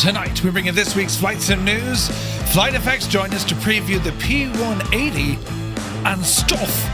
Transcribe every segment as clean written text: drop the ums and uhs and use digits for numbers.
Tonight, we bring you this week's Flight Sim news. FlightFX join us to preview the P180 and stuff.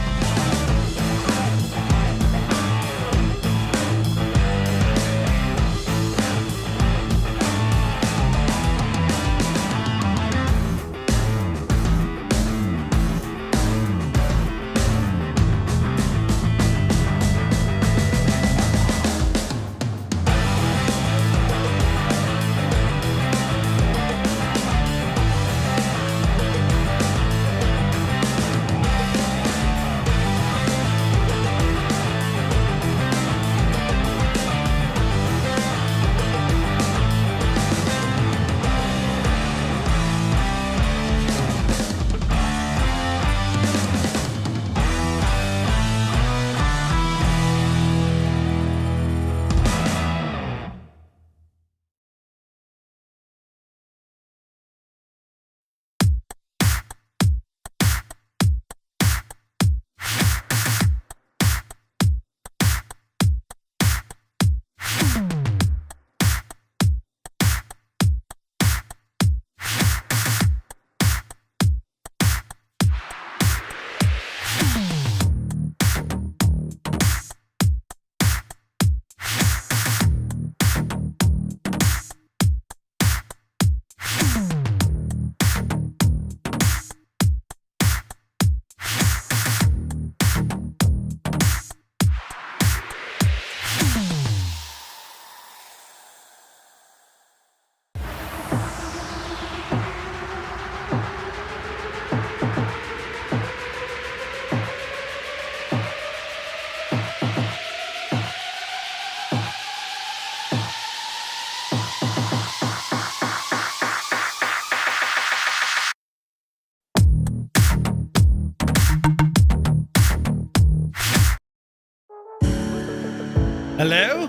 Hello?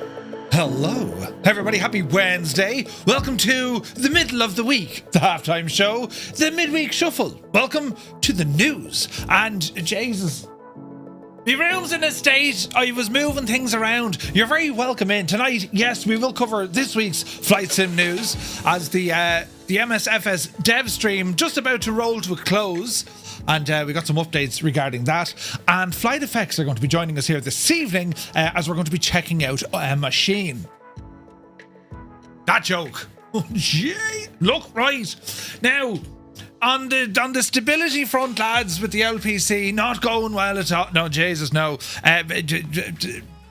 Hello. Everybody, happy Wednesday. Welcome to the middle of the week, the halftime show, the midweek shuffle. Welcome to the news. And Jesus, the room's in a state. I was moving things around. You're very welcome in. Tonight, yes, we will cover this week's Flight Sim news as the MSFS dev stream just about to roll to a close. And we got some updates regarding that. And FlightFX are going to be joining us here this evening as we're going to be checking out a machine. That joke. Oh, gee. Look, right. Now, on the stability front, lads, with the LPC not going well at all. No, Jesus, no.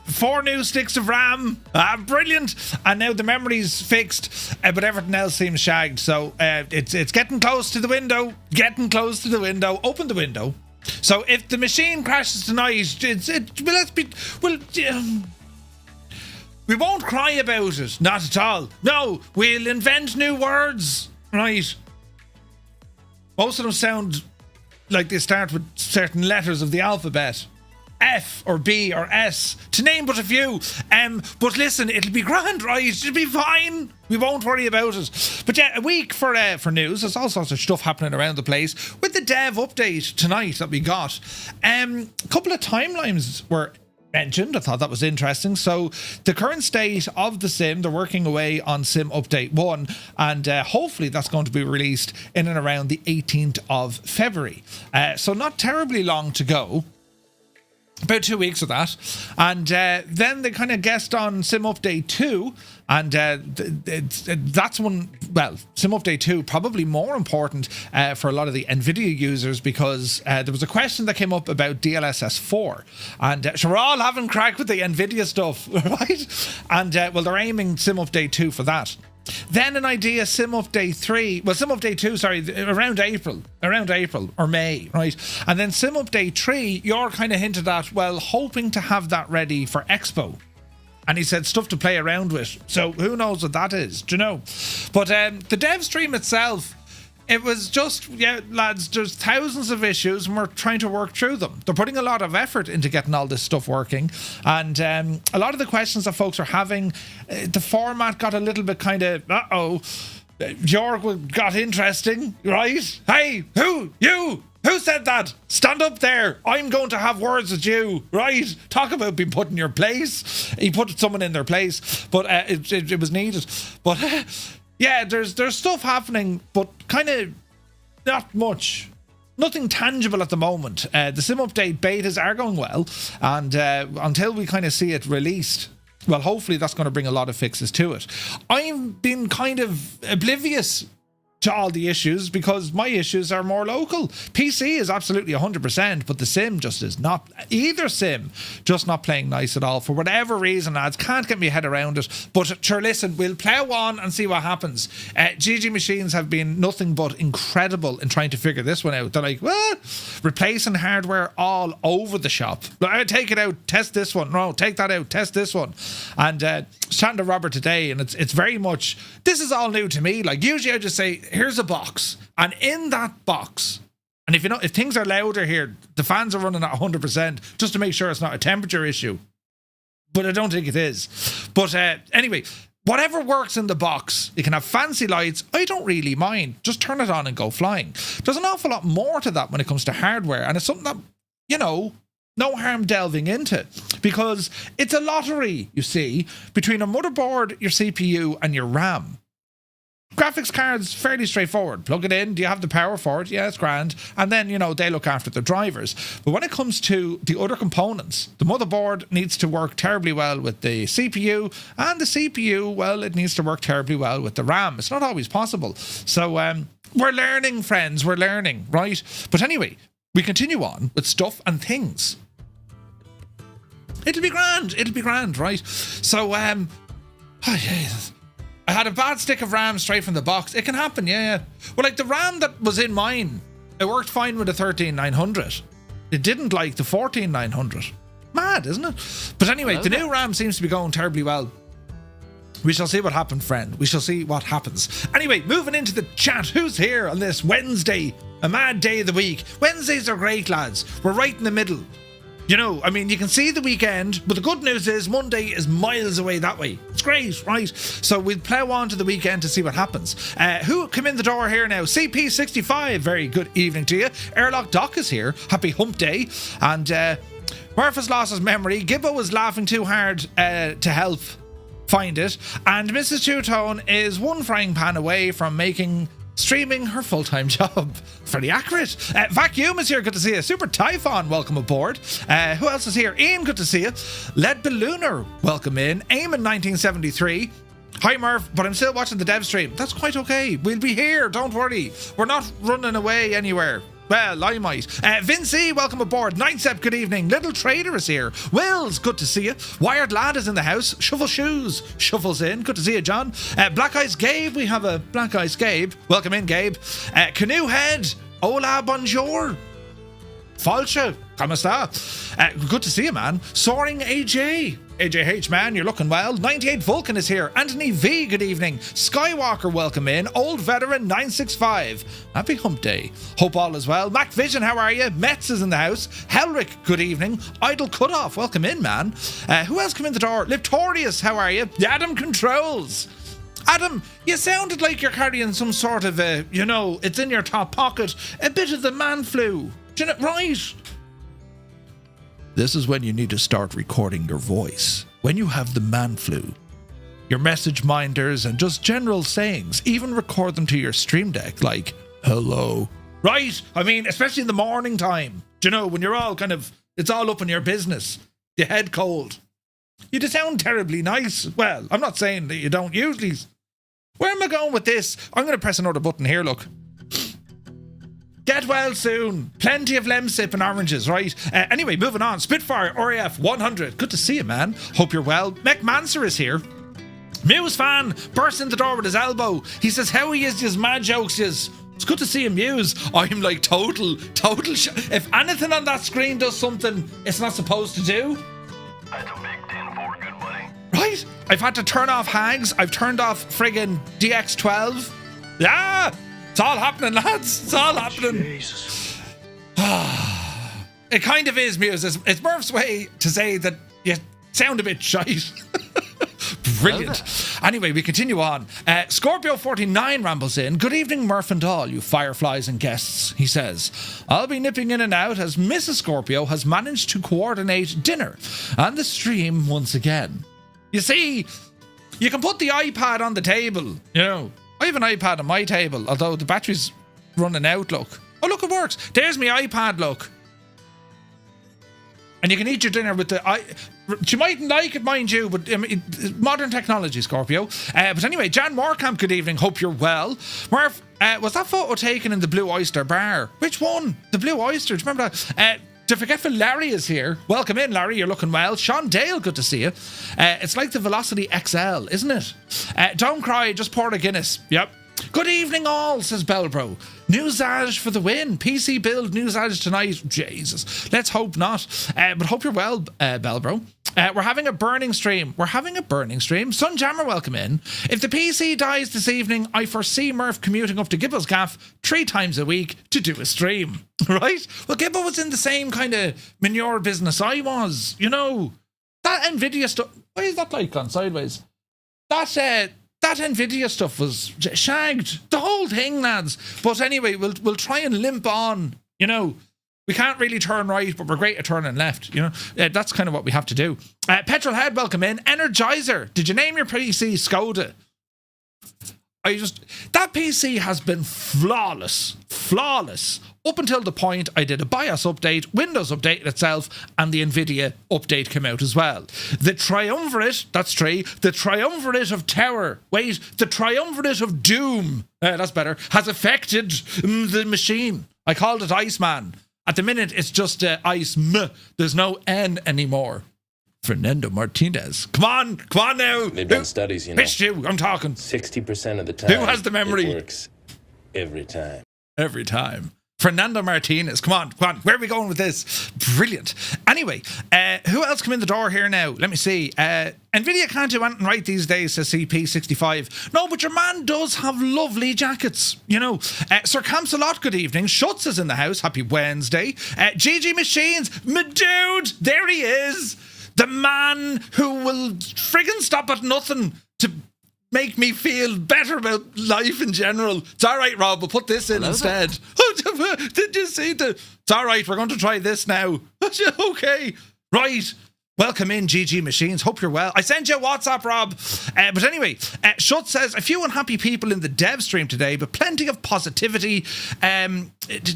4 new sticks of RAM. Brilliant. And now the memory's fixed, but everything else seems shagged. So it's getting close to the window. Getting close to the window. Open the window. So if the machine crashes tonight, we won't cry about it. Not at all. No, we'll invent new words. Right. Most of them sound like they start with certain letters of the alphabet. F or B or S, to name but a few. But listen, it'll be grand, right? It'll be fine. We won't worry about it. But yeah, a week for news. There's all sorts of stuff happening around the place. With the dev update tonight that we got, a couple of timelines were mentioned. I thought that was interesting. So the current state of the sim, they're working away on sim update 1, and hopefully that's going to be released in and around the 18th of February. So not terribly long to go. About 2 weeks of that. And then they kind of guessed on Sim Update 2. And that's one, well, Sim Update 2, probably more important for a lot of the Nvidia users, because there was a question that came up about DLSS 4. And so we're all having crack with the Nvidia stuff, right? And well, they're aiming Sim Update 2 for that. Then an idea, Sim Update 3, well, Sim Update 2, sorry, around April or May, right? And then Sim Update 3, you're kind of hinted at, well, hoping to have that ready for Expo. And he said stuff to play around with. So who knows what that is, do you know? But the dev stream itself, it was just, yeah, lads, there's thousands of issues and we're trying to work through them. They're putting a lot of effort into getting all this stuff working. And a lot of the questions that folks are having, the format got a little bit kind of, Jorg got interesting, right? Hey, who? You? Who said that? Stand up there. I'm going to have words with you, right? Talk about being put in your place. He put someone in their place, but it was needed. But yeah, there's stuff happening, but kind of not much. Nothing tangible at the moment. The Sim Update betas are going well, and until we kind of see it released, well, hopefully that's going to bring a lot of fixes to it. I've been kind of oblivious to all the issues because my issues are more local. PC is absolutely 100%, but the sim just is not. Either sim just not playing nice at all for whatever reason, lads. Can't get my head around it. But sure, listen, we'll plough on and see what happens. GG Machines have been nothing but incredible in trying to figure this one out. They're like, what? Replacing hardware all over the shop. Take it out, test this one. No, take that out, test this one. And chatting to Robert today, and it's very much, this is all new to me. Like, usually I just say, here's a box, and in that box, and if things are louder here, the fans are running at 100% just to make sure it's not a temperature issue, but I don't think it is. But anyway, whatever works in the box, you can have fancy lights, I don't really mind, just turn it on and go flying. There's an awful lot more to that when it comes to hardware, and it's something that, you know, no harm delving into, because it's a lottery, you see, between a motherboard, your CPU, and your RAM. Graphics cards, fairly straightforward. Plug it in. Do you have the power for it? Yeah, it's grand. And then, you know, they look after the drivers. But when it comes to the other components, the motherboard needs to work terribly well with the CPU, and the CPU, well, it needs to work terribly well with the RAM. It's not always possible. So we're learning, friends. We're learning, right? But anyway, we continue on with stuff and things. It'll be grand. It'll be grand, right? So, oh, Jesus. I had a bad stick of RAM straight from the box. It can happen, yeah. Well, like the RAM that was in mine, it worked fine with the 13900. It didn't like the 14900. Mad, isn't it? But anyway, the new RAM seems to be going terribly well. We shall see what happens, friend. We shall see what happens. Anyway, moving into the chat. Who's here on this Wednesday? A mad day of the week. Wednesdays are great, lads. We're right in the middle. You know, I mean, you can see the weekend, but the good news is Monday is miles away that way. It's great, right? So we'll plough on to the weekend to see what happens. Who come in the door here now? CP65, very good evening to you. Airlock Doc is here. Happy hump day. And Murph has lost his memory. Gibbo was laughing too hard to help find it. And Mrs. Two-Tone is one frying pan away from making streaming her full-time job. Very accurate. Vacuum is here, good to see you. Super Typhon, welcome aboard. Who else is here? Ian, good to see you. Lead Ballooner, welcome in. Eamon 1973. Hi Murph, but I'm still watching the dev stream. That's quite okay. We'll be here, don't worry. We're not running away anywhere. Well, I might. Vincey, welcome aboard. Nightsep, good evening. Little Trader is here. Wills, good to see you. Wired Lad is in the house. Shovel Shoes shuffles in. Good to see you, John. Black Eyes Gabe, we have a Black Eyes Gabe. Welcome in, Gabe. Canoe Head, hola, bonjour. Falcha, como está? Good to see you, man. Soaring AJ. AJH, man, you're looking well. 98 Vulcan is here. Anthony V, good evening. Skywalker, welcome in. Old Veteran 965. Happy hump day. Hope all is well. Mac Vision, how are you? Metz is in the house. Helric, good evening. Idle Cutoff, welcome in, man. Who else come in the door? Liptorius, how are you? The Adam Controls. Adam, you sounded like you're carrying some sort of it's in your top pocket, a bit of the man flu. Do you know, right? This is when you need to start recording your voice. When you have the man flu. Your message minders and just general sayings. Even record them to your stream deck like, hello. Right? I mean, especially in the morning time. Do you know, when you're all it's all up in your business. Your head cold. You just sound terribly nice. Well, I'm not saying that you don't usually. Where am I going with this? I'm going to press another button here, look. Get well soon. Plenty of lemsip and oranges, right? Anyway, moving on. Spitfire, RAF 100. Good to see you, man. Hope you're well. Mech Manser is here. Muse fan bursts in the door with his elbow. He says, how he is just mad jokes is. It's good to see him, Muse. I'm like total if anything on that screen does something it's not supposed to do. That's a big 10-4, good buddy. Right? I've had to turn off Hags. I've turned off friggin' DX12. Yeah! It's all happening, lads. It's all happening. Jesus. It kind of is, Muse. It's Murph's way to say that you sound a bit shite. Brilliant. Anyway, we continue on. Scorpio49 rambles in. Good evening, Murph and all, you fireflies and guests, he says. I'll be nipping in and out as Mrs. Scorpio has managed to coordinate dinner and the stream once again. You see, you can put the iPad on the table, you know. I have an iPad on my table, although the battery's running out, look. Oh, look, it works. There's my iPad, look. And you can eat your dinner with the... You mightn't like it, mind you, but modern technology, Scorpio. But anyway, Jan Morecamp, good evening. Hope you're well. Murph, was that photo taken in the Blue Oyster Bar? Which one? The Blue Oyster, do you remember that? The Forgetful Larry is here. Welcome in, Larry. You're looking well. Sean Dale, good to see you. It's like the Velocity XL, isn't it? Don't cry, just pour a Guinness. Yep. Good evening, all, says Belbro. Newsage for the win. PC build newsage tonight. Jesus. Let's hope not. But hope you're well, Belbro. We're having a burning stream. Sunjammer, welcome in. If the PC dies this evening, I foresee Murph commuting up to Gibbo's gaff 3 times a week to do a stream. Right? Well, Gibbo was in the same kind of manure business I was. You know, that Nvidia stuff. Why is that light gone sideways? That Nvidia stuff was shagged. The whole thing, lads. But anyway, we'll try and limp on. You know, we can't really turn right, but we're great at turning left. You know, that's kind of what we have to do. Petrolhead, welcome in. Energizer, did you name your PC Skoda? That PC has been flawless. Up until the point I did a BIOS update, Windows updated itself, and the Nvidia update came out as well. The triumvirate, that's 3, the triumvirate of terror, the triumvirate of doom, that's better, has affected the machine. I called it Iceman. At the minute, it's just Ice M. There's no N anymore. Fernando Martinez. Come on now. They've done studies, you know. Missed you, I'm talking. 60% of the time. Who has the memory? It works every time. Every time. Fernando Martinez. Come on. Where are we going with this? Brilliant. Anyway, who else come in the door here now? Let me see. Nvidia can't do anything right these days, says CP65. No, but your man does have lovely jackets. You know. Sir Camsalot, good evening. Schutz is in the house. Happy Wednesday. GG Machines. My dude. There he is. The man who will friggin' stop at nothing to make me feel better about life in general. It's all right, Rob. We'll put this in instead. Did you see the... It's all right. We're going to try this now. Okay. Right. Welcome in, GG Machines. Hope you're well. I sent you a WhatsApp, Rob. But anyway, Schutz says, a few unhappy people in the dev stream today, but plenty of positivity,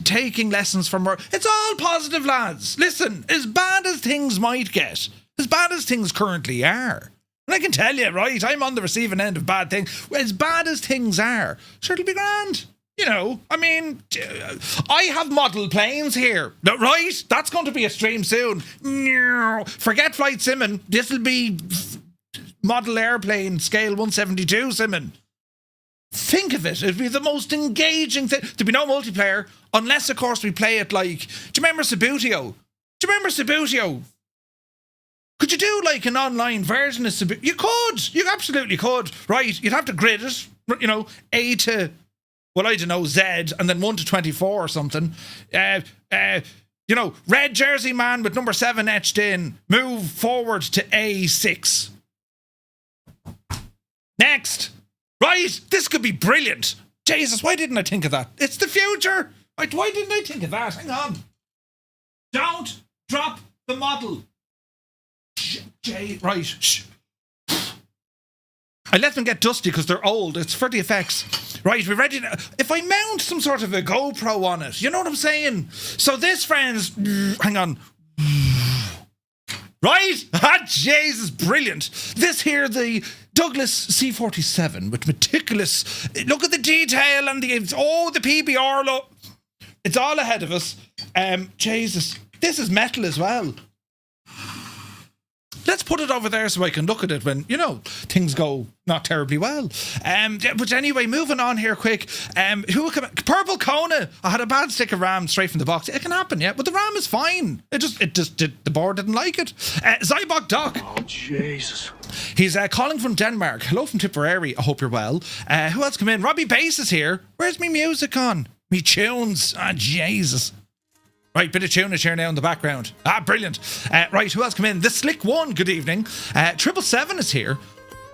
taking lessons from her. It's all positive, lads. Listen, as bad as things might get, as bad as things currently are, and I can tell you, right, I'm on the receiving end of bad things. As bad as things are, sure, it'll be grand. You know, I mean, I have model planes here, right? That's going to be a stream soon. Forget flight simming. This will be model airplane scale 172 simming. Think of it. It'd be the most engaging thing. There'd be no multiplayer, unless, of course, we play it like... Do you remember Subutio? Could you do like an online version of Subutio? You could. You absolutely could. Right. You'd have to grid it. You know, A to... Well, I don't know, Z, and then 1 to 24 or something. You know, red jersey man with number 7 etched in. Move forward to A6. Next. Right? This could be brilliant. Jesus, why didn't I think of that? It's the future. Why didn't I think of that? Hang on. Don't drop the model. Right. Shh. I let them get dusty because they're old. It's for the effects. Right, we're ready now. If I mount some sort of a GoPro on it, you know what I'm saying? So this, friends, hang on. Right? Ah, Jesus, brilliant. This here, the Douglas C-47 with meticulous... Look at the detail and the PBR, look. It's all ahead of us. Jesus, this is metal as well. Let's put it over there so I can look at it when, you know, things go not terribly well. But anyway, moving on here quick. Purple Kona. I had a bad stick of RAM straight from the box. It can happen, yeah, but the RAM is fine. It just the board didn't like it. Zybok Doc. Oh, Jesus. He's calling from Denmark. Hello from Tipperary. I hope you're well. Who else come in? Robbie Bass is here. Where's me music on? Me tunes. Ah, Jesus. Right, bit of tunage here now in the background. Ah, brilliant. Right, who else come in? The Slick One, good evening. 777 is here.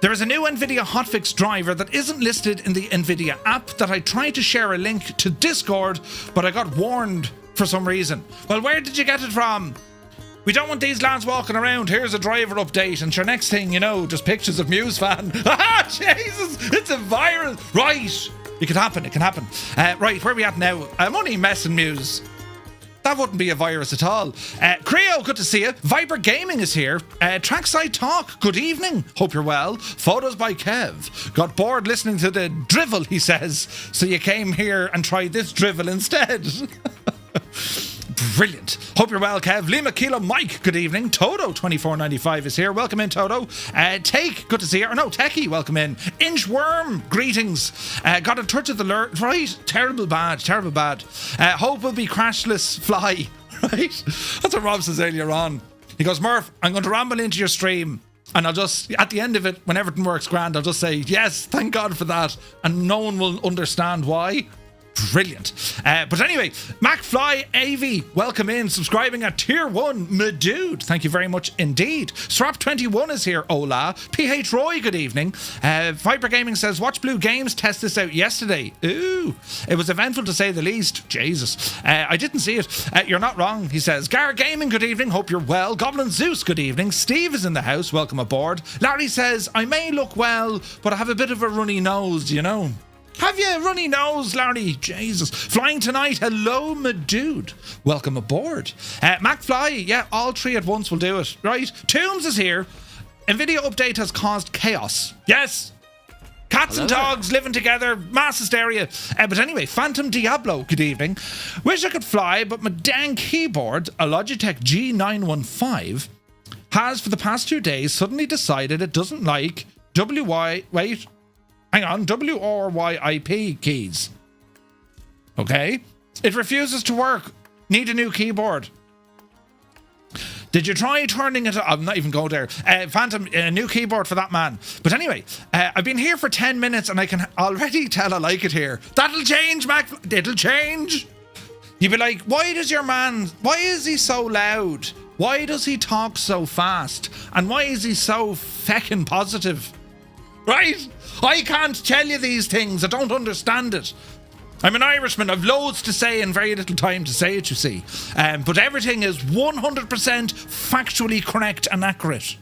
There is a new Nvidia hotfix driver that isn't listed in the Nvidia app that I tried to share a link to Discord, but I got warned for some reason. Well, where did you get it from? We don't want these lads walking around. Here's a driver update, and sure, next thing you know, just pictures of Muse fan. Ah, Jesus, it's a virus. Right, it can happen. Right, where are we at now? I'm only messing Muse. That wouldn't be a virus at all. Creo, good to see you. Viber Gaming is here. Trackside Talk, good evening. Hope you're well. Photos by Kev. Got bored listening to the drivel, he says. So you came here and tried this drivel instead. Brilliant. Hope you're well, Kev. Lima Kilo Mike, good evening. Toto2495 is here. Welcome in, Toto. Take, good to see you. Or no, Techie, welcome in. Inchworm, greetings. Got a touch of the lure. Right, terrible bad. Hope will be crashless fly. Right? That's what Rob says earlier on. He goes, Murph, I'm going to ramble into your stream. And I'll just, at the end of it, when everything works grand, I'll just say, yes, thank God for that. And no one will understand why. Brilliant. But anyway, MacFly AV, welcome in, subscribing at tier 1, my dude. Thank you very much indeed. Strap21 is here, hola. PH Roy, good evening. Viper Gaming says, Watch Blue Games test this out yesterday. Ooh, it was eventful to say the least. Jesus. I didn't see it. You're not wrong, he says. Gar Gaming, good evening, hope you're well. Goblin Zeus, good evening. Steve is in the house, welcome aboard. Larry says, I may look well, but I have a bit of a runny nose, you know. Have you a runny nose, Larry? Jesus. Flying tonight. Hello, my dude. Welcome aboard. MacFly, yeah, all three at once will do it. Right. Tombs is here. Nvidia update has caused chaos. Yes. Cats and dogs living together. Mass hysteria. But anyway, Phantom Diablo, good evening. Wish I could fly, but my dang keyboard, a Logitech G915, has for the past 2 days suddenly decided it doesn't like W or YIP keys. Okay? It refuses to work. Need a new keyboard. Did you try turning it? I'm not even going there. Phantom, a new keyboard for that man. But anyway, I've been here for 10 minutes and I can already tell I like it here. That'll change, Mac. It'll change. You'd be like, why is he so loud? Why does he talk so fast? And why is he so feckin' positive? Right? I can't tell you these things. I don't understand it. I'm an Irishman. I've loads to say and very little time to say it, you see. But everything is 100% factually correct and accurate.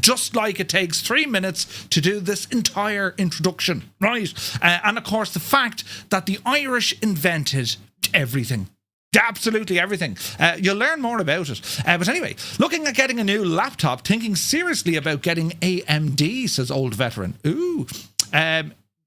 Just like it takes 3 minutes to do this entire introduction, right? And of course, the fact that the Irish invented everything. Absolutely everything. You'll learn more about it. But anyway, looking at getting a new laptop, thinking seriously about getting AMD, says old veteran. Ooh.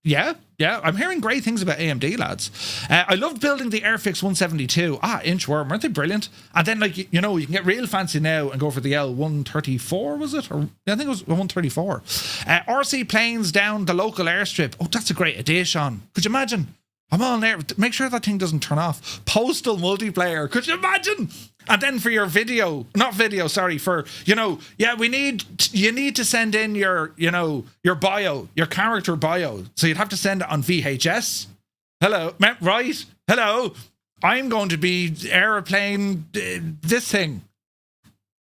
Yeah, I'm hearing great things about AMD, lads. I loved building the Airfix 172. Inchworm, weren't they brilliant? And then, like, you know, you can get real fancy now and go for the L134, was it? Or I think it was 134. RC planes down the local airstrip. Oh, that's a great idea, Sean. Could you imagine? I'm on there. Make sure that thing doesn't turn off. Postal multiplayer. Could you imagine? And then for your for, you need to send in your bio, your character bio. So you'd have to send it on VHS. Hello, right? Hello, I'm going to be airplane this thing.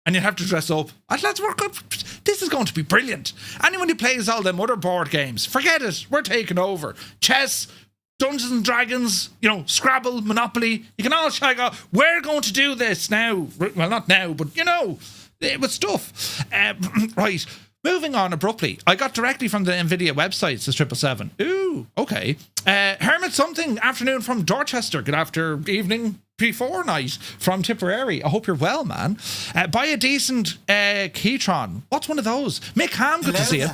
And you'd have to dress up. Let's work up. This is going to be brilliant. Anyone who plays all them other board games, forget it. We're taking over. Chess, Dungeons and Dragons, Scrabble, Monopoly. You can all go, we're going to do this now. Well, not now, but, with stuff. Right. Moving on abruptly. I got directly from the Nvidia website, says 777. Ooh, okay. Hermit something, afternoon from Dorchester. Good after evening, before night from Tipperary. I hope you're well, man. Buy a decent Keytron. What's one of those? Mick Ham, good to see you.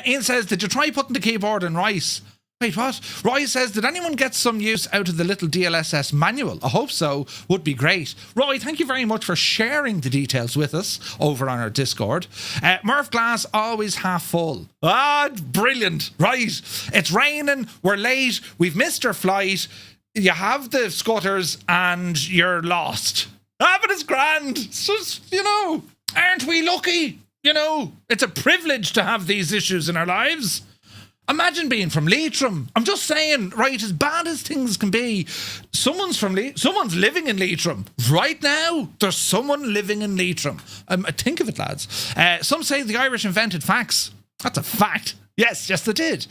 Ian says, did you try putting the keyboard in rice? Wait, what? Roy says, did anyone get some use out of the little DLSS manual? I hope so. Would be great. Roy, thank you very much for sharing the details with us over on our Discord. Murph glass always half full. Brilliant. Right. It's raining. We're late. We've missed our flight. You have the scutters and you're lost. But it's grand. It's just, aren't we lucky? It's a privilege to have these issues in our lives. Imagine being from Leitrim. I'm just saying, right, as bad as things can be, someone's living in Leitrim. Right now, there's someone living in Leitrim. Think of it, lads. Some say the Irish invented fax. That's a fact. Yes, they did.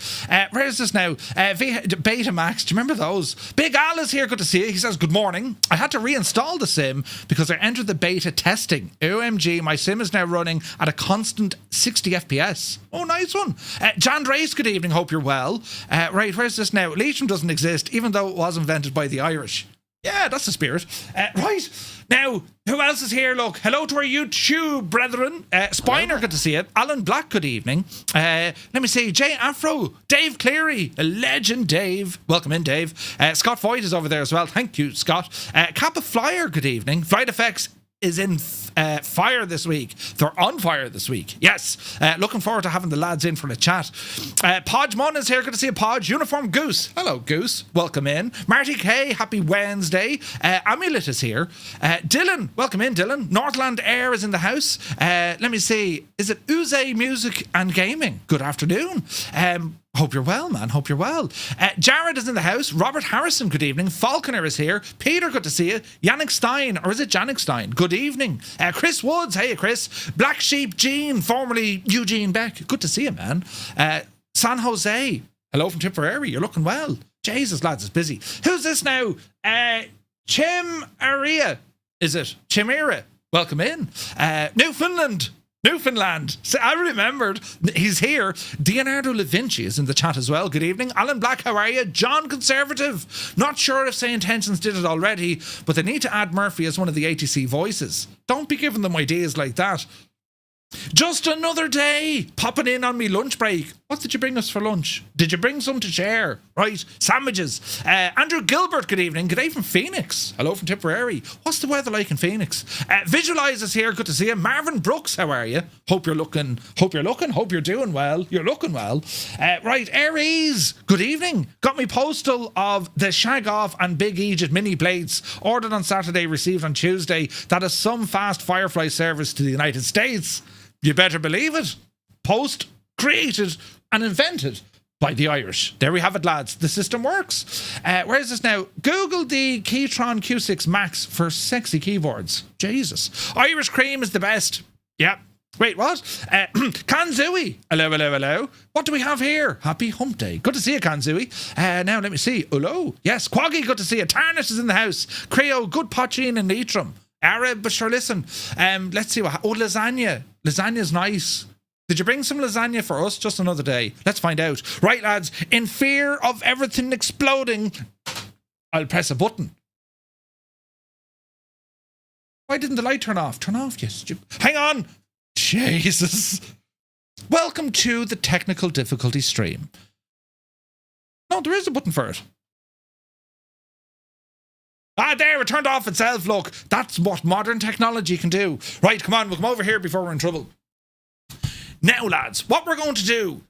Where is this now? Betamax, do you remember those? Big Al is here, good to see you. He says, good morning. I had to reinstall the sim because I entered the beta testing. OMG, my sim is now running at a constant 60 FPS. Oh, nice one. Jan Drace, good evening, hope you're well. Right, where's this now? Leitrim doesn't exist, even though it was invented by the Irish. Yeah, that's the spirit. Right. Now, who else is here? Look, hello to our YouTube brethren. Spiner, good to see it. Alan Black, good evening. Let me see. Jay Afro, Dave Cleary, a legend Dave. Welcome in, Dave. Scott Voigt is over there as well. Thank you, Scott. Kappa Flyer, good evening. FlightFX is in fire this week. They're on fire this week. Yes. Looking forward to having the lads in for a chat. Podge Mon is here. Good to see you, Podge. Uniform Goose. Hello, Goose. Welcome in. Marty K. Happy Wednesday. Amulet is here. Dylan. Welcome in, Dylan. Northland Air is in the house. Let me see. Is it Uze Music and Gaming? Good afternoon. Hope you're well, man. Hope you're well. Jared is in the house. Robert Harrison, good evening. Falconer is here. Peter, good to see you. Yannick Stein, or is it Janik Stein? Good evening. Chris Woods, hey Chris. Black Sheep Gene, formerly Eugene Beck. Good to see you, man. San Jose, hello from Tipperary. You're looking well. Jesus, lads, it's busy. Who's this now? Chimaria, is it? Chimera. Welcome in. Newfoundland. So I remembered. He's here. Leonardo da Vinci is in the chat as well. Good evening. Alan Black, how are you? John Conservative. Not sure if Say Intentions did it already, but they need to add Murphy as one of the ATC voices. Don't be giving them ideas like that. Just another day, popping in on me lunch break. What did you bring us for lunch? Did you bring some to share? Right, sandwiches. Andrew Gilbert, good evening. Good day from Phoenix. Hello from Tipperary. What's the weather like in Phoenix? Visualize is here. Good to see you. Marvin Brooks, how are you? Hope you're doing well. You're looking well. Right, Aries, good evening. Got me postal of the Shag Off and Big Egypt mini plates. Ordered on Saturday, received on Tuesday. That is some fast Firefly service to the United States. You better believe it. Post, created and invented by the Irish. There we have it, lads. The system works. Where is this now? Google the Keytron Q6 Max for sexy keyboards. Jesus. Irish cream is the best. Yep. Wait, what? Kanzui. Hello. What do we have here? Happy Hump Day. Good to see you, Kanzui. Now, let me see. Hello. Yes, Quaggy, good to see you. Tarnish is in the house. Creo, good potching and Leitrim. Arab, but sure, listen. Let's see what. Oh, lasagna. Lasagna's nice. Did you bring some lasagna for us? Just another day. Let's find out. Right, lads. In fear of everything exploding, I'll press a button. Why didn't the light turn off? Turn off, you stupid. Hang on. Jesus. Welcome to the technical difficulty stream. No, there is a button for it. Ah, there, it turned off itself, look. That's what modern technology can do. Right, come on, we'll come over here before we're in trouble. Now, lads, what we're going to do,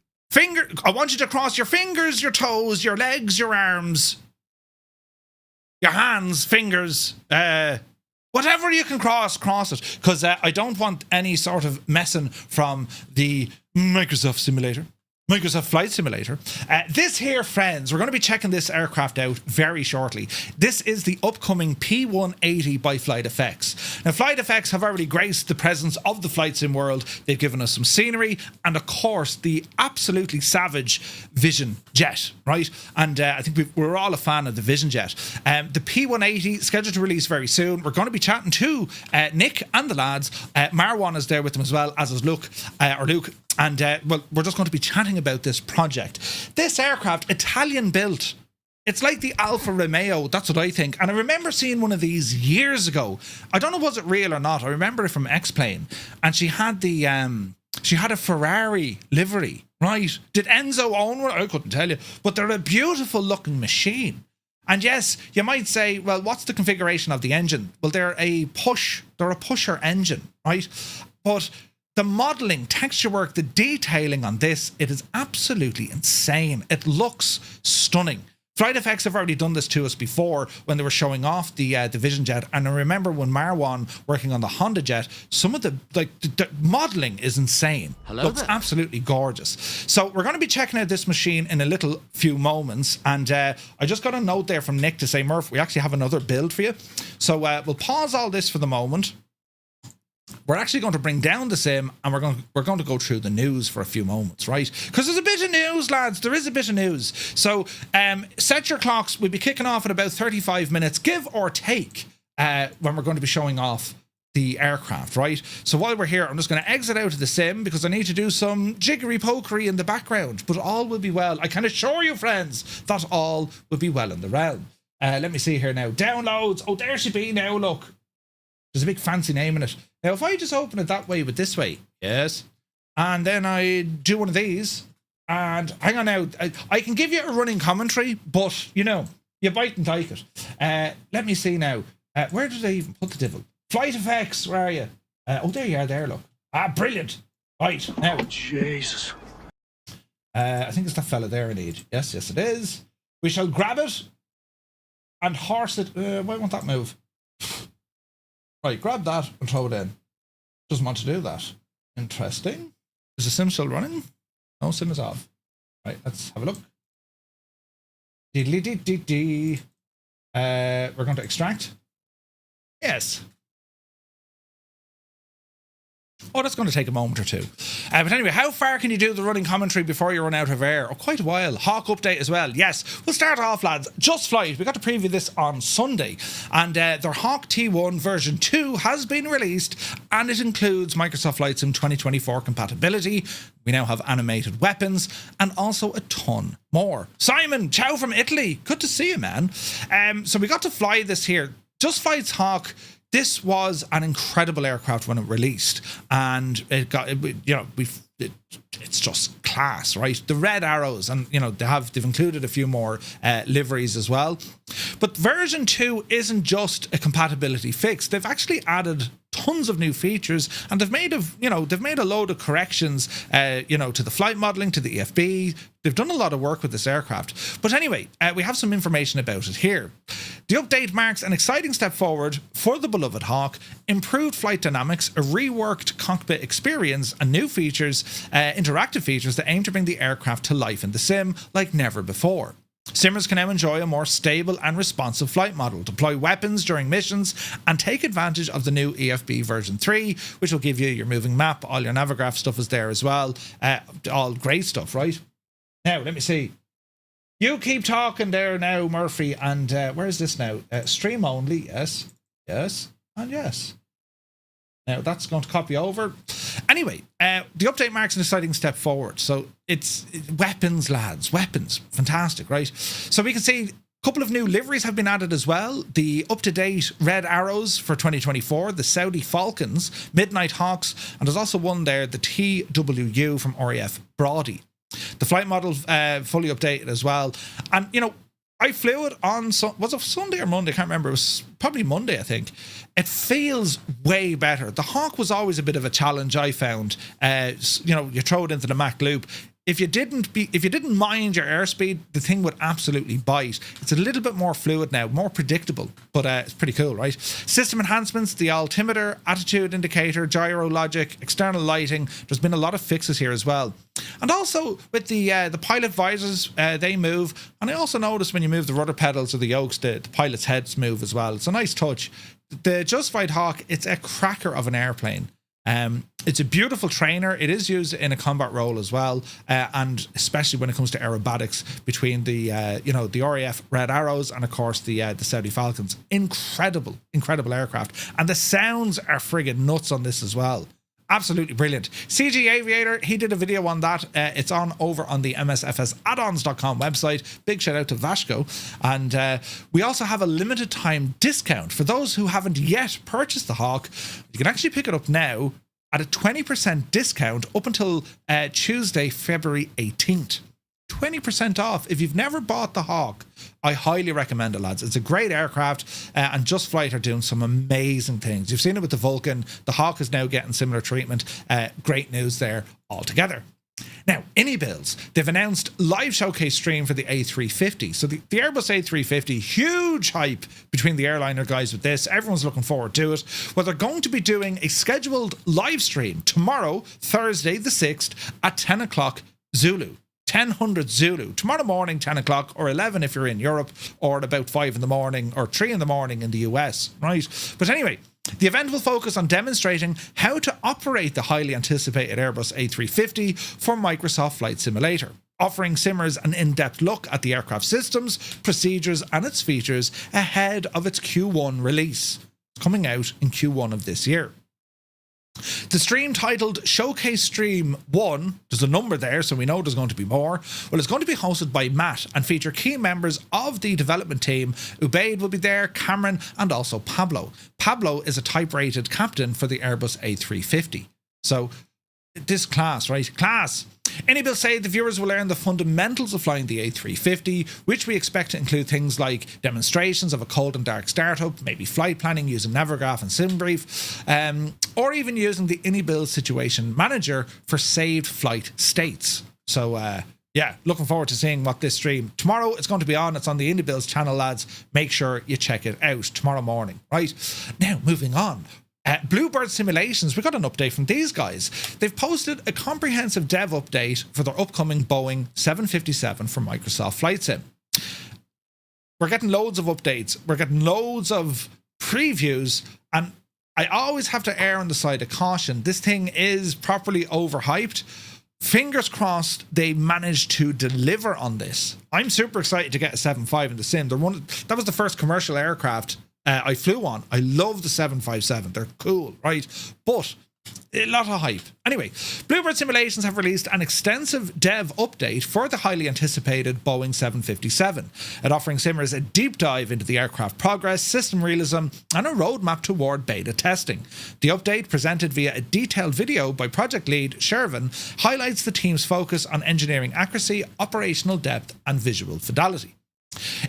I want you to cross your fingers, your toes, your legs, your arms, your hands, fingers, whatever you can cross it. Because I don't want any sort of messing from the Microsoft Flight Simulator. This here, friends, we're going to be checking this aircraft out very shortly. This is the upcoming P180 by FlightFX. Now, FlightFX have already graced the presence of the flight sim world. They've given us some scenery and, of course, the absolutely savage Vision Jet, right? And I think we're all a fan of the Vision Jet. The P180 scheduled to release very soon. We're going to be chatting to Nick and the lads. Marwan is there with them as well, as is Luke. And, well, we're just going to be chatting about this project. This aircraft, Italian built. It's like the Alfa Romeo, that's what I think. And I remember seeing one of these years ago. I don't know was it real or not. I remember it from X-Plane. And she had a Ferrari livery, right? Did Enzo own one? I couldn't tell you. But they're a beautiful looking machine. And yes, you might say, well, what's the configuration of the engine? Well, they're a pusher engine, right? But the modelling, texture work, the detailing on this, it is absolutely insane. It looks stunning. FlightFX have already done this to us before when they were showing off the Vision Jet. And I remember when Marwan working on the Honda Jet, some of the modelling is insane. Looks absolutely gorgeous. So we're going to be checking out this machine in a little few moments. And I just got a note there from Nick to say, Murph, we actually have another build for you. So we'll pause all this for the moment. We're actually going to bring down the sim and we're going to go through the news for a few moments, right? Because there's a bit of news, lads. There is a bit of news. So set your clocks. We'll be kicking off in about 35 minutes, give or take, when we're going to be showing off the aircraft, right? So while we're here, I'm just going to exit out of the sim because I need to do some jiggery-pokery in the background. But all will be well. I can assure you, friends, that all will be well in the realm. Let me see here now. Downloads. Oh, there she be now, look. There's a big fancy name in it. Now, if I just open it that way with this way, yes, and then I do one of these, and hang on now, I can give you a running commentary, but, you know, you bite and take it. Let me see now. Where did I even put the devil? FlightFX, where are you? Oh, there you are there, look. Ah, brilliant. Right, now. Oh, Jesus. I think it's that fella there I need. Yes, it is. We shall grab it and horse it. Why won't that move? Right, grab that and throw it in. Doesn't want to do that. Interesting. Is the sim still running? No, sim is off. Right, let's have a look. We're going to extract. Yes. Oh, that's going to take a moment or two. But anyway, how far can you do the running commentary before you run out of air? Oh, quite a while. Hawk update as well. Yes. We'll start off, lads. Just Flight. We got to preview this on Sunday. And their Hawk T1 version 2 has been released. And it includes Microsoft Flight Sim 2024 compatibility. We now have animated weapons. And also a ton more. Simon, ciao from Italy. Good to see you, man. So we got to fly this here. Just Flight's Hawk this was an incredible aircraft when it released, and it got, it's just class, right? The red arrows, and they've included a few more liveries as well. But version 2 isn't just a compatibility fix. They've actually added tons of new features, and they've made a load of corrections, to the flight modeling, to the EFB. They've done a lot of work with this aircraft. But anyway, we have some information about it here. The update marks an exciting step forward for the beloved Hawk, improved flight dynamics, a reworked cockpit experience, and new features, interactive features that aim to bring the aircraft to life in the sim like never before. Simmers can now enjoy a more stable and responsive flight model, deploy weapons during missions, and take advantage of the new EFB version 3, which will give you your moving map. All your Navigraph stuff is there as well. All great stuff, right? Now, let me see. You keep talking there now, Murphy, and where is this now? Stream only, yes, and yes. Now, that's going to copy over. Anyway, the update marks an exciting step forward. So it's weapons, lads. Weapons. Fantastic, right? So we can see a couple of new liveries have been added as well. The up-to-date red arrows for 2024, the Saudi Falcons, Midnight Hawks, and there's also one there, the TWU from RAF Brody. The flight model fully updated as well. And, I flew it on, was it Sunday or Monday? I can't remember. It was probably Monday, I think. It feels way better. The Hawk was always a bit of a challenge, I found. You throw it into the Mach loop. If you didn't mind your airspeed, the thing would absolutely bite. It's a little bit more fluid now, more predictable, but it's pretty cool, right? System enhancements, the altimeter, attitude indicator, gyro logic, external lighting. There's been a lot of fixes here as well. And also with the pilot visors, they move. And I also noticed when you move the rudder pedals or the yokes, the pilot's heads move as well. It's a nice touch. The Justified Hawk, it's a cracker of an airplane. It's a beautiful trainer. It is used in a combat role as well, and especially when it comes to aerobatics between the RAF Red Arrows and of course the Saudi Falcons. Incredible aircraft, and the sounds are friggin' nuts on this as well. Absolutely brilliant. CG Aviator, he did a video on that. It's on over on the MSFS addons.com website. Big shout out to Vashko. And we also have a limited time discount for those who haven't yet purchased the Hawk. You can actually pick it up now at a 20% discount up until Tuesday, February 18th. 20% off. If you've never bought the Hawk, I highly recommend it, lads. It's a great aircraft, and Just Flight are doing some amazing things. You've seen it with the Vulcan. The Hawk is now getting similar treatment. Great news there altogether. Now, IniBuilds, they've announced live showcase stream for the A350. So the Airbus A350, huge hype between the airliner guys with this. Everyone's looking forward to it. Well, they're going to be doing a scheduled live stream tomorrow, Thursday the 6th at 10 o'clock Zulu. 1000 Zulu. Tomorrow morning, 10 o'clock, or 11 if you're in Europe, or at about 5 in the morning, or 3 in the morning in the US, right? But anyway, the event will focus on demonstrating how to operate the highly anticipated Airbus A350 for Microsoft Flight Simulator, offering simmers an in-depth look at the aircraft systems, procedures, and its features ahead of its Q1 release. It's coming out in Q1 of this year. The stream, titled Showcase Stream 1, there's a number there, so we know there's going to be more. Well, it's going to be hosted by Matt and feature key members of the development team. Ubaid will be there, Cameron, and also Pablo. Pablo is a type-rated captain for the Airbus A350. So, this class, right? Class! IniBuilds say the viewers will learn the fundamentals of flying the A350, which we expect to include things like demonstrations of a cold and dark startup, maybe flight planning using Navigraph and SimBrief, or even using the IniBuilds Situation Manager for saved flight states. So, yeah, looking forward to seeing what this stream. Tomorrow it's going to be on. It's on the IniBuilds channel, lads. Make sure you check it out tomorrow morning, right? Now, moving on. Bluebird Simulations, we got an update from these guys. They've posted a comprehensive dev update for their upcoming Boeing 757 for Microsoft Flight Sim. We're getting loads of updates. We're getting loads of previews, and I always have to err on the side of caution. This thing is properly overhyped. Fingers crossed they managed to deliver on this. I'm super excited to get a 7.5 in the sim. That was the first commercial aircraft I flew on. I love the 757. They're cool, right? But A lot of hype. Anyway, Bluebird Simulations have released an extensive dev update for the highly anticipated Boeing 757, it offering simmers a deep dive into the aircraft progress, system realism, and a roadmap toward beta testing. The update, presented via a detailed video by project lead Shervin, highlights the team's focus on engineering accuracy, operational depth, and visual fidelity.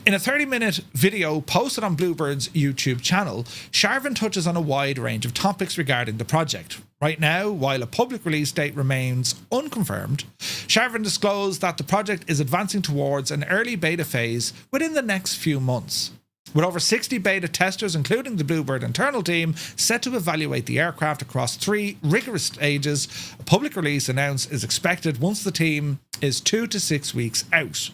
In a 30-minute video posted on Bluebird's YouTube channel, Sharvin touches on a wide range of topics regarding the project. Right now, while a public release date remains unconfirmed, Sharvin disclosed that the project is advancing towards an early beta phase within the next few months. With over 60 beta testers, including the Bluebird internal team, set to evaluate the aircraft across 3 rigorous stages, a public release announced is expected once the team is 2 to 6 weeks out.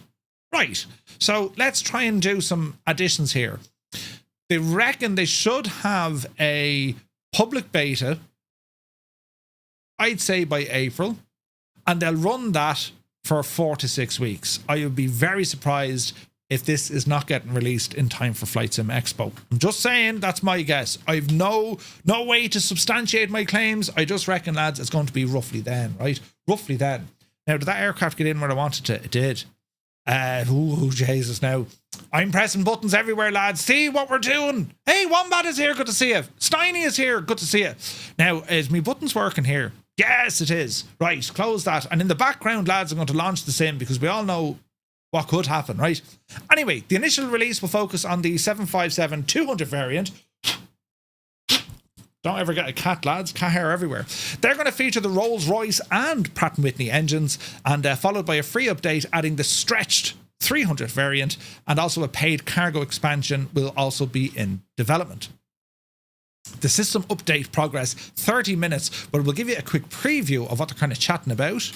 Right, so let's try and do some additions here. They reckon they should have a public beta, I'd say by April, and they'll run that for 4 to 6 weeks. I would be very surprised if this is not getting released in time for Flight Sim Expo. I'm just saying, that's my guess. I've no way to substantiate my claims. I just reckon, lads, it's going to be roughly then, right? Roughly then. Now, did that aircraft get in where I wanted to? It did. Jesus, now I'm pressing buttons everywhere, lads. See what we're doing. Hey, Wombat is here, good to see you. Steiny is here, good to see you. Now, is my buttons working here? Yes, it is. Right, close that. And in the background, lads, I'm going to launch the sim because we all know what could happen, right? Anyway, the initial release will focus on the 757-200 variant. Don't ever get a cat, lads. Cat hair everywhere. They're going to feature the Rolls-Royce and Pratt & Whitney engines, and followed by a free update adding the stretched 300 variant, and also a paid cargo expansion will also be in development. The system update progress 30 minutes, but we'll give you a quick preview of what they're kind of chatting about.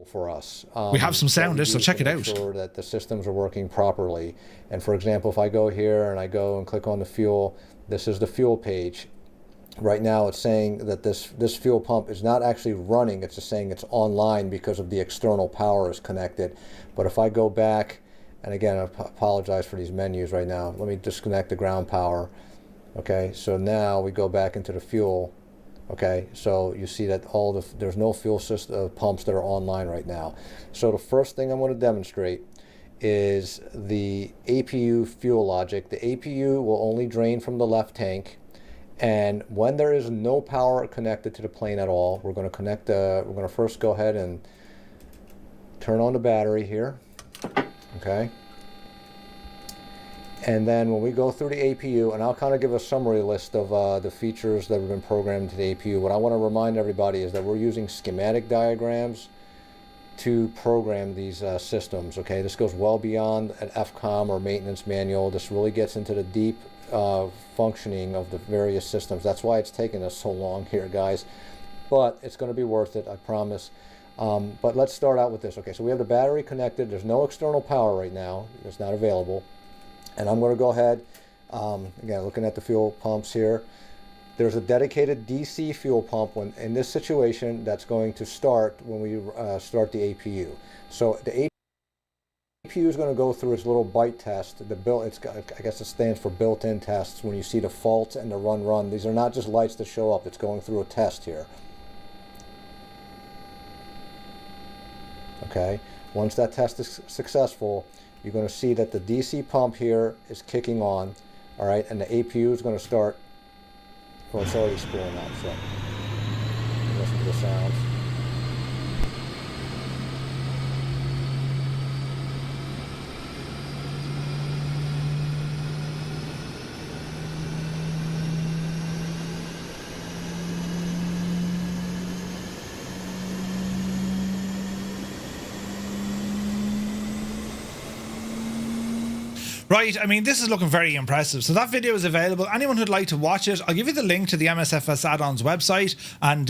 For us, we have some sound, so check it out. Sure that the systems are working properly. And for example, if I go here and I go and click on the fuel, this is the fuel page. Right now it's saying that this fuel pump is not actually running, it's just saying it's online because of the external power is connected. But if I go back, and again, I apologize for these menus right now, let me disconnect the ground power. Okay, so now we go back into the fuel. Okay, so you see that there's no fuel system pumps that are online right now. So the first thing I'm going to demonstrate is the APU fuel logic. The APU will only drain from the left tank. And when there is no power connected to the plane at all, we're going to first go ahead and turn on the battery here, okay? And then when we go through the APU, and I'll kind of give a summary list of the features that have been programmed to the APU. What I want to remind everybody is that we're using schematic diagrams to program these systems, okay? This goes well beyond an FCOM or maintenance manual. This really gets into the deep functioning of the various systems. That's why it's taken us so long here, guys, but it's going to be worth it, I promise. But let's start out with this. Okay, so we have the battery connected. There's no external power right now. It's not available. And I'm going to go ahead, again, looking at the fuel pumps here. There's a dedicated DC fuel pump in this situation that's going to start when we start the APU. So the APU is going to go through its little byte test. I guess it stands for built-in tests. When you see the faults and the run, these are not just lights that show up. It's going through a test here. Okay. Once that test is successful, you're going to see that the DC pump here is kicking on. All right, and the APU is going to start. Well, it's already spooling out. So listen to the sounds. Right, I mean, this is looking very impressive. So that video is available. Anyone who'd like to watch it, I'll give you the link to the MSFS add-ons website. And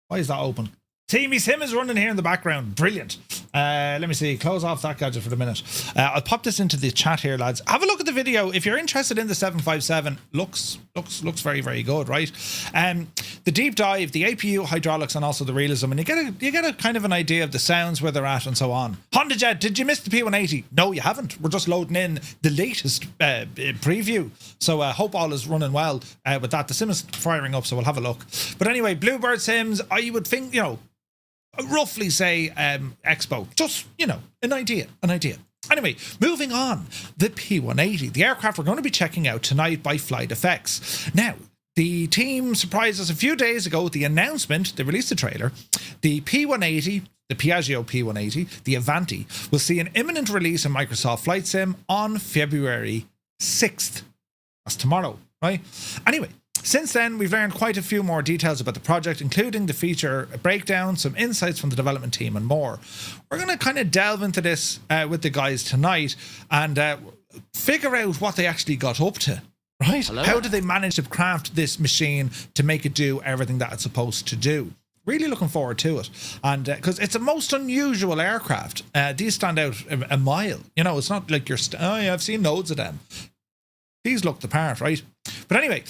why is that open? Teamy Sim is running here in the background. Brilliant. Let me see. Close off that gadget for the minute. I'll pop this into the chat here, lads. Have a look at the video if you're interested in the 757. Looks very, very good, right? The deep dive, the APU, hydraulics, and also the realism, and you get a kind of an idea of the sounds, where they're at, and so on. Honda Jet, did you miss the P180? No, you haven't. We're just loading in the latest preview. So hope all is running well with that. The sim is firing up, so we'll have a look. But anyway, Bluebird sims, I would think, roughly say Expo. Just, an idea. Anyway, moving on. The P180, the aircraft we're going to be checking out tonight by FlightFX. Now, the team surprised us a few days ago with the announcement. They released the trailer. The P180, the Piaggio P180, the Avanti, will see an imminent release in Microsoft Flight Sim on February 6th. That's tomorrow, right? Anyway, since then, we've learned quite a few more details about the project, including the feature breakdown, some insights from the development team, and more. We're going to kind of delve into this with the guys tonight and figure out what they actually got up to, right? Hello? How did they manage to craft this machine to make it do everything that it's supposed to do? Really looking forward to it. And because it's a most unusual aircraft. These stand out a mile. It's not like I've seen loads of them. These look the part, right? But anyway,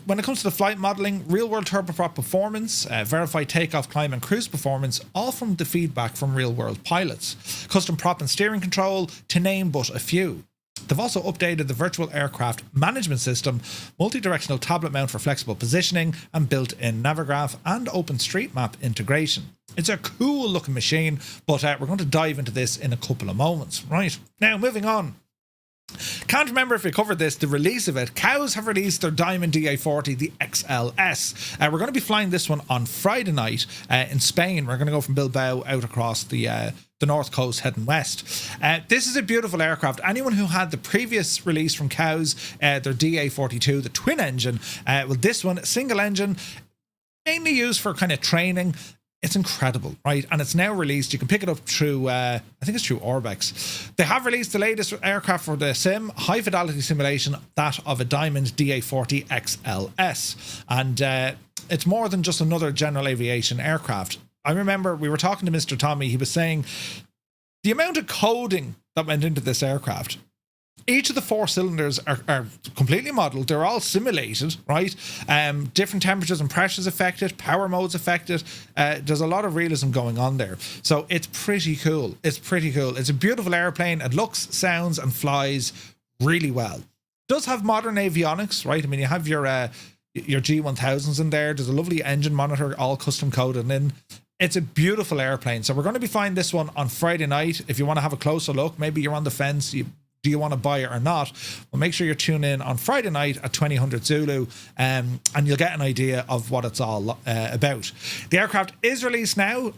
when it comes to the flight modeling, real-world turboprop performance, verified takeoff, climb, and cruise performance, all from the feedback from real-world pilots. Custom prop and steering control, to name but a few. They've also updated the virtual aircraft management system, multi-directional tablet mount for flexible positioning, and built-in Navigraph and OpenStreetMap integration. It's a cool-looking machine, but we're going to dive into this in a couple of moments. Right, now moving on. Can't remember if we covered this, the release of it. Cows have released their Diamond DA40, the XLS. We're going to be flying this one on Friday night in Spain. We're going to go from Bilbao out across the north coast heading west. This is a beautiful aircraft. Anyone who had the previous release from Cows, their DA42, the twin engine, well, this one, single engine, mainly used for kind of training. It's incredible, right? And it's now released. You can pick it up through, I think it's through Orbx. They have released the latest aircraft for the sim, high fidelity simulation, that of a Diamond DA40 XLS. And it's more than just another general aviation aircraft. I remember we were talking to Mr. Tommy. He was saying the amount of coding that went into this aircraft. Each of the four cylinders are completely modeled. They're all simulated, right? Different temperatures and pressures affected, power modes affected. There's a lot of realism going on there. So it's pretty cool. It's a beautiful airplane. It looks, sounds, and flies really well. It does have modern avionics, right? I mean, you have your G1000s in there. There's a lovely engine monitor, all custom coded in. It's a beautiful airplane. So we're going to be flying this one on Friday night. If you want to have a closer look, maybe you're on the fence, do you want to buy it or not? Well, make sure you tune in on Friday night at 2000 Zulu and you'll get an idea of what it's all about. The aircraft is released now.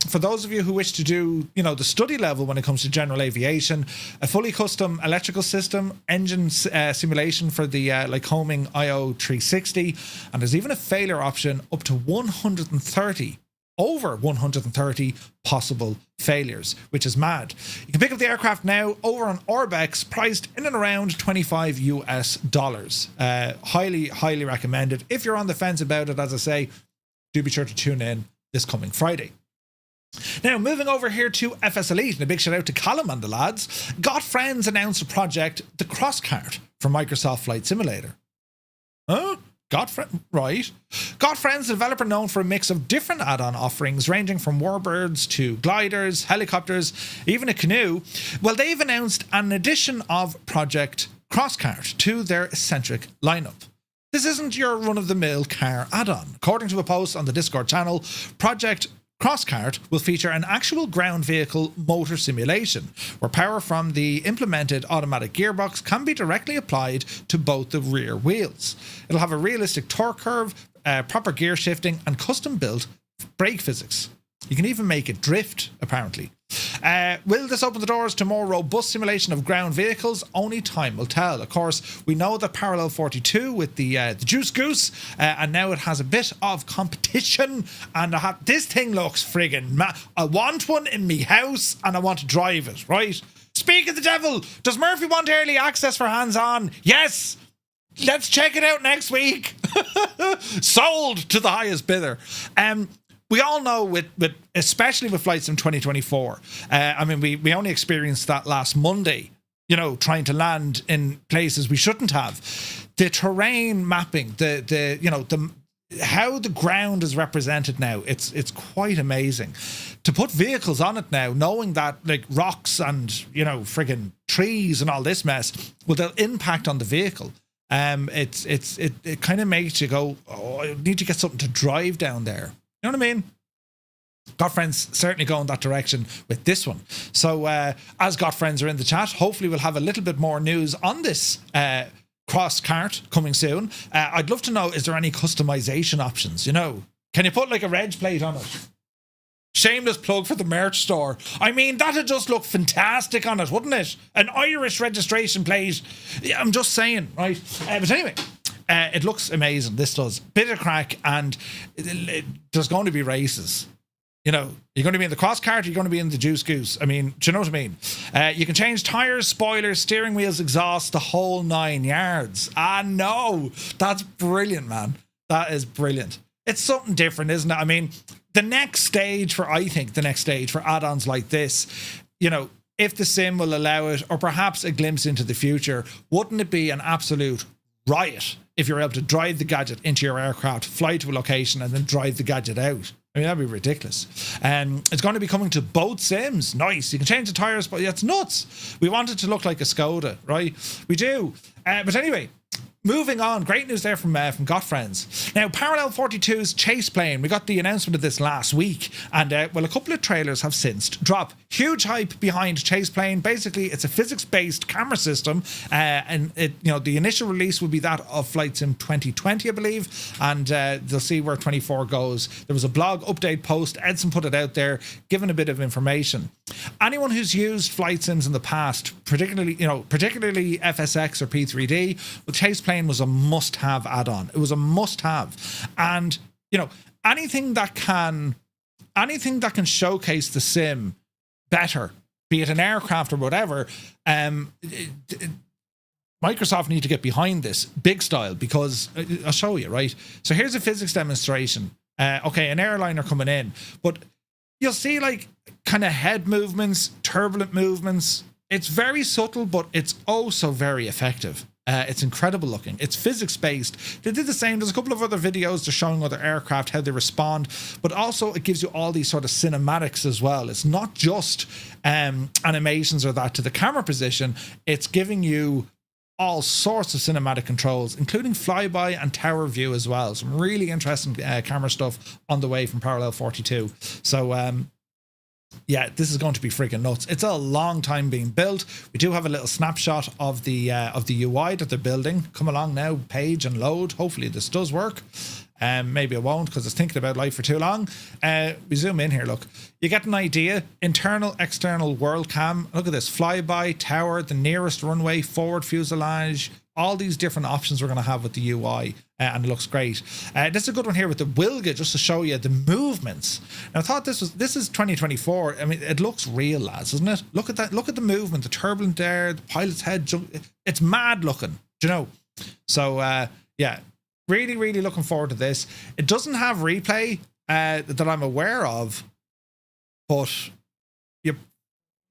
For those of you who wish to do, the study level when it comes to general aviation, a fully custom electrical system, engine simulation for the Lycoming IO360, and there's even a failure option up to 130. Over 130 possible failures, which is mad. You can pick up the aircraft now over on Orbx, priced in and around $25 US. Highly recommended. If you're on the fence about it, as I say, do be sure to tune in this coming Friday. Now, moving over here to FS Elite, and a big shout out to Callum and the lads. Got Friends announced a project, the crosskart for Microsoft Flight Simulator. Huh? Got Friends, a developer known for a mix of different add-on offerings ranging from warbirds to gliders, helicopters, even a canoe. Well, they've announced an addition of Project Crosskart to their eccentric lineup. This isn't your run-of-the-mill car add-on. According to a post on the Discord channel, Project Crosskart will feature an actual ground vehicle motor simulation, where power from the implemented automatic gearbox can be directly applied to both the rear wheels. It'll have a realistic torque curve, proper gear shifting, and custom-built brake physics. You can even make it drift, apparently. Will this open the doors to more robust simulation of ground vehicles? Only time will tell. Of course, we know that Parallel 42 with the Juice Goose, and now it has a bit of competition. And this thing looks friggin' I want one in me house, and I want to drive it, right? Speak of the devil, does Murphy want early access for hands-on? Yes! Let's check it out next week. Sold to the highest bidder. we all know with especially with Flight Sim 2024, I mean, we only experienced that last Monday, trying to land in places we shouldn't have. The terrain mapping, the how the ground is represented now, it's quite amazing. To put vehicles on it now, knowing that like rocks and friggin' trees and all this mess, well, they'll impact on the vehicle. It kind of makes you go, oh, I need to get something to drive down there. You know what I mean? Got friends certainly go in that direction with this one. So as got friends are in the chat, hopefully we'll have a little bit more news on this crosskart coming soon. I'd love to know, is there any customization options? Can you put like a reg plate on it? Shameless plug for the merch store. I mean, that'd just look fantastic on it, wouldn't it? An Irish registration plate. Yeah, I'm just saying, right? But anyway, it looks amazing. This does. Bit of crack, and there's going to be races. You're going to be in the crosscart, you're going to be in the juice goose. I mean, do you know what I mean? You can change tires, spoilers, steering wheels, exhaust, the whole 9 yards. No, that's brilliant, man. That is brilliant. It's something different, isn't it? I mean, the next stage for add-ons like this, if the sim will allow it, or perhaps a glimpse into the future, wouldn't it be an absolute riot if you're able to drive the gadget into your aircraft, fly to a location, and then drive the gadget out? I mean, that'd be ridiculous. It's going to be coming to both sims. Nice. You can change the tires, but it's nuts. We want it to look like a Skoda, right? We do. But anyway, moving on. Great news there from Got Friends. Now, Parallel 42's ChasePlane. We got the announcement of this last week, and a couple of trailers have since dropped. Huge hype behind ChasePlane. Basically, it's a physics-based camera system, and the initial release will be that of Flight Sim 2020, I believe, and they'll see where 24 goes. There was a blog update post. Edson put it out there, giving a bit of information. Anyone who's used flight sims in the past, particularly FSX or P3D, well, ChasePlane was a must-have add-on. It was a must-have, and anything that can showcase the sim better, be it an aircraft or whatever, Microsoft need to get behind this big style, because I'll show you, right? So here's a physics demonstration. Okay, an airliner coming in, but you'll see like kind of head movements, turbulent movements. It's very subtle, but it's oh so very effective. It's incredible looking. It's physics-based. They did the same. There's a couple of other videos they're showing other aircraft, how they respond, but also it gives you all these sort of cinematics as well. It's not just animations or that to the camera position. It's giving you all sorts of cinematic controls, including flyby and tower view as well. Some really interesting camera stuff on the way from Parallel 42. So, yeah, this is going to be freaking nuts. It's a long time being built. We do have a little snapshot of the UI that they're building. Come along now, page and load. Hopefully this does work. Maybe it won't, because it's thinking about life for too long. We zoom in here, look. You get an idea. Internal, external world cam. Look at this. Flyby, tower, the nearest runway, forward fuselage. All these different options we're going to have with the UI, and it looks great. This is a good one here with the Wilga, just to show you the movements. Now, I thought this is 2024. I mean, it looks real, lads, doesn't it? Look at that. Look at the movement, the turbulent air, the pilot's head. It's mad looking, do you know? So, yeah, really, really looking forward to this. It doesn't have replay that I'm aware of, but you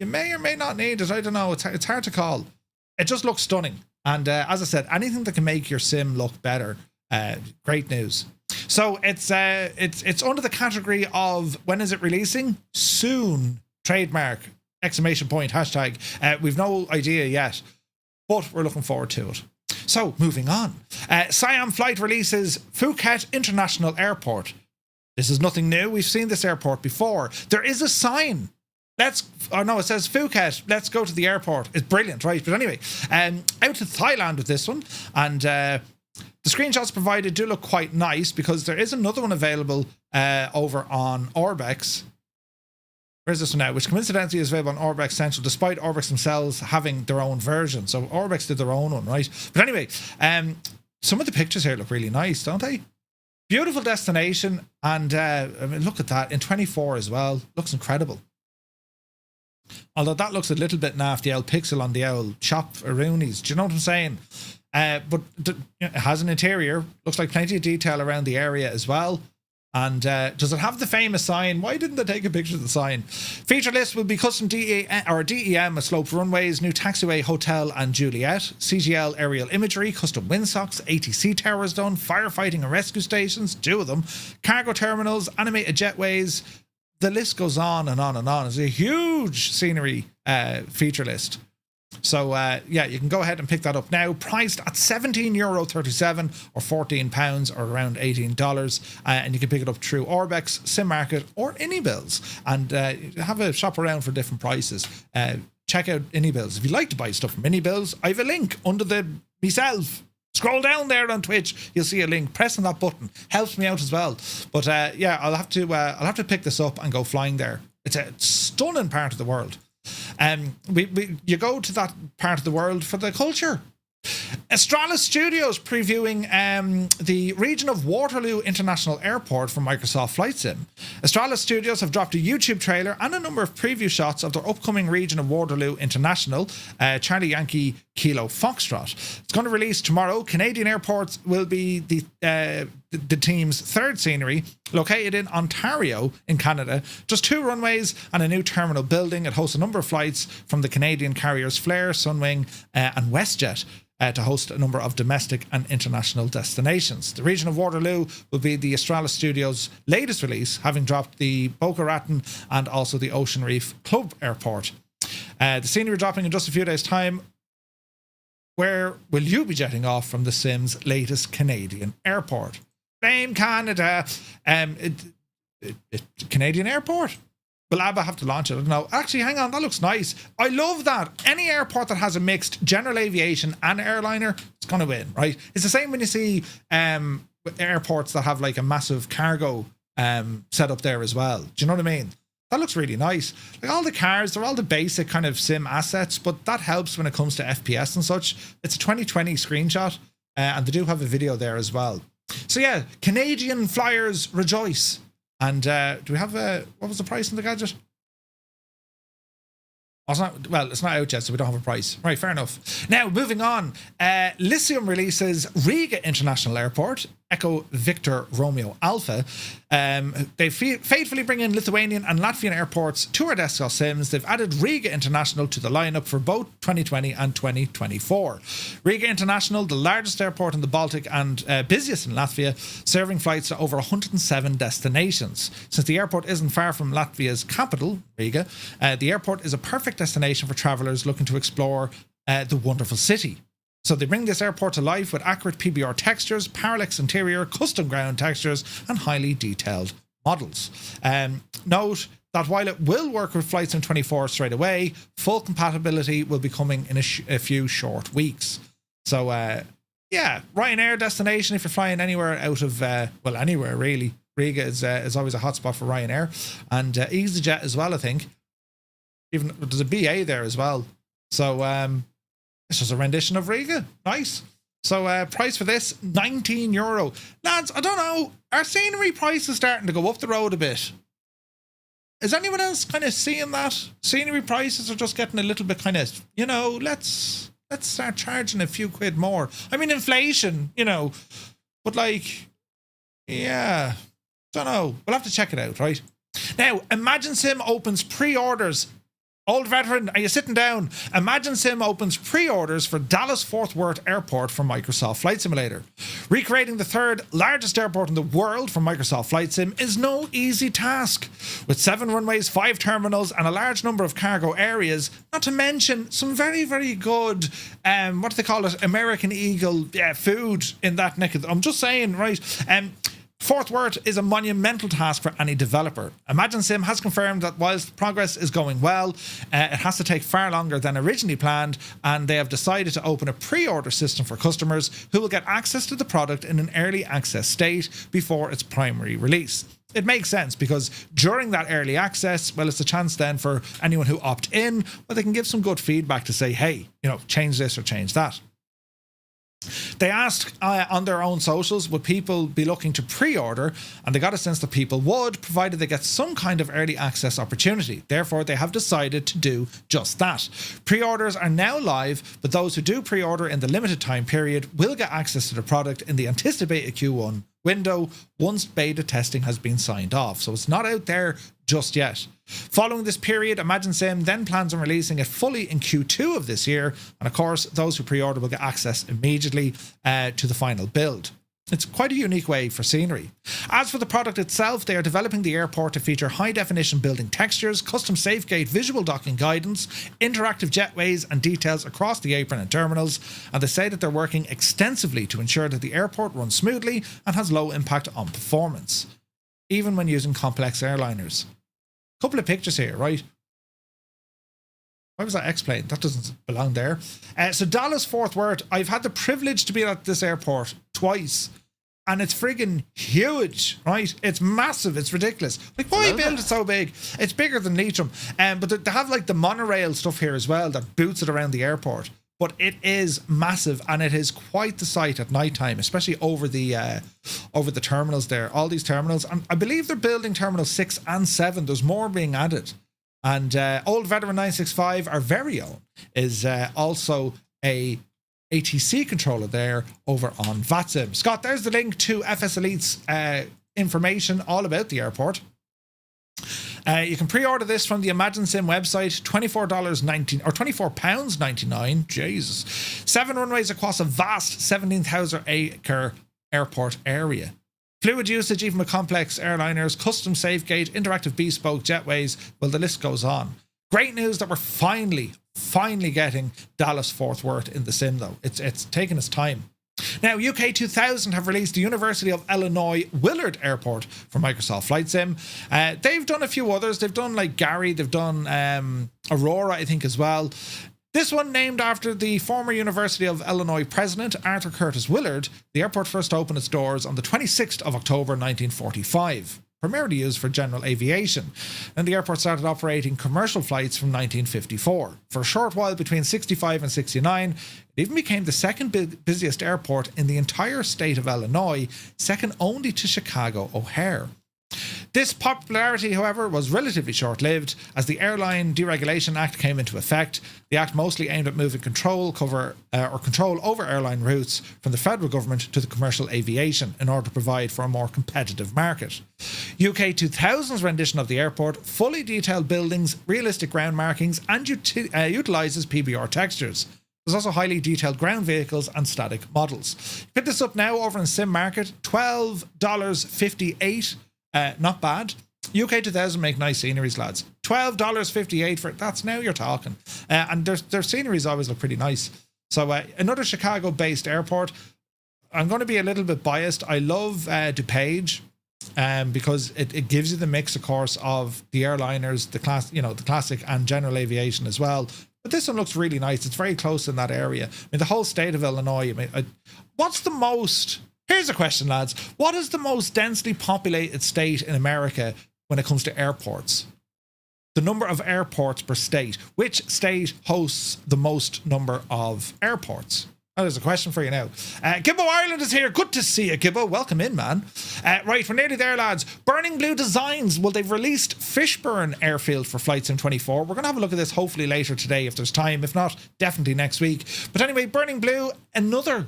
may or may not need it. I don't know. It's hard to call. It just looks stunning. And as I said, anything that can make your sim look better, great news. So it's under the category of, when is it releasing? Soon. Trademark, exclamation point, hashtag. We've no idea yet, but we're looking forward to it. So moving on. SiamFlight releases Phuket International Airport. This is nothing new. We've seen this airport before. There is a sign. It says Phuket, let's go to the airport. It's brilliant, right? But anyway, out to Thailand with this one. And the screenshots provided do look quite nice, because there is another one available over on Orbx. Where's this one now? Which coincidentally is available on Orbx Central, despite Orbx themselves having their own version. So Orbx did their own one, right? But anyway, some of the pictures here look really nice, don't they? Beautiful destination. And I mean, look at that. In 24 as well. Looks incredible. Although that looks a little bit naff, the old pixel on the old chop Roonies. Do you know what I'm saying? But it has an interior. Looks like plenty of detail around the area as well. And does it have the famous sign? Why didn't they take a picture of the sign? Feature list will be custom DEM sloped runways, new taxiway, hotel and Juliet, CGL aerial imagery, custom windsocks, ATC towers done, firefighting and rescue stations, 2 of them, cargo terminals, animated jetways. The list goes on and on and on. It's a huge scenery feature list. So, yeah, you can go ahead and pick that up now. Priced at €17.37 or £14 or around $18. And you can pick it up through Orbx, SimMarket or IniBuilds. And have a shop around for different prices. Check out IniBuilds. If you like to buy stuff from IniBuilds, I have a link under the myself. Scroll down there on Twitch, you'll see a link. Pressing that button helps me out as well. But yeah, I'll have to pick this up and go flying there. It's a stunning part of the world. You go to that part of the world for the culture. Astralis Studios previewing the region of Waterloo International Airport from Microsoft Flight Sim. Astralis Studios have dropped a YouTube trailer and a number of preview shots of their upcoming region of Waterloo International, Charlie Yankee Kilo Foxtrot. It's going to release tomorrow. Canadian airports will be the team's third scenery, located in Ontario in Canada. Just 2 runways and a new terminal building. It hosts a number of flights from the Canadian carriers Flair, Sunwing and WestJet. To host a number of domestic and international destinations. The region of Waterloo will be the Astralis Studios' latest release, having dropped the Boca Raton and also the Ocean Reef Club Airport. The scenery dropping in just a few days' time. Where will you be jetting off from the Sim's latest Canadian airport? Blame Canada. Canadian airport. Will ABBA have to launch it? I don't know. Actually, hang on. That looks nice. I love that. Any airport that has a mixed general aviation and airliner, it's going to win, right? It's the same when you see airports that have like a massive cargo set up there as well. Do you know what I mean? That looks really nice. Like all the cars, they're all the basic kind of sim assets, but that helps when it comes to FPS and such. It's a 2020 screenshot, and they do have a video there as well. So yeah, Canadian flyers rejoice. And do we have what was the price on the gadget? Oh, it's not out yet, so we don't have a price. Right, fair enough. Now, moving on. Lyceum releases Riga International Airport, Echo Victor Romeo Alpha. They faithfully bring in Lithuanian and Latvian airports to our desktop sims. They've added Riga International to the lineup for both 2020 and 2024. Riga International, the largest airport in the Baltic and busiest in Latvia, serving flights to over 107 destinations. Since the airport isn't far from Latvia's capital, Riga, the airport is a perfect destination for travellers looking to explore the wonderful city. So they bring this airport to life with accurate PBR textures, parallax interior, custom ground textures, and highly detailed models. Note that while it will work with FlightSim 24 straight away, full compatibility will be coming in a few short weeks. So, yeah, Ryanair destination if you're flying anywhere out of, well, anywhere really. Riga is always a hotspot for Ryanair. And EasyJet as well, I think. Even there's a BA there as well. So, it's just a rendition of Riga. Nice. So price for this, €19. Lads, I don't know. Are scenery prices starting to go up the road a bit? Is anyone else kind of seeing that? Scenery prices are just getting a little bit kind of, you know, let's start charging a few quid more. I mean, inflation, you know. But like, yeah, don't know. We'll have to check it out, right? Now, ImagineSim opens pre-orders. Old veteran, are you sitting down? ImagineSim opens pre-orders for Dallas-Fort Worth Airport from Microsoft Flight Simulator. Recreating the third largest airport in the world from Microsoft Flight Sim is no easy task. With 7 runways, 5 terminals, and a large number of cargo areas, not to mention some very, very good, what do they call it, American Eagle food in that neck of I'm just saying, right? Fort Worth is a monumental task for any developer. ImagineSim has confirmed that whilst progress is going well, it has to take far longer than originally planned, and they have decided to open a pre-order system for customers who will get access to the product in an early access state before its primary release. It makes sense because during that early access, well, it's a chance then for anyone who opt in, well, they can give some good feedback to say, hey, you know, change this or change that. They asked on their own socials, would people be looking to pre-order? And they got a sense that people would, provided they get some kind of early access opportunity. Therefore, they have decided to do just that. Pre-orders are now live, but those who do pre-order in the limited time period will get access to the product in the anticipated Q1 window once beta testing has been signed off. So it's not out there just yet. Following this period, ImagineSim then plans on releasing it fully in Q2 of this year. And of course, those who pre-order will get access immediately to the final build. It's quite a unique way for scenery. As for the product itself, they are developing the airport to feature high-definition building textures, custom SafeGate visual docking guidance, interactive jetways and details across the apron and terminals, and they say that they're working extensively to ensure that the airport runs smoothly and has low impact on performance, even when using complex airliners. Couple of pictures here, right? Why was that X-plane? That doesn't belong there. So Dallas-Fort Worth, I've had the privilege to be at this airport twice, and it's friggin' huge, right? It's massive. It's ridiculous. Like, why build it so big? It's bigger than Leitrim. But they have like the monorail stuff here as well that boots it around the airport. But it is massive, and it is quite the sight at night time, especially over the terminals there. All these terminals, and I believe they're building terminals 6 and 7. There's more being added. And Old Veteran 965, our very own, is also a ATC controller there over on Vatsim. Scott, there's the link to FS Elite's information all about the airport. You can pre-order this from the ImagineSim website, $24.19 or £24.99. Jesus. 7 runways across a vast 17,000-acre airport area. Fluid usage, even with complex airliners, custom SafeGate, interactive bespoke jetways. Well, the list goes on. Great news that we're finally getting Dallas-Fort Worth in the sim, though. It's taken its time. Now, UK 2000 have released the University of Illinois Willard Airport for Microsoft Flight Sim. They've done a few others. They've done like Gary. They've done Aurora, I think, as well. This one named after the former University of Illinois president, Arthur Curtis Willard. The airport first opened its doors on the 26th of October 1945. Primarily used for general aviation. And the airport started operating commercial flights from 1954. For a short while between 65 and 69, it even became the second busiest airport in the entire state of Illinois, second only to Chicago O'Hare. This popularity, however, was relatively short-lived as the Airline Deregulation Act came into effect. The act mostly aimed at moving control over airline routes from the federal government to the commercial aviation in order to provide for a more competitive market. UK 2000's rendition of the airport fully detailed buildings, realistic ground markings, and utilises PBR textures. There's also highly detailed ground vehicles and static models. Pick this up now over in Sim Market, $12.58. Not bad. UK 2000 make nice sceneries, lads. $12.58 for it. That's now you're talking. And their sceneries always look pretty nice. So another Chicago-based airport. I'm going to be a little bit biased. I love DuPage because it gives you the mix, of course, of the airliners, the classic and general aviation as well. But this one looks really nice. It's very close in that area. I mean, the whole state of Illinois. I mean, what's the most... Here's a question, lads. What is the most densely populated state in America when it comes to airports? The number of airports per state. Which state hosts the most number of airports? Oh, there's a question for you now. Gibbo Ireland is here. Good to see you, Gibbo. Welcome in, man. Right, we're nearly there, lads. Burning Blue Designs. Well, they've released Fishburn Airfield for Flight Sim 24. We're going to have a look at this hopefully later today if there's time. If not, definitely next week. But anyway, Burning Blue, another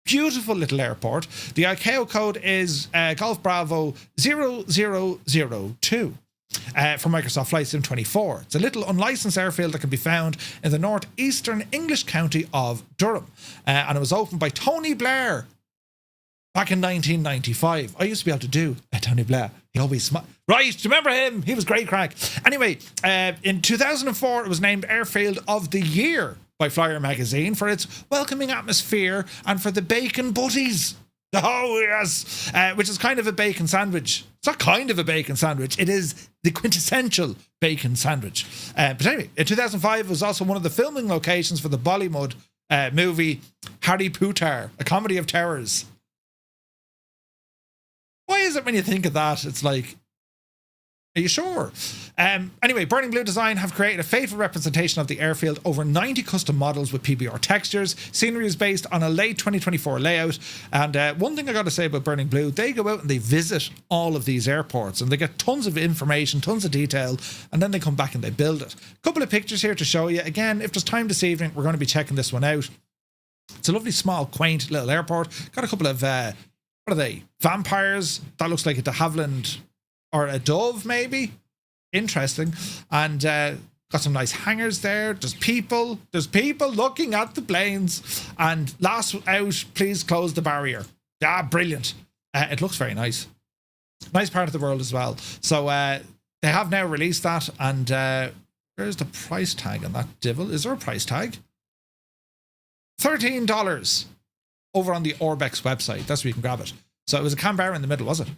beautiful little airport. The ICAO code is Golf Bravo 0002 for Microsoft Flight Sim 24. It's a little unlicensed airfield that can be found in the northeastern English county of Durham. And it was opened by Tony Blair back in 1995. I used to be able to do Tony Blair. He always smiled. Right, do you remember him? He was great crack. Anyway, in 2004, it was named Airfield of the Year by Flyer magazine for its welcoming atmosphere and for the bacon butties. Oh, yes. Which is kind of a bacon sandwich. It's not kind of a bacon sandwich. It is the quintessential bacon sandwich. But anyway, in 2005, it was also one of the filming locations for the Bollywood movie Harry Potter, A Comedy of Terrors. Why is it when you think of that, it's like, Are you sure? Anyway, Burning Blue Design have created a faithful representation of the airfield, over 90 custom models with PBR textures. Scenery is based on a late 2024 layout. And one thing I got to say about Burning Blue, they go out and they visit all of these airports and they get tons of information, tons of detail, and then they come back and they build it. A couple of pictures here to show you. Again, if there's time this evening, we're going to be checking this one out. It's a lovely, small, quaint little airport. Got a couple of, what are they? Vampires. That looks like a de Havilland or a Dove, maybe. Interesting. And got some nice hangars there. There's people looking at the planes. And last out, please close the barrier. Ah, brilliant. It looks very nice. Nice part of the world as well. So they have now released that. And where's the price tag on that devil? Is there a price tag? $13 over on the Orbx website. That's where you can grab it. So it was a Canberra in the middle, was it?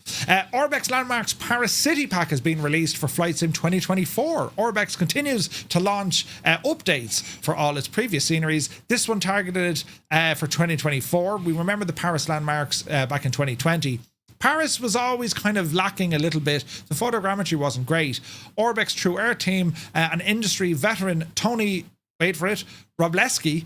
Orbx Landmarks Paris City Pack has been released for Flight Sim 2024. Orbx continues to launch updates for all its previous sceneries. This one targeted for 2024. We remember the Paris Landmarks back in 2020. Paris was always kind of lacking a little bit. The photogrammetry wasn't great. Orbx True Air team and industry veteran Tony, wait for it, Roblewski.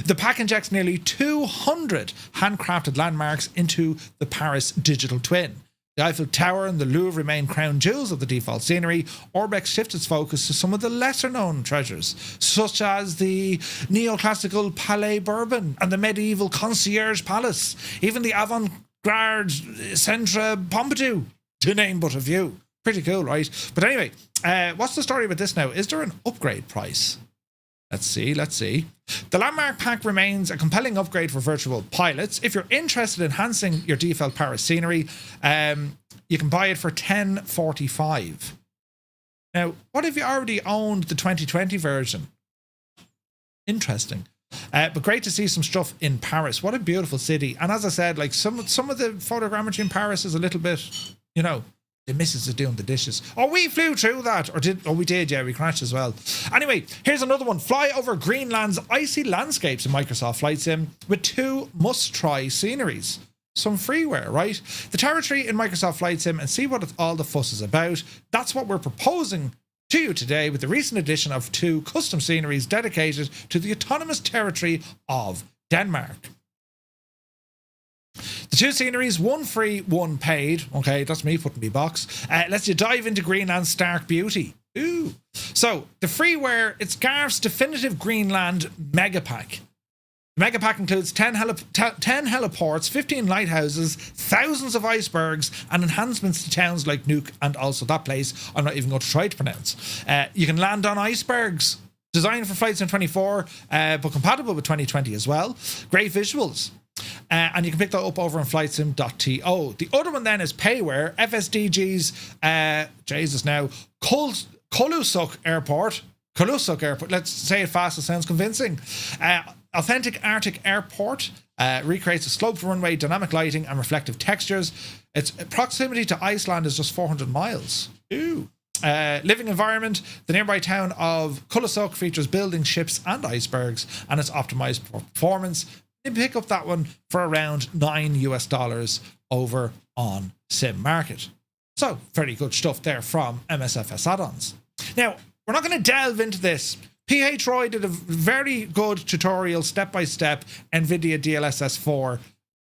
The pack injects nearly 200 handcrafted landmarks into the Paris digital twin. The Eiffel Tower and the Louvre remain crown jewels of the default scenery. Orbx shifts its focus to some of the lesser-known treasures, such as the neoclassical Palais Bourbon and the medieval Concierge Palace, even the avant-garde Centre Pompidou, to name but a few. Pretty cool, right? But anyway, what's the story with this now? Is there an upgrade price? Let's see. The Landmark Pack remains a compelling upgrade for virtual pilots. If you're interested in enhancing your default Paris scenery, you can buy it for $10.45. Now, what if you already owned the 2020 version? Interesting. But great to see some stuff in Paris. What a beautiful city. And as I said, like some of the photogrammetry in Paris is a little bit, the missus is doing the dishes. Oh, we flew through that. We did, yeah, we crashed as well. Anyway, here's another one. Fly over Greenland's icy landscapes in Microsoft Flight Sim with 2 must-try sceneries. Some freeware, right? The territory in Microsoft Flight Sim and see what all the fuss is about. That's what we're proposing to you today with the recent addition of 2 custom sceneries dedicated to the autonomous territory of Denmark. The 2 sceneries, 1 free, 1 paid. Okay, that's me putting me box. Lets you dive into Greenland's stark beauty. Ooh. So, the freeware, it's Garf's definitive Greenland mega pack. The mega pack includes 10 heliports, 15 lighthouses, thousands of icebergs, and enhancements to towns like Nuuk and also that place I'm not even going to try to pronounce. You can land on icebergs. Designed for Flight Sim 24, but compatible with 2020 as well. Great visuals. And you can pick that up over on flightsim.to. The other one then is Payware, FSDG's, Kulusuk Airport. Let's say it fast, it sounds convincing. Authentic Arctic Airport recreates a sloped runway, dynamic lighting, and reflective textures. Its proximity to Iceland is just 400 miles. Ooh. Living environment, the nearby town of Kulusuk features buildings, ships, and icebergs, and it's optimized for performance. You pick up that one for around $9 over on Sim Market. So, very good stuff there from MSFS add-ons. Now, we're not going to delve into this. PH Roy did a very good tutorial, step-by-step, Nvidia DLSS 4.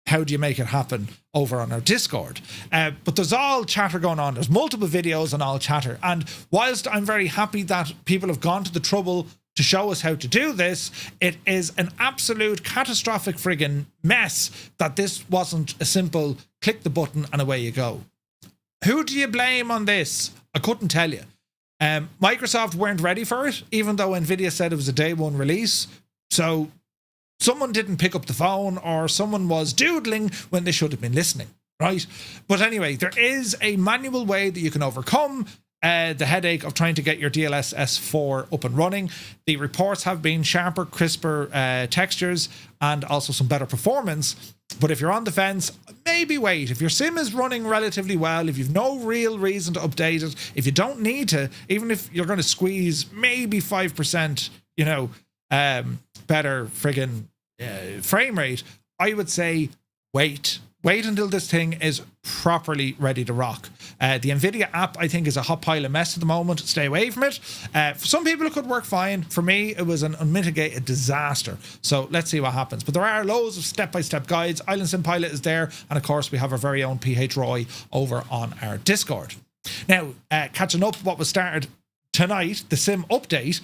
How do you make it happen over on our Discord? But there's all chatter going on. There's multiple videos and all chatter. And whilst I'm very happy that people have gone to the trouble to show us how to do this, it is an absolute catastrophic friggin' mess that this wasn't a simple click the button and away you go. Who do you blame on this? I couldn't tell you. Microsoft weren't ready for it, even though Nvidia said it was a day 1 release. So someone didn't pick up the phone, or someone was doodling when they should have been listening, right? But anyway, there is a manual way that you can overcome the headache of trying to get your DLSS 4 up and running. The reports have been sharper, crisper textures, and also some better performance. But if you're on the fence, maybe wait. If your sim is running relatively well, if you've no real reason to update it, if you don't need to, even if you're going to squeeze maybe 5%, better friggin' frame rate, I would say wait wait until this thing is properly ready to rock. The Nvidia app, I think, is a hot pile of mess at the moment. Stay away from it. For some people, it could work fine. For me, it was an unmitigated disaster. So let's see what happens. But there are loads of step-by-step guides. Island Sim Pilot is there. And of course, we have our very own PH Roy over on our Discord. Now, catching up what was started tonight, the sim update,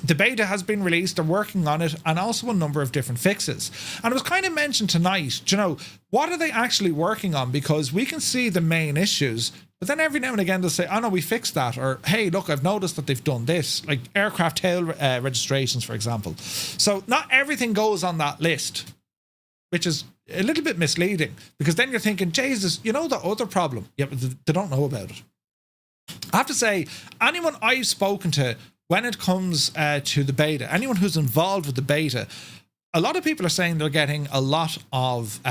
the beta has been released. They're working on it, and also a number of different fixes. And it was kind of mentioned tonight, you know, what are they actually working on? Because we can see the main issues, but then every now and again they'll say, oh no, we fixed that, or hey, look, I've noticed that they've done this, like aircraft tail registrations, for example. So not everything goes on that list, which is a little bit misleading, because then you're thinking, Jesus, you know the other problem. Yeah, but they don't know about it. I have to say, anyone I've spoken to when it comes to the beta, anyone who's involved with the beta, a lot of people are saying they're getting a lot of,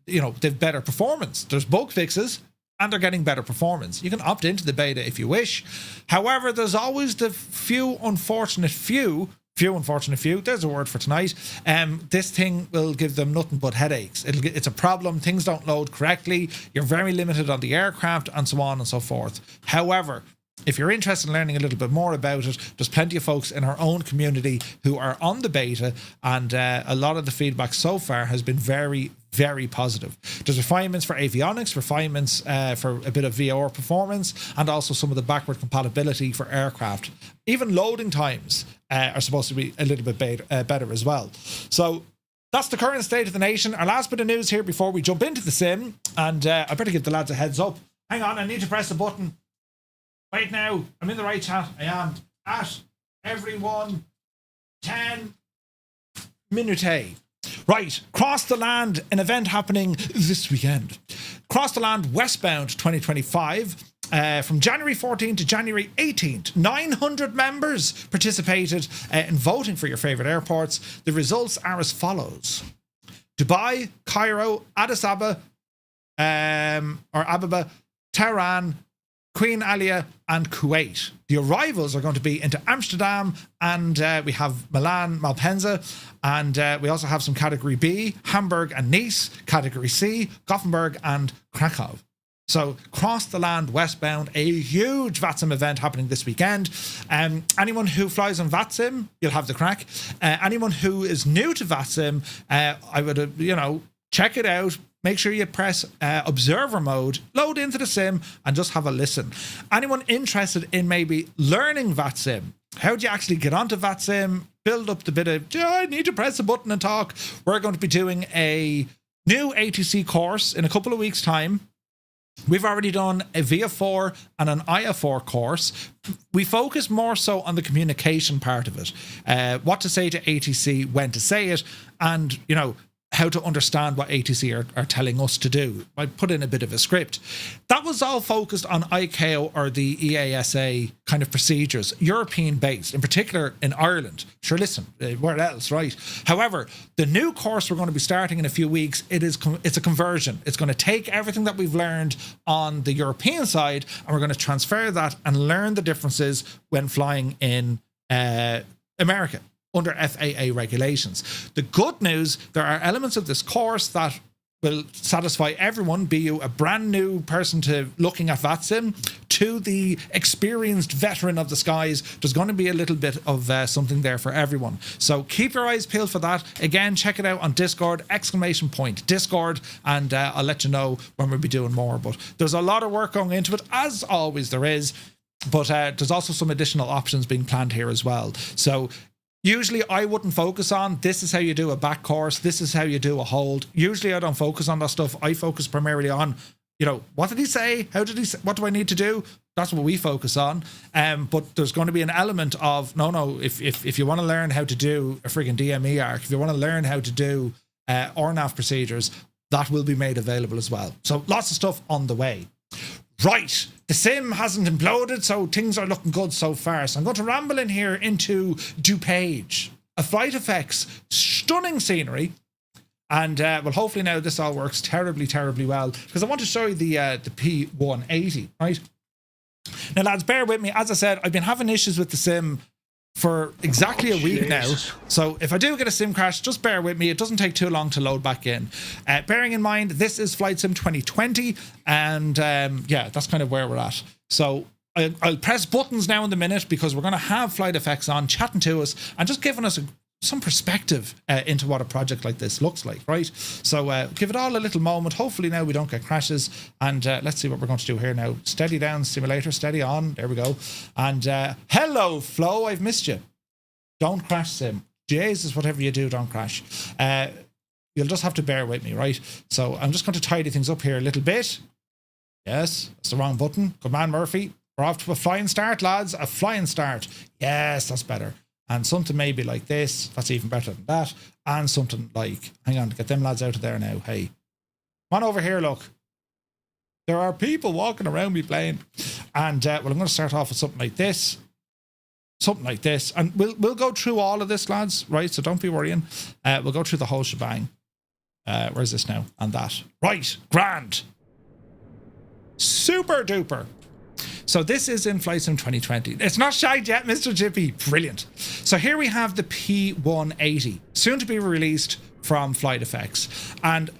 they've better performance. There's bug fixes and they're getting better performance. You can opt into the beta if you wish. However, there's always the few unfortunate few, there's a word for tonight. This thing will give them nothing but headaches. It's a problem. Things don't load correctly. You're very limited on the aircraft and so on and so forth. However, if you're interested in learning a little bit more about it, there's plenty of folks in our own community who are on the beta, and a lot of the feedback so far has been very, very positive. There's refinements for avionics, refinements for a bit of VOR performance, and also some of the backward compatibility for aircraft. Even loading times are supposed to be a little bit better as well. So that's the current state of the nation. Our last bit of news here before we jump into the sim, and I better give the lads a heads up. Hang on, I need to press the button. Wait now, I'm in the right chat. I am at everyone 10 minute. Right, Cross the Land, an event happening this weekend. Cross the Land Westbound 2025 from January 14th to January 18th. 900 members participated in voting for your favourite airports. The results are as follows: Dubai, Cairo, Addis Ababa, Ababa, Tehran, Queen Alia and Kuwait. The arrivals are going to be into Amsterdam, and we have Milan, Malpensa, and we also have some Category B, Hamburg and Nice, Category C, Gothenburg and Krakow. So Cross the Land Westbound, a huge Vatsim event happening this weekend. Anyone who flies on Vatsim, you'll have the crack. Anyone who is new to Vatsim, I would, check it out. Make sure you press observer mode, load into the sim, and just have a listen. Anyone interested in maybe learning Vatsim, how do you actually get onto Vatsim, build up the bit of, I need to press a button and talk. We're going to be doing a new ATC course in a couple of weeks' time. We've already done a VF4 and an IF4 course. We focus more so on the communication part of it, what to say to ATC, when to say it, and, how to understand what ATC are telling us to do. I put in a bit of a script. That was all focused on ICAO or the EASA kind of procedures, European based, in particular in Ireland. Sure, listen, where else, right? However, the new course we're going to be starting in a few weeks, it's a conversion. It's going to take everything that we've learned on the European side, and we're going to transfer that and learn the differences when flying in America under FAA regulations. The good news, there are elements of this course that will satisfy everyone, be you a brand new person to looking at Vatsim to the experienced veteran of the skies. There's going to be a little bit of something there for everyone. So keep your eyes peeled for that. Again, check it out on Discord, !Discord, and I'll let you know when we'll be doing more. But there's a lot of work going into it, as always there is, but there's also some additional options being planned here as well. So usually I wouldn't focus on, this is how you do a back course, this is how you do a hold. Usually I don't focus on that stuff. I focus primarily on, what did he say? How did he say? What do I need to do? That's what we focus on. But there's going to be an element of, if you want to learn how to do a friggin' DME arc, if you want to learn how to do RNAV procedures, that will be made available as well. So lots of stuff on the way. Right, the sim hasn't imploded, so things are looking good so far. So I'm going to ramble in here into DuPage, a FlightFX, stunning scenery. And hopefully now this all works terribly, terribly well, because I want to show you the P180, right? Now, lads, bear with me. As I said, I've been having issues with the sim for exactly a week now. So if I do get a sim crash, just bear with me. It doesn't take too long to load back in. Bearing in mind, this is Flight Sim 2020, and yeah, that's kind of where we're at. So I'll press buttons now in the minute because we're going to have FlightFX on chatting to us and just giving us some perspective into what a project like this looks like, right? So give it all a little moment. Hopefully now we don't get crashes, and let's see what we're going to do here now. Steady down, simulator, steady on. There we go. And hello, Flo, I've missed you. Don't crash, Sim. Jesus, whatever you do, don't crash. You'll just have to bear with me, right? So I'm just going to tidy things up here a little bit. Yes, that's the wrong button. Good man, Murphy. We're off to a flying start, lads. A flying start. Yes, that's better. And something maybe like this. That's even better than that. And something like, hang on, get them lads out of there now. Hey, come on over here, look. There are people walking around me playing. And, well, I'm going to start off with something like this. Something like this. And we'll go through all of this, lads, right? So don't be worrying. We'll go through the whole shebang. Where's this now? And that. Right. Grand. Super duper. So this is in Flight Sim 2020. It's not shite yet, Mr. Chippy. Brilliant. So here we have the P180, soon to be released from FlightFX. And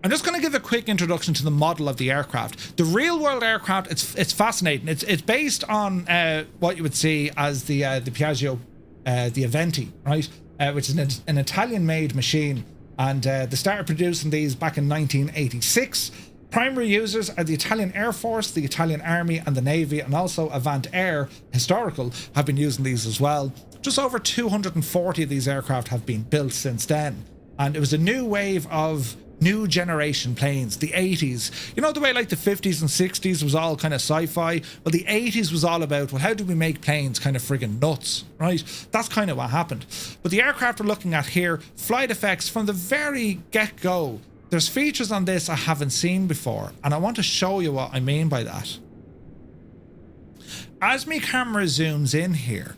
I'm just going to give a quick introduction to the model of the aircraft. The real world aircraft, it's fascinating. It's based on what you would see as the Piaggio, the Aventi, right? Which is an Italian-made machine. And they started producing these back in 1986. Primary users are the Italian Air Force, the Italian Army and the Navy, and also Avant Air Historical have been using these as well. Just over 240 of these aircraft have been built since then. And it was a new wave of new generation planes, the 80s. You know the way like the 50s and 60s was all kind of sci-fi? Well, the 80s was all about, well, how do we make planes kind of friggin' nuts, right? That's kind of what happened. But the aircraft we're looking at here, FlightFX, from the very get-go, there's features on this I haven't seen before, and I want to show you what I mean by that. As my camera zooms in here,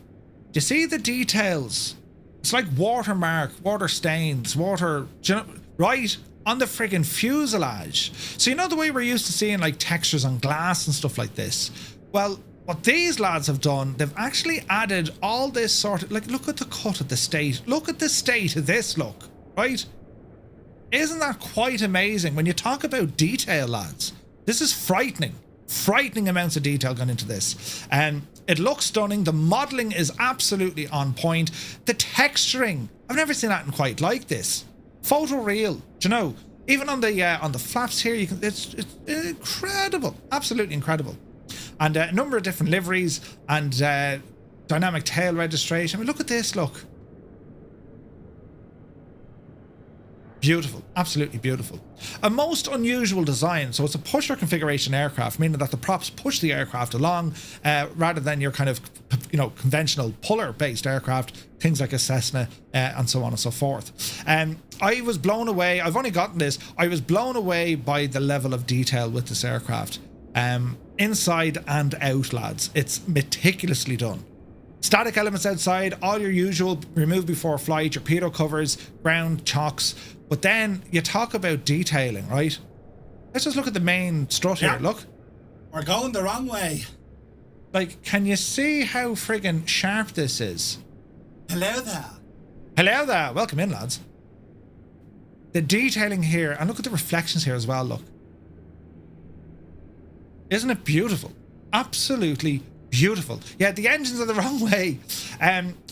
do you see the details? It's like watermark, water stains, water, you know, right on the friggin' fuselage. So you know the way we're used to seeing like textures on glass and stuff like this? Well, what these lads have done, they've actually added all this sort of, like, look at the cut of the state. Look at the state of this, look, right? Isn't that quite amazing? When you talk about detail, lads, this is frightening. Frightening amounts of detail gone into this. And it looks stunning. The modeling is absolutely on point. The texturing, I've never seen anything quite like this. Photoreal, do you know? Even on the flaps here, you can. It's incredible, absolutely incredible. And a number of different liveries and dynamic tail registration. I mean, look at this. Look. Beautiful, absolutely beautiful. A most unusual design. So it's a pusher configuration aircraft, meaning that the props push the aircraft along rather than your kind of, you know, conventional puller-based aircraft, things like a Cessna and so on and so forth. I was blown away. I've only gotten this. I was blown away by the level of detail with this aircraft. Inside and out, lads. It's meticulously done. Static elements outside, all your usual remove before flight, your pitot covers, ground chocks. But then you talk about detailing, right? Let's just look at the main strut here. Look. We're going the wrong way. Like, can you see how friggin' sharp this is? Hello there. Hello there. Welcome in, lads. The detailing here, and look at the reflections here as well, look. Isn't it beautiful? Absolutely beautiful. Yeah, the engines are the wrong way.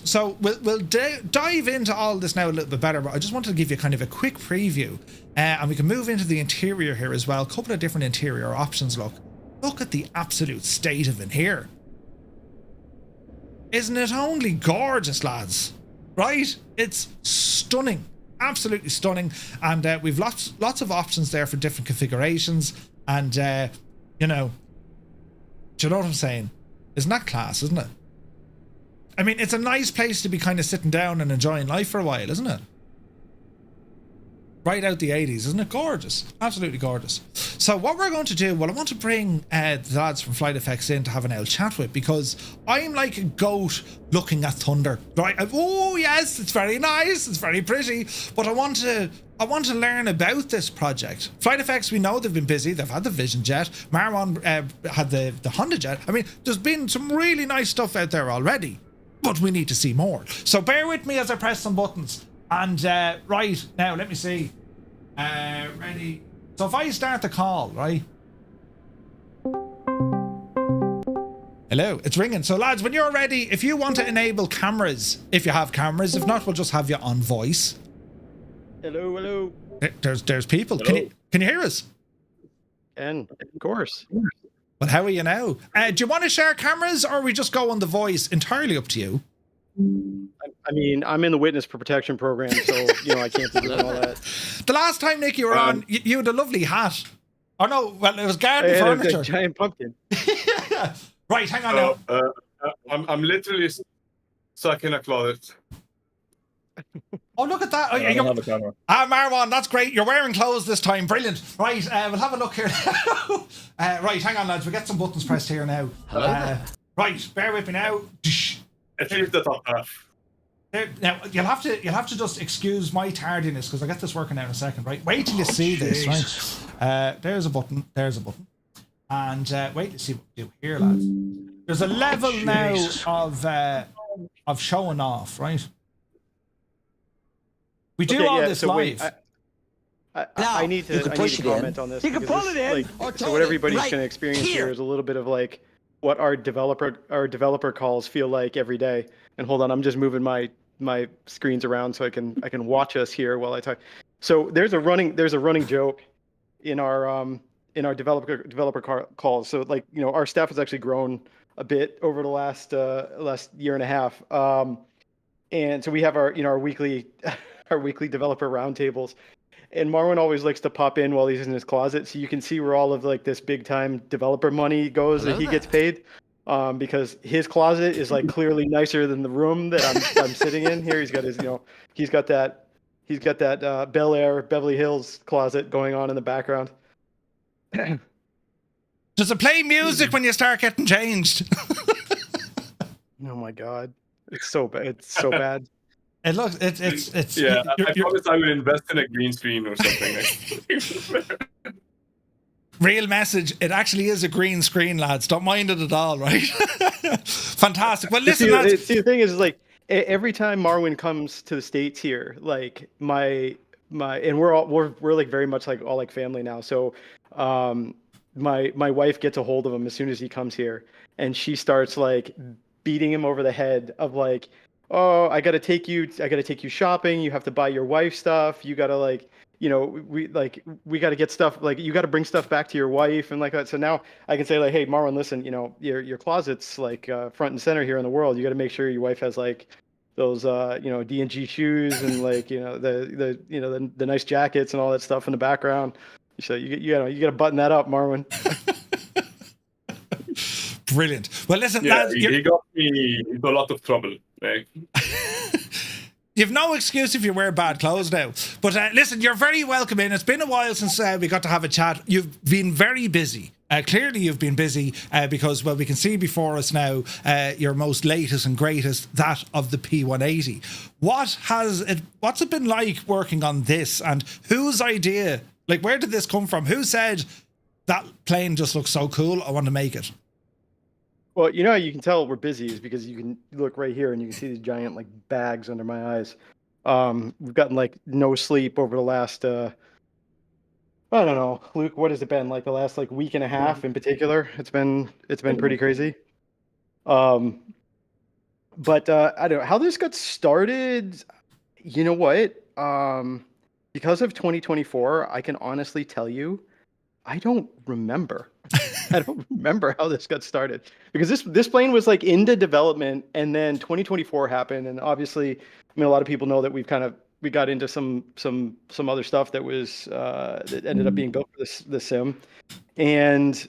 So we'll dive into all this now a little bit better, but I just wanted to give you kind of a quick preview. And we can move into the interior here as well. A couple of different interior options, look. Look at the absolute state of it here. Isn't it only gorgeous, lads? Right? It's stunning. Absolutely stunning. And we've lots of options there for different configurations. And, you know, do you know what I'm saying? Isn't that class, isn't it? I mean, it's a nice place to be kind of sitting down and enjoying life for a while, isn't it? Right out the 80s, isn't it gorgeous? Absolutely gorgeous. So what we're going to do, well, I want to bring the lads from FlightFX in to have an old chat with, because I'm like a goat looking at thunder, right? Oh yes, it's very nice, it's very pretty, but I want to learn about this project. FlightFX, we know they've been busy. They've had the Vision Jet. Marwan had the Honda Jet. I mean, there's been some really nice stuff out there already. but we need to see more. So bear with me as I press some buttons. And right now, let me see. Ready. So if I start the call, right? Hello, it's ringing. So lads, when you're ready, if you want to enable cameras, if you have cameras, if not, we'll just have you on voice. Hello, hello. There's people. Hello. Can you hear us? And of course. Well, how are you now? Do you want to share cameras, or we just go on the voice? Entirely up to you. I mean, I'm in the witness protection program, so I can't be doing all that. The last time, Nick, you were on, you had a lovely hat. Oh no, well, it was garden I had furniture. a giant pumpkin. Right, hang on now. I'm literally stuck in a closet. Oh, look at that. Oh, I don't have a camera. Marwan, that's great. You're wearing clothes this time. Brilliant. Right, we'll have a look here. Right, hang on, lads. We'll get some buttons pressed here now. Right, bear with me now. At least the top half. Now, you'll have to just excuse my tardiness, because I'll get this working out in a second, right? Wait till you see this, right? There's a button. There's a button. And wait to see what we do here, lads. There's a level now of showing off, right? We do all this so live. Wait, I need to comment on this. You can pull it in. So what everybody's going to experience here is a little bit of like what our developer calls feel like every day. And hold on, I'm just moving my screens around so I can watch us here while I talk. So there's a running joke in our developer calls. So like our staff has actually grown a bit over the last year and a half. And so we have our weekly developer roundtables, and Marwan always likes to pop in while he's in his closet, so you can see where all of like this big time developer money goes that he gets paid, because his closet is like clearly nicer than the room that I'm sitting in here. He's got his he's got that Bel Air Beverly Hills closet going on in the background. Does it play music when you start getting changed? Oh my god, it's so bad. It's so bad. It looks, it's. Yeah, I promise I will invest in a green screen or something. Real message. It actually is a green screen, lads. Don't mind it at all, right? Fantastic. Well, listen, lads. See, the thing is like every time Marwan comes to the States here, like my and we're like very much like all like family now. So, my wife gets a hold of him as soon as he comes here, and she starts like beating him over the head of like, oh, I gotta take you shopping. You have to buy your wife stuff. You gotta like, we gotta get stuff, like you gotta bring stuff back to your wife and like that. So now I can say like, hey, Marwan, listen, your closet's like front and center here in the world. You gotta make sure your wife has like those D&G shoes and like the nice jackets and all that stuff in the background. So you gotta button that up, Marwan. Brilliant. Well, listen, yeah, lads, he got me into a lot of trouble. Like. You've no excuse if you wear bad clothes now. But listen, you're very welcome in. It's been a while since we got to have a chat. You've been very busy. Clearly, you've been busy because, well, we can see before us now your most latest and greatest, that of the P180. What's it been like working on this, and whose idea? Like, where did this come from? Who said that plane just looks so cool, I want to make it? Well, you can tell we're busy is because you can look right here and you can see these giant like bags under my eyes. We've gotten like no sleep over the last I don't know, Luke, what has it been? Like the last like week and a half in particular. It's been pretty crazy. But I don't know how this got started. You know what? Because of 2024, I can honestly tell you, I don't remember. I don't remember how this got started, because this plane was like into development, and then 2024 happened, and obviously, I mean, a lot of people know that we got into some other stuff that was that ended up being built for the sim, and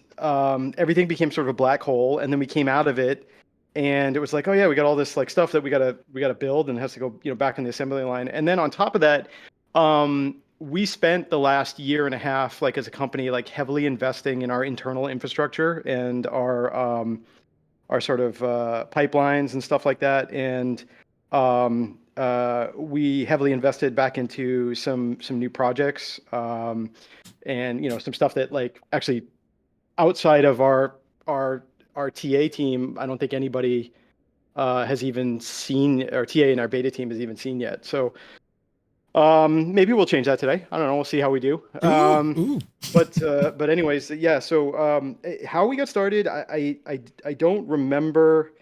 everything became sort of a black hole, and then we came out of it, and it was like, oh yeah, we got all this like stuff that we gotta build, and it has to go back in the assembly line, and then on top of that, we spent the last year and a half, like as a company, like heavily investing in our internal infrastructure and our sort of pipelines and stuff like that. And we heavily invested back into some new projects, and some stuff that like actually outside of our TA team, I don't think anybody has even seen, or TA in our beta team has even seen yet. So maybe we'll change that today. I don't know. We'll see how we do. Ooh. But anyways, yeah. So how we got started, I don't remember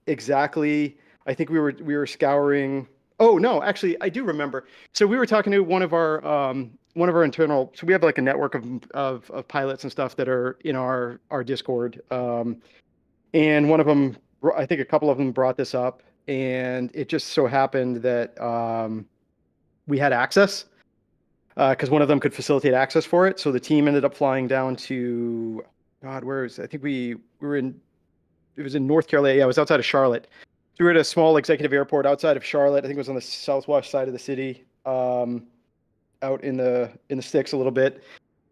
exactly. I think we were scouring. Oh no, actually, I do remember. So we were talking to one of our internal. So we have like a network of pilots and stuff that are in our Discord. And one of them, I think a couple of them brought this up, and it just so happened that we had access because one of them could facilitate access for it. So the team ended up flying down to, God, where is it? I think we were in. It was in North Carolina. Yeah, it was outside of Charlotte. So we were at a small executive airport outside of Charlotte. I think it was on the southwest side of the city, out in the sticks a little bit,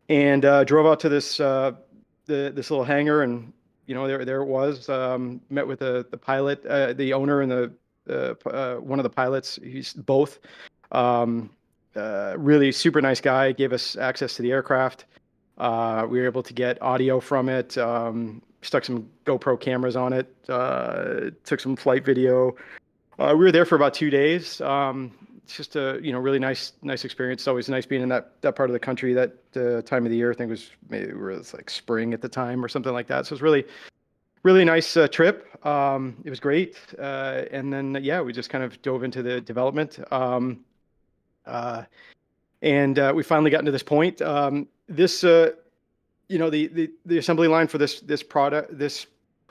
and drove out to this this little hangar, and there it was. Met with the pilot, the owner, and the one of the pilots. He's both. Really super nice guy. Gave us access to the aircraft. We were able to get audio from it. Stuck some GoPro cameras on it, took some flight video. We were there for about 2 days. It's just a really nice experience. It's always nice being in that part of the country. That time of the year, I think it was like spring at the time or something like that. So it was really nice trip. It was great. And then we just kind of dove into the development. And we finally got to this point. The assembly line for this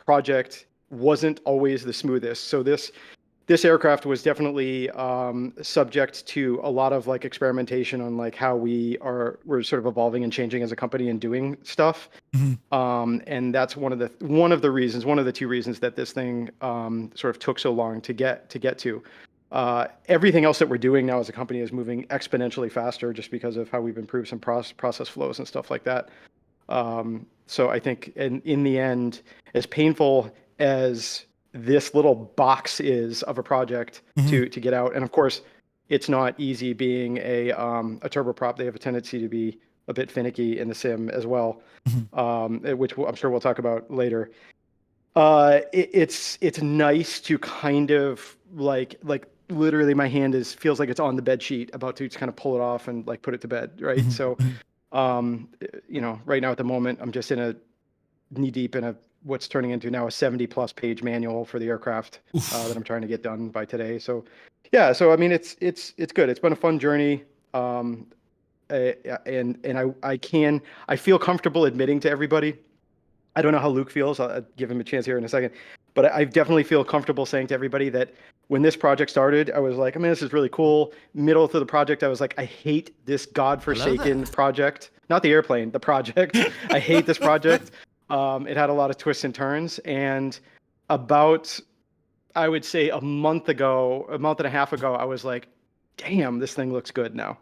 project wasn't always the smoothest. So this aircraft was definitely subject to a lot of like experimentation on like how we're sort of evolving and changing as a company and doing stuff. Mm-hmm. And that's one of the two reasons that this thing sort of took so long to get to. Everything else that we're doing now as a company is moving exponentially faster just because of how we've improved some process flows and stuff like that. So I think in the end, as painful as this little box is of a project to get out, and of course, it's not easy being a turboprop. They have a tendency to be a bit finicky in the sim as well, which I'm sure we'll talk about later. It's nice to kind of like literally my hand feels like it's on the bed sheet about to just kind of pull it off and like put it to bed, right? So right now at the moment, I'm just knee deep in what's turning into now a 70+ page manual for the aircraft that I'm trying to get done by today. So yeah, so I mean, it's good. It's been a fun journey. And I feel comfortable admitting to everybody. I don't know how Luke feels. I'll give him a chance here in a second, but I definitely feel comfortable saying to everybody that when this project started, I was like, I mean, this is really cool. Middle to the project, I was like, I hate this godforsaken project. Not the airplane, the project. I hate this project. It had a lot of twists and turns. And about, I would say a month and a half ago, I was like, damn, this thing looks good now.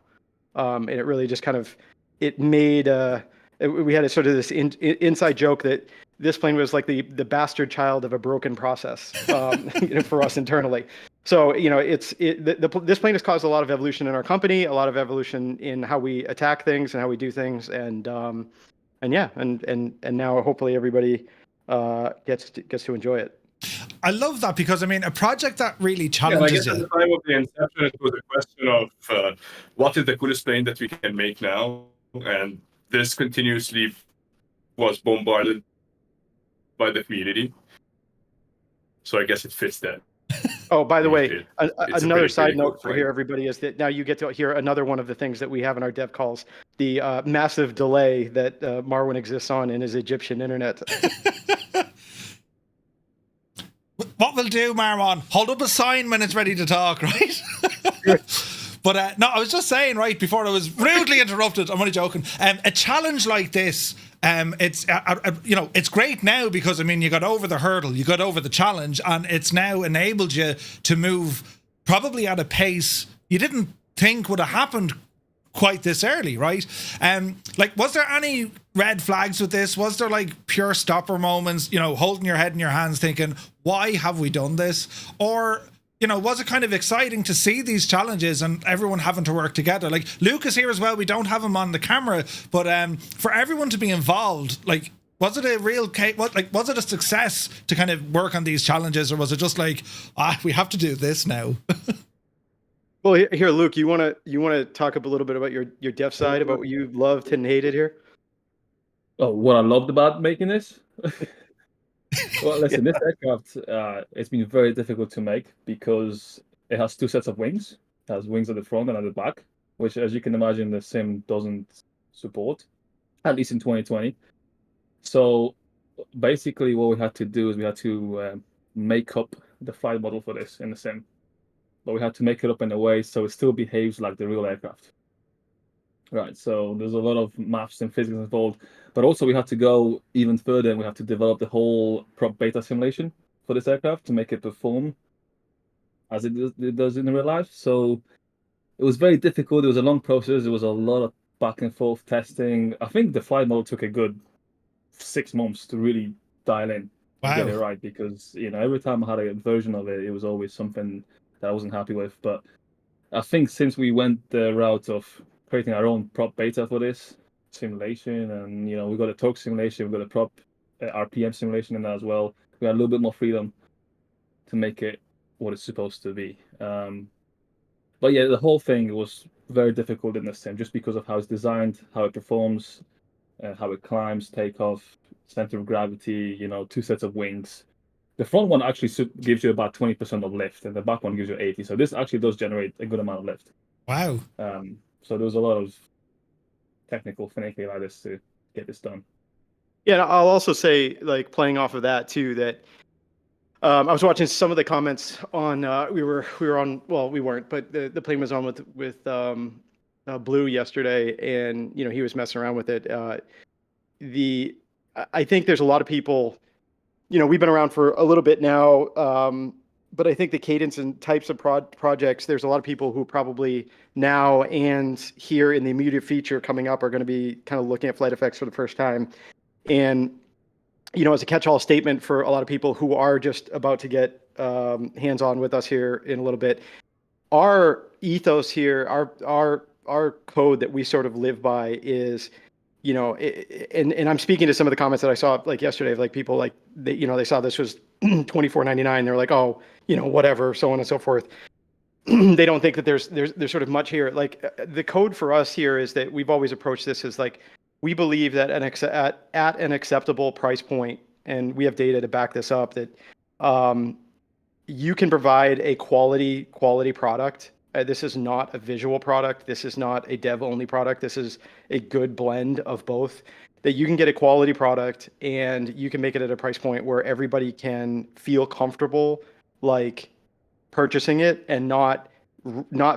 And it really just kind of, it made, we had a sort of this inside joke that this plane was like the bastard child of a broken process for us internally. So, this plane has caused a lot of evolution in our company, a lot of evolution in how we attack things and how we do things. And now hopefully everybody gets to enjoy it. I love that because, I mean, a project that really challenges At the time of the inception, it was a question of what is the coolest plane that we can make now? And this continuously was bombarded by the community. So I guess it fits that. Oh, by the way, another side note for here, everybody, is that now you get to hear another one of the things that we have in our dev calls, the massive delay that Marwan exists on in his Egyptian internet. What we'll do, Marwan, hold up a sign when it's ready to talk, right? But no, I was just saying, right, before I was rudely interrupted, I'm only joking, a challenge like this, it's great now because, I mean, you got over the hurdle, you got over the challenge, and it's now enabled you to move probably at a pace you didn't think would have happened quite this early, right? Was there any red flags with this? Was there like pure stopper moments, holding your head in your hands thinking, why have we done this? Or, was it kind of exciting to see these challenges and everyone having to work together? Like Luke is here as well. We don't have him on the camera, but for everyone to be involved, like, Was it a real case? Was it a success to kind of work on these challenges, or was it just like, we have to do this now? Well, here, Luke, you want to talk a little bit about your dev side, about what you loved and hated here? Oh, what I loved about making this? Well, listen, this aircraft, it's been very difficult to make because it has two sets of wings. It has wings at the front and at the back, which, as you can imagine, the sim doesn't support, at least in 2020. So basically what we had to do is we had to make up the flight model for this in the sim. But we had to make it up in a way so it still behaves like the real aircraft. Right, so there's a lot of maths and physics involved, but also we had to go even further and we had to develop the whole prop beta simulation for this aircraft to make it perform as it does in real life. So it was very difficult. It was a long process. There was a lot of back and forth testing. I think the flight model took a good 6 months to really dial in and get it right, because every time I had a version of it, it was always something that I wasn't happy with. But I think since we went the route of creating our own prop beta for this simulation, and we got a torque simulation, we got a prop RPM simulation in that as well, we had a little bit more freedom to make it what it's supposed to be. But yeah, the whole thing was very difficult in the sim just because of how it's designed, how it performs, how it climbs, takeoff, center of gravity, two sets of wings. The front one actually gives you about 20% of lift, and the back one gives you 80%. So this actually does generate a good amount of lift. Wow. So there was a lot of technical finicky like this to get this done. Yeah, and I'll also say, like, playing off of that too, that I was watching some of the comments on we were on, well, we weren't, but the plane was on with Blue yesterday, and he was messing around with it. I think there's a lot of people, we've been around for a little bit now, but I think the cadence and types of projects, there's a lot of people who probably now and here in the immediate future coming up are going to be kind of looking at FlightFX for the first time. And, as a catch-all statement for a lot of people who are just about to get hands-on with us here in a little bit, our ethos here, our code that we sort of live by is, and I'm speaking to some of the comments that I saw like yesterday of like people like they saw this was $24.99. They're like, oh, whatever, so on and so forth. They don't think that there's sort of much here. Like the code for us here is that we've always approached this as like, we believe that at an acceptable price point, and we have data to back this up, that you can provide a quality product. This is not a visual product. This is not a dev-only product. This is a good blend of both. That you can get a quality product and you can make it at a price point where everybody can feel comfortable like purchasing it and not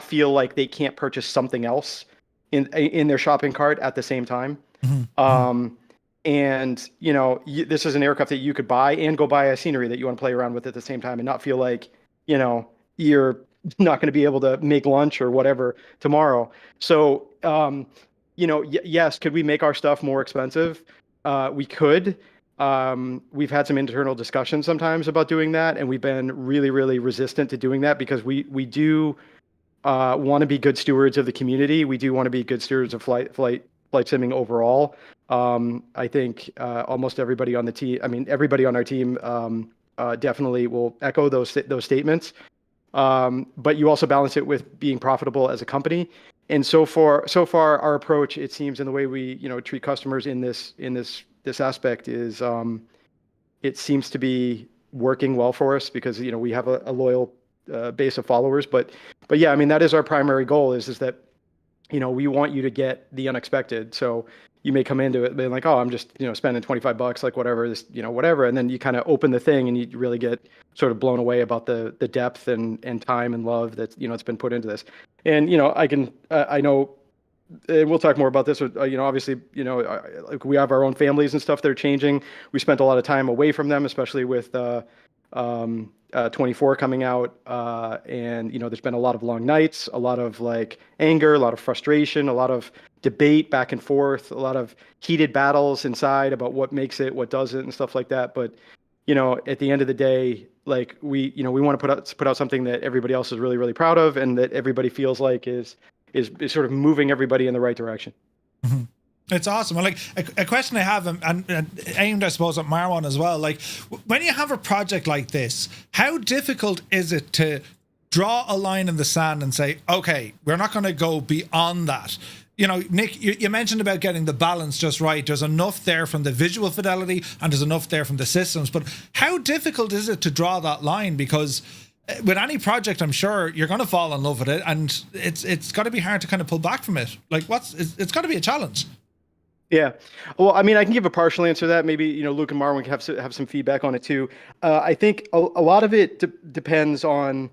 feel like they can't purchase something else in their shopping cart at the same time. Mm-hmm. And this is an aircraft that you could buy and go buy a scenery that you want to play around with at the same time and not feel like you're not going to be able to make lunch or whatever tomorrow. So yes, could we make our stuff more expensive? We could. We've had some internal discussions sometimes about doing that, and we've been really, really resistant to doing that because we do want to be good stewards of the community. We do want to be good stewards of flight simming overall. I think almost everybody on the team, everybody on our team definitely will echo those statements. But you also balance it with being profitable as a company. And so far our approach, it seems, in the way we treat customers in this aspect is it seems to be working well for us because we have a loyal base of followers. But yeah, that is our primary goal is that we want you to get the unexpected. So you may come into it being like, oh, I'm just spending $25, like whatever this whatever, and then you kind of open the thing and you really get sort of blown away about the depth and time and love that it's been put into this. And I know, and we'll talk more about this. Obviously, like we have our own families and stuff that are changing. We spent a lot of time away from them, especially with 24 coming out, and there's been a lot of long nights, a lot of like anger, a lot of frustration, a lot of debate back and forth, a lot of heated battles inside about what makes it, what doesn't, and stuff like that. But at the end of the day, like we want to put out something that everybody else is really, really proud of, and that everybody feels like is sort of moving everybody in the right direction. Mm-hmm. It's awesome. Like a question I have, and aimed, I suppose, at Marwan as well. Like, when you have a project like this, how difficult is it to draw a line in the sand and say, okay, we're not going to go beyond that? You know, Nick, you mentioned about getting the balance just right. There's enough there from the visual fidelity and there's enough there from the systems. But how difficult is it to draw that line? Because with any project, I'm sure you're going to fall in love with it, and it's got to be hard to kind of pull back from it. Like, it's got to be a challenge. Yeah. Well, I mean, I can give a partial answer to that. Maybe, you know, Luke and Marwan can have some feedback on it too. I think a lot of it depends on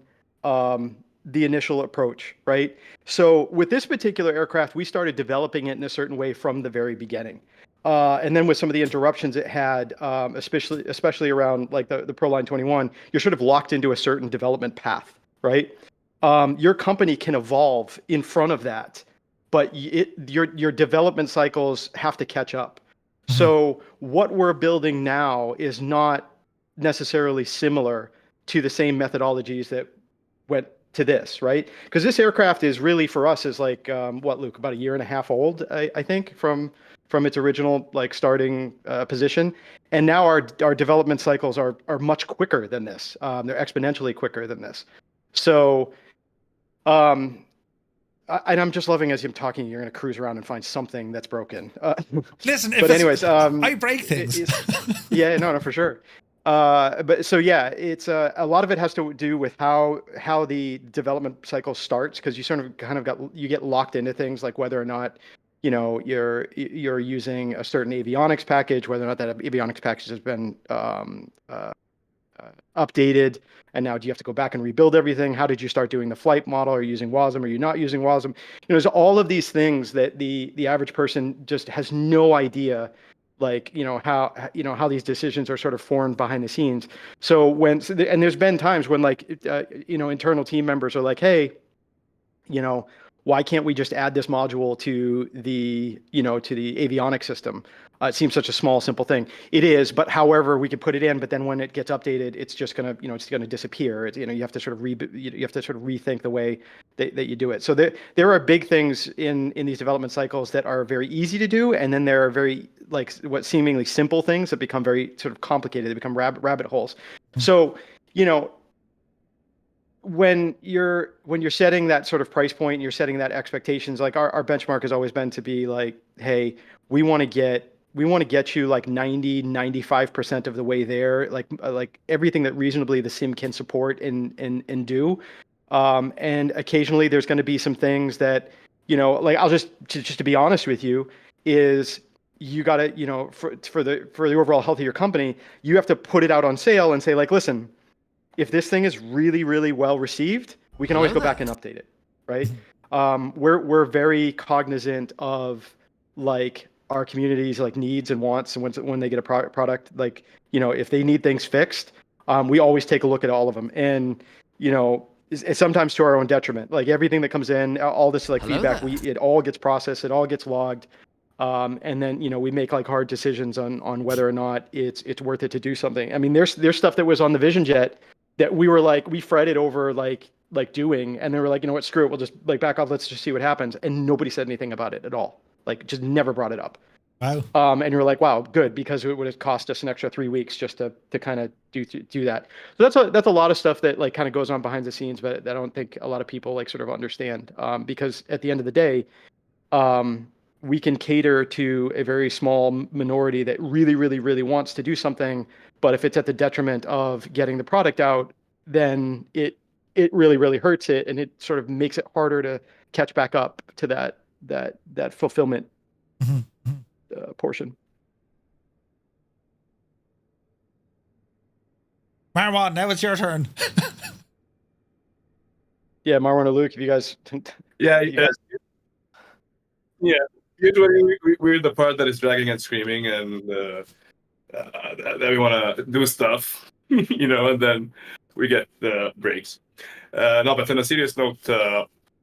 the initial approach, right? So with this particular aircraft, we started developing it in a certain way from the very beginning. And then with some of the interruptions it had, especially around like the Proline 21, you're sort of locked into a certain development path, right? Your company can evolve in front of that, but your development cycles have to catch up. Mm-hmm. So what we're building now is not necessarily similar to the same methodologies that went to this, right? Because this aircraft is really, for us, is like, what, Luke, about a year and a half old, I think, from its original like starting position. And now our development cycles are much quicker than this. They're exponentially quicker than this. So, and I'm just loving as I'm talking, you're going to cruise around and find something that's broken. Listen, but anyways, I break things. Yeah, no, for sure. But so yeah, it's a lot of it has to do with how the development cycle starts, because you sort of kind of you get locked into things like whether or not, you know, you're using a certain avionics package, whether or not that avionics package has been updated, and now do you have to go back and rebuild everything? How did you start doing the flight model? Are you using WASM? Are you not using WASM? You know, there's all of these things that the average person just has no idea, like, how these decisions are sort of formed behind the scenes. So and there's been times when like, internal team members are like, hey, why can't we just add this module to the avionics system? It seems such a small, simple thing. It is, but however, we could put it in, but then when it gets updated, it's just gonna, it's gonna disappear. You have to sort of rethink the way that you do it. So there are big things in these development cycles that are very easy to do, and then there are very what seemingly simple things that become very sort of complicated. They become rabbit holes. So when you're setting that sort of price point, you're setting that expectations, like our benchmark has always been to be like, hey, we want to get you like 95% of the way there, like everything that reasonably the sim can support and do. And occasionally there's going to be some things that, like I'll just to be honest with you, is you got to, for the overall health of your company, you have to put it out on sale and say like, listen, if this thing is really, really well received, we can always go back and update it, right? We're very cognizant of like our community's like needs and wants, and when they get a product, like, if they need things fixed, we always take a look at all of them, and it's sometimes to our own detriment. Like everything that comes in, all this like feedback, it all gets processed, it all gets logged, and then we make like hard decisions on whether or not it's worth it to do something. I mean, there's stuff that was on the Vision Jet that we fretted over like doing, and they were like, what, screw it, we'll just like back off, let's just see what happens, and nobody said anything about it at all, like just never brought it up. Wow. And you're like, wow, good, because it would have cost us an extra 3 weeks just to kind of do that. So that's a lot of stuff that like kind of goes on behind the scenes, but I don't think a lot of people like sort of understand, because at the end of the day, we can cater to a very small minority that really, really, really wants to do something. But if it's at the detriment of getting the product out, then it really, really hurts it, and it sort of makes it harder to catch back up to that fulfillment portion. Marwan, now it's your turn. Yeah, Marwan or Luke, if you guys. Yeah. Usually we're the part that is dragging and screaming, and that we want to do stuff, and then we get the breaks. No, but on a serious note,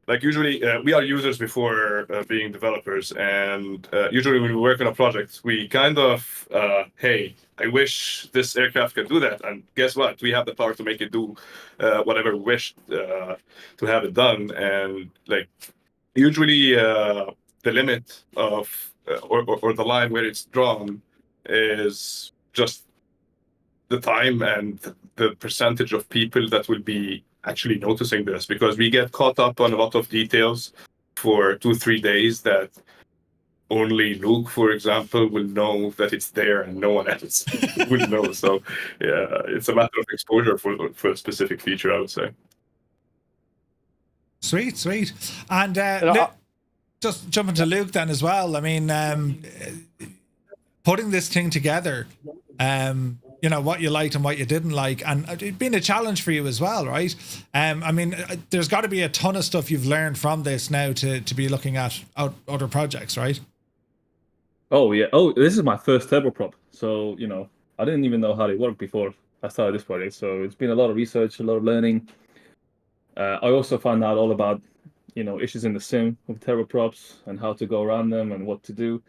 like usually we are users before being developers, and usually when we work on a project, we kind of, hey, I wish this aircraft could do that, and guess what? We have the power to make it do whatever we wish to have it done, and like usually the limit of or the line where it's drawn is just the time and the percentage of people that will be actually noticing this, because we get caught up on a lot of details for 2-3 days that only Luke, for example, will know that it's there and no one else will know. So yeah, it's a matter of exposure for a specific feature, I would say. Sweet. And just jumping to Luke then as well. I mean, putting this thing together, you know, what you liked and what you didn't like, and it being a challenge for you as well, right? I mean, there's got to be a ton of stuff you've learned from this now to be looking at other projects, right? Oh yeah. Oh, this is my first turboprop, so you know, I didn't even know how they worked before I started this project. So it's been a lot of research, a lot of learning. I also found out all about, you know, issues in the sim with turboprops and how to go around them and what to do.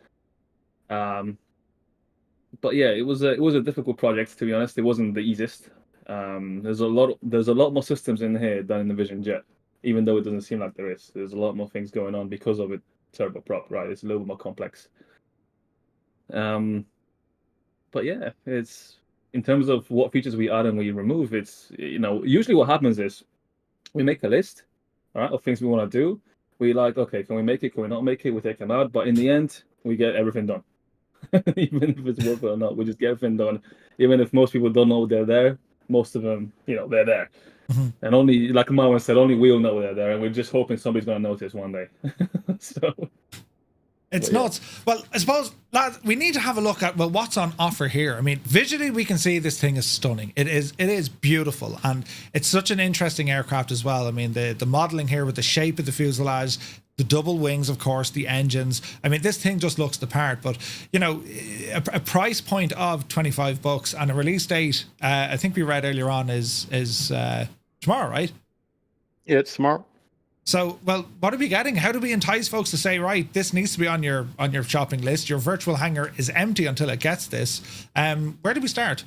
But yeah, it was a difficult project, to be honest. It wasn't the easiest. There's a lot more systems in here than in the Vision Jet, even though it doesn't seem like there is. There's a lot more things going on because of it turboprop, right? It's a little bit more complex. But yeah, it's in terms of what features we add and we remove. It's, you know, usually what happens is we make a list, all right, of things we want to do. We like, okay, can we make it? Can we not make it? We take them out, but in the end, we get everything done. Even if it's worth it or not, we just get everything done. Even if most people don't know they're there, most of them, you know, they're there. Mm-hmm. And only, like Marwan said, only we'll know they're there, and we're just hoping somebody's going to notice one day. So it's nuts. Well, I suppose, lads, we need to have a look at, well, what's on offer here. I mean, visually, we can see this thing is stunning. It is beautiful, and it's such an interesting aircraft as well. I mean, the modeling here with the shape of the fuselage, the double wings, of course, the engines. I mean, this thing just looks the part. But, you know, a price point of $25 and a release date, I think we read earlier on, is tomorrow, right? Yeah, it's tomorrow. So, well, what are we getting? How do we entice folks to say, right, this needs to be on your shopping list? Your virtual hangar is empty until it gets this. Where do we start?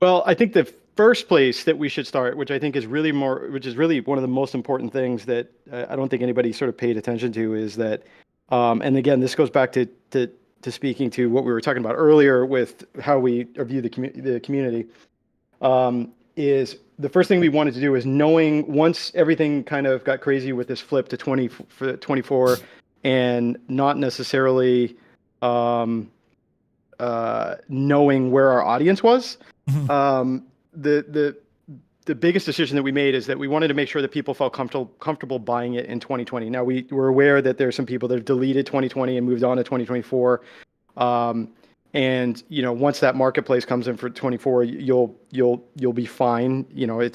Well, I think the first place that we should start, which I think is really one of the most important things that I don't think anybody sort of paid attention to, is that, and again, this goes back to speaking to what we were talking about earlier with how we view the community, is the first thing we wanted to do is, knowing once everything kind of got crazy with this flip to 24 and not necessarily knowing where our audience was, the biggest decision that we made is that we wanted to make sure that people felt comfortable buying it in 2020. Now, we were aware that there are some people that have deleted 2020 and moved on to 2024. And, you know, once that marketplace comes in for 24, you'll be fine. You know, I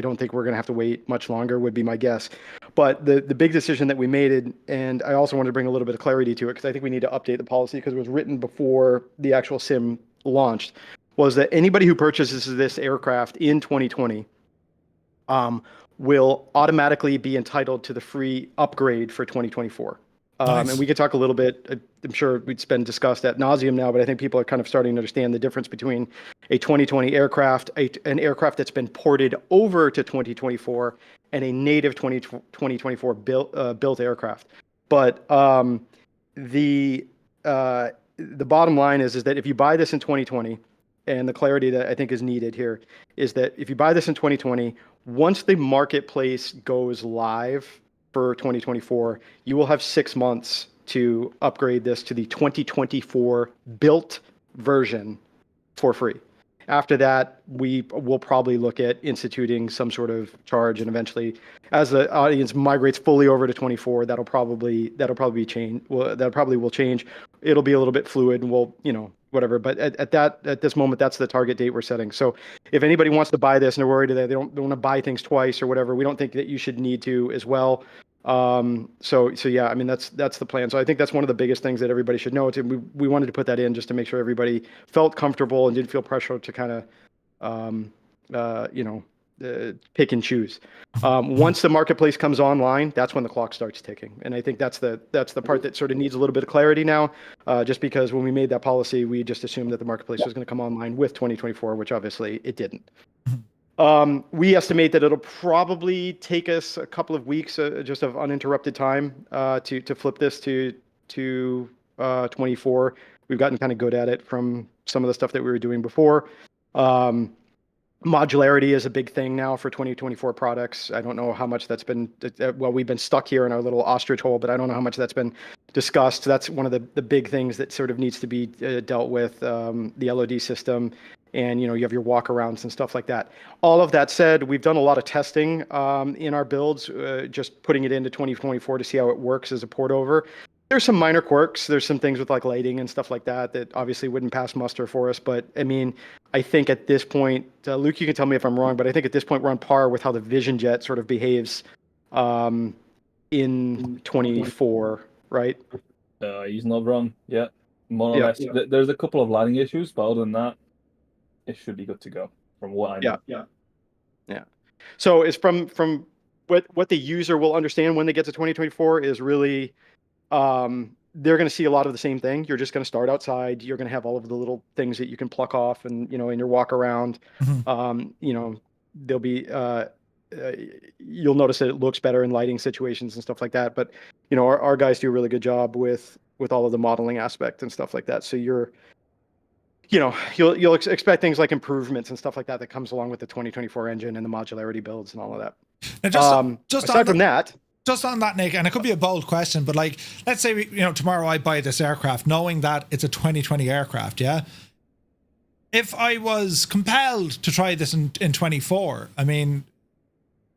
don't think we're going to have to wait much longer, would be my guess. But the big decision that we made, and I also wanted to bring a little bit of clarity to it, because I think we need to update the policy because it was written before the actual sim launched, was that anybody who purchases this aircraft in 2020 will automatically be entitled to the free upgrade for 2024. Nice. And we could talk a little bit, I'm sure it's been discussed ad nauseum now, but I think people are kind of starting to understand the difference between a 2020 aircraft, an aircraft that's been ported over to 2024, and a native 2024 built aircraft. But the bottom line is that if you buy this in 2020, and the clarity that I think is needed here is that if you buy this in 2020, once the marketplace goes live for 2024, you will have 6 months to upgrade this to the 2024 built version for free. After that, we will probably look at instituting some sort of charge, and eventually, as the audience migrates fully over to 24, that'll probably change. Well, that probably will change. It'll be a little bit fluid, and we'll, you know, whatever. But at this moment, that's the target date we're setting. So if anybody wants to buy this and they're worried that they don't want to buy things twice or whatever, we don't think that you should need to as well. So yeah, I mean, that's the plan. So I think that's one of the biggest things that everybody should know. We wanted to put that in just to make sure everybody felt comfortable and didn't feel pressure to kind of, pick and choose. Once the marketplace comes online, that's when the clock starts ticking. And I think that's the part that sort of needs a little bit of clarity now, just because when we made that policy, we just assumed that the marketplace was going to come online with 2024, which obviously it didn't. We estimate that it'll probably take us a couple of weeks just of uninterrupted time to flip this to 24. We've gotten kind of good at it from some of the stuff that we were doing before. Modularity is a big thing now for 2024 products. I don't know how much that's been, well, we've been stuck here in our little ostrich hole, but I don't know how much that's been discussed. That's one of the big things that sort of needs to be dealt with, the LOD system. And, you have your walkarounds and stuff like that. All of that said, we've done a lot of testing in our builds, just putting it into 2024 to see how it works as a port over. There's some minor quirks. There's some things with like lighting and stuff like that that obviously wouldn't pass muster for us. But I mean, I think at this point, Luke, you can tell me if I'm wrong, but I think at this point we're on par with how the Vision Jet sort of behaves in 24, right? He's not wrong. Yeah, more or Yeah. less. There's a couple of lighting issues, but other than that, it should be good to go from what I know. Yeah. So it's from what the user will understand when they get to 2024 is really they're going to see a lot of the same thing. You're just going to start outside. You're going to have all of the little things that you can pluck off and, in your walk around. There'll be, you'll notice that it looks better in lighting situations and stuff like that. But, our guys do a really good job with all of the modeling aspect and stuff like that. So you'll expect things like improvements and stuff like that comes along with the 2024 engine and the modularity builds and all of that. Now just aside from that, just on that, Nick, and it could be a bold question, but like, let's say, tomorrow I buy this aircraft knowing that it's a 2020 aircraft, yeah? If I was compelled to try this in 24, I mean,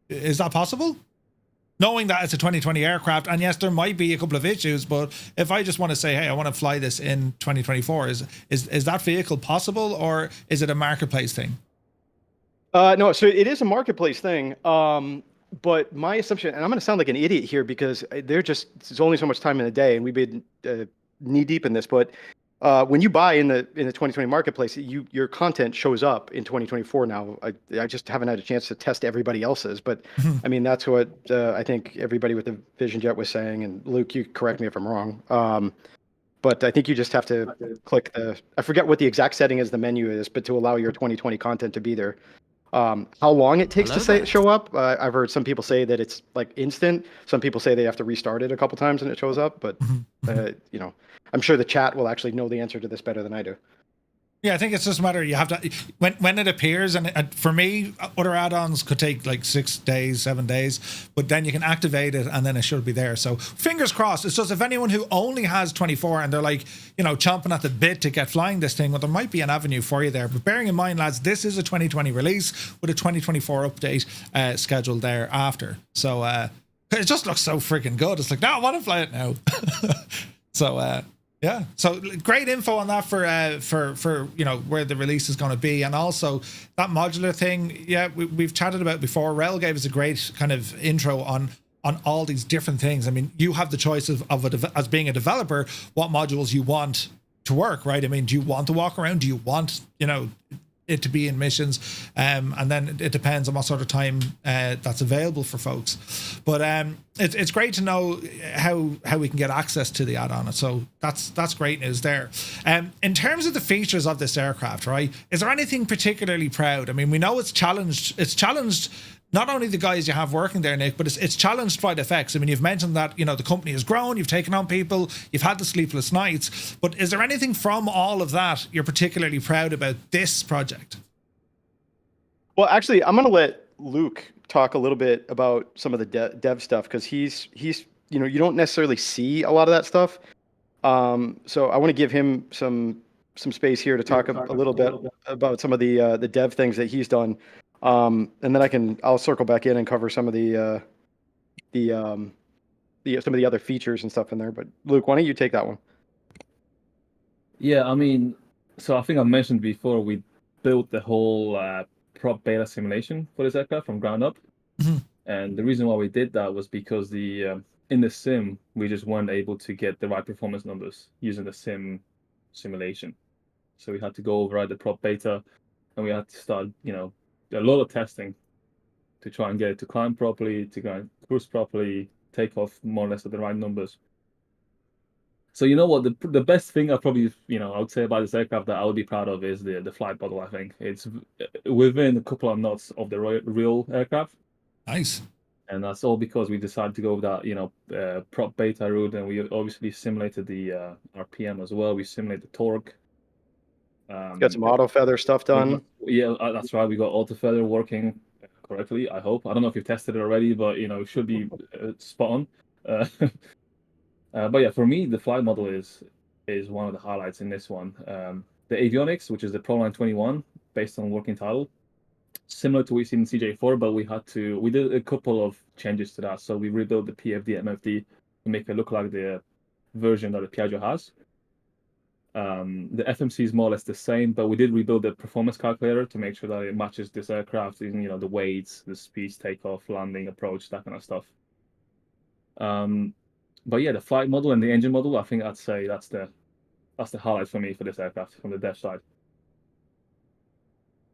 is that possible? Knowing that it's a 2020 aircraft, and yes, there might be a couple of issues, but if I just want to say, hey, I want to fly this in 2024, is that vehicle possible, or is it a marketplace thing? No, so it is a marketplace thing. But my assumption, and I'm going to sound like an idiot here because there's only so much time in the day, and we've been knee deep in this. But when you buy in the 2020 marketplace, your content shows up in 2024 now. I just haven't had a chance to test everybody else's, but I mean that's what I think everybody with the Vision Jet was saying. And Luke, you correct me if I'm wrong. But I think you just have to click I forget what the exact setting is, the menu is, but to allow your 2020 content to be there. How long it takes to show up? I've heard some people say that it's like instant. Some people say they have to restart it a couple times and it shows up. But I'm sure the chat will actually know the answer to this better than I do. Yeah, I think it's just a matter, you have to, when it appears, and for me, other add-ons could take like 6 days, 7 days, but then you can activate it and then it should be there. So fingers crossed. It's just if anyone who only has 24 and they're like, chomping at the bit to get flying this thing, well, there might be an avenue for you there. But bearing in mind, lads, this is a 2020 release with a 2024 update scheduled thereafter. So it just looks so freaking good. It's like, no, I want to fly it now. So, yeah, so great info on that for where the release is going to be, and also that modular thing. Yeah, we've chatted about before. Rel gave us a great kind of intro on all these different things. I mean, you have the choice as being a developer what modules you want to work, right? I mean, do you want to walk around? Do you want it to be in missions? And then it depends on what sort of time that's available for folks. But it's great to know how we can get access to the add-on. So that's great news there. In terms of the features of this aircraft, right, is there anything particularly proud? I mean, we know it's challenged not only the guys you have working there, Nick, but it's challenged FlightFX. I mean, you've mentioned that, the company has grown, you've taken on people, you've had the sleepless nights, but is there anything from all of that you're particularly proud about this project? Well, actually, I'm going to let Luke talk a little bit about some of the dev stuff, because he's you don't necessarily see a lot of that stuff. So I want to give him some space here to talk a little bit about some of the dev things that he's done. And then I'll circle back in and cover some of the some of the other features and stuff in there. But Luke, why don't you take that one? Yeah, I mean, so I think I mentioned before we built the whole prop beta simulation for this aircraft from ground up. Mm-hmm. And the reason why we did that was because in the sim we just weren't able to get the right performance numbers using the simulation. So we had to go override the prop beta, and we had to start a lot of testing to try and get it to climb properly, to cruise properly, take off more or less at the right numbers. So you know what, the best thing I probably, I would say about this aircraft that I would be proud of is the flight model. I think it's within a couple of knots of the real aircraft. Nice. And that's all because we decided to go with that, prop beta route, and we obviously simulated the RPM as well. We simulated the torque. Got some auto feather stuff done. Yeah, that's right. We got auto feather working correctly, I hope. I don't know if you've tested it already, but it should be spot on. But yeah, for me, the flight model is one of the highlights in this one. The avionics, which is the Proline 21, based on working title, similar to what we've seen in CJ4, but we did a couple of changes to that. So we rebuilt the PFD, MFD to make it look like the version that the Piaggio has. The FMC is more or less the same, but we did rebuild the performance calculator to make sure that it matches this aircraft in, the weights, the speeds, takeoff, landing, approach, that kind of stuff. But yeah, the flight model and the engine model, I think I'd say that's the highlight for me for this aircraft from the dev side.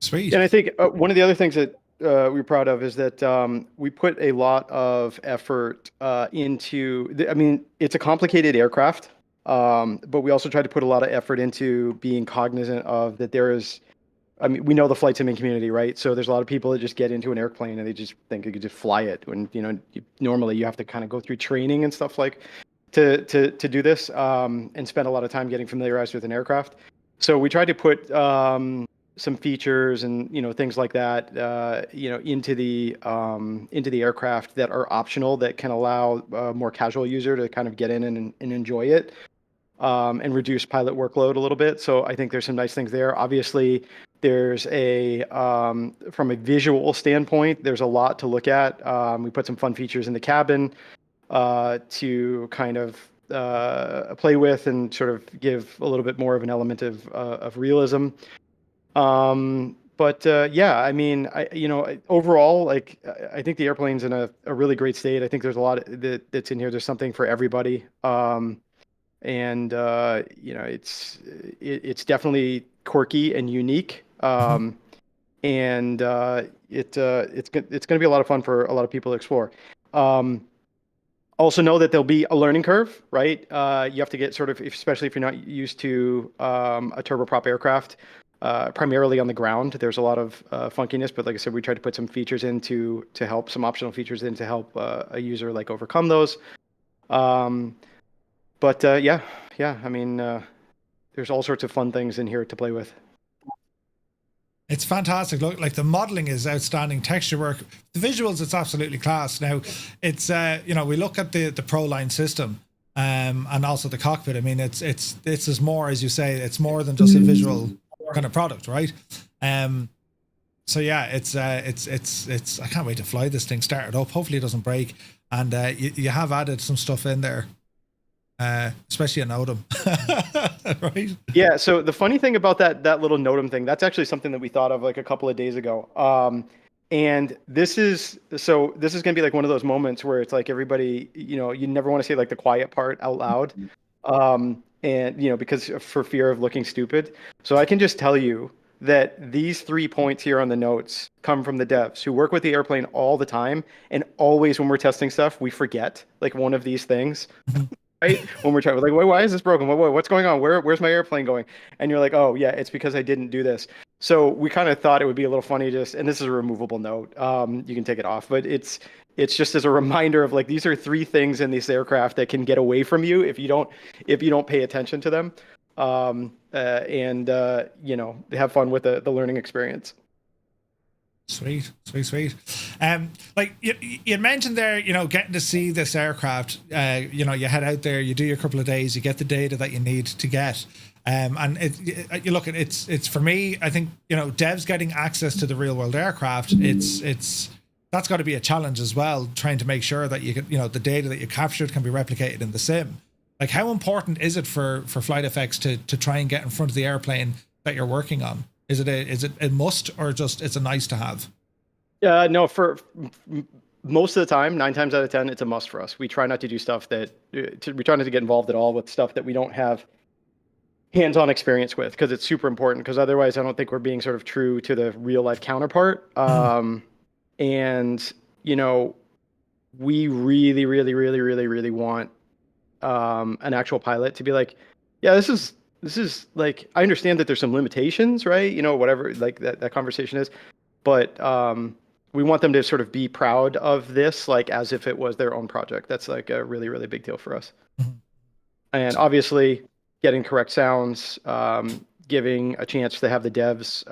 Sweet. And I think one of the other things that we're proud of is that we put a lot of effort into. It's a complicated aircraft, but we also try to put a lot of effort into being cognizant of that. There is, we know the flight simming community, right? So there's a lot of people that just get into an airplane and they just think you could just fly it. When normally you have to kind of go through training and stuff like to do this, and spend a lot of time getting familiarized with an aircraft. So we tried to put some features and things like that into the aircraft that are optional, that can allow a more casual user to kind of get in and enjoy it, and reduce pilot workload a little bit. So I think there's some nice things there. Obviously, there's from a visual standpoint, there's a lot to look at. We put some fun features in the cabin to kind of play with and sort of give a little bit more of an element of realism. But overall, I think the airplane's in a really great state. I think there's a lot that's in here. There's something for everybody. It's definitely quirky and unique. And it's going to be a lot of fun for a lot of people to explore. Also know that there'll be a learning curve, right? You have to get especially if you're not used to a turboprop aircraft. Primarily on the ground, there's a lot of funkiness, but like I said, we tried to put some features in to help, some optional features in to help a user overcome those. There's all sorts of fun things in here to play with. It's fantastic. Look, the modeling is outstanding. Texture work, the visuals, it's absolutely class. Now, it's we look at the Proline system. And also the cockpit. This is more, as you say, it's more than just a visual kind of product, right? So yeah, it's I can't wait to fly this thing, start it up. Hopefully it doesn't break. And you have added some stuff in there, especially a NOTAM, right? Yeah. So the funny thing about that little NOTAM thing, that's actually something that we thought of a couple of days ago. And this is going to be one of those moments where it's everybody, you never want to say the quiet part out loud. And because for fear of looking stupid. So I can just tell you that these 3 points here on the notes come from the devs who work with the airplane all the time, and always when we're testing stuff, we forget one of these things. Right? When we're trying, why is this broken? What's going on? Where's my airplane going? And you're like, oh yeah, it's because I didn't do this. So we kind of thought it would be a little funny and this is a removable note. You can take it off, but it's just as a reminder of these are 3 things in this aircraft that can get away from you if you don't pay attention to them. And have fun with the learning experience. Sweet. You mentioned there, getting to see this aircraft, you head out there, you do your couple of days, you get the data that you need to get. And you look at it's for me, I think, devs getting access to the real world aircraft, that's got to be a challenge as well, trying to make sure that you can, the data that you captured can be replicated in the sim. How important is it for FlightFX to try and get in front of the airplane that you're working on? Is it a must, or just it's a nice to have? No, for most of the time, 9 times out of 10, it's a must for us. We try not to do stuff we try not to get involved at all with stuff that we don't have hands-on experience with, because it's super important, because otherwise I don't think we're being sort of true to the real life counterpart. And we really, really, really, really, really want an actual pilot to be like, yeah, this is like, I understand that there's some limitations, right? Whatever like that conversation is, but we want them to sort of be proud of this, like as if it was their own project. That's like a really, really big deal for us. And obviously getting correct sounds, giving a chance to have the devs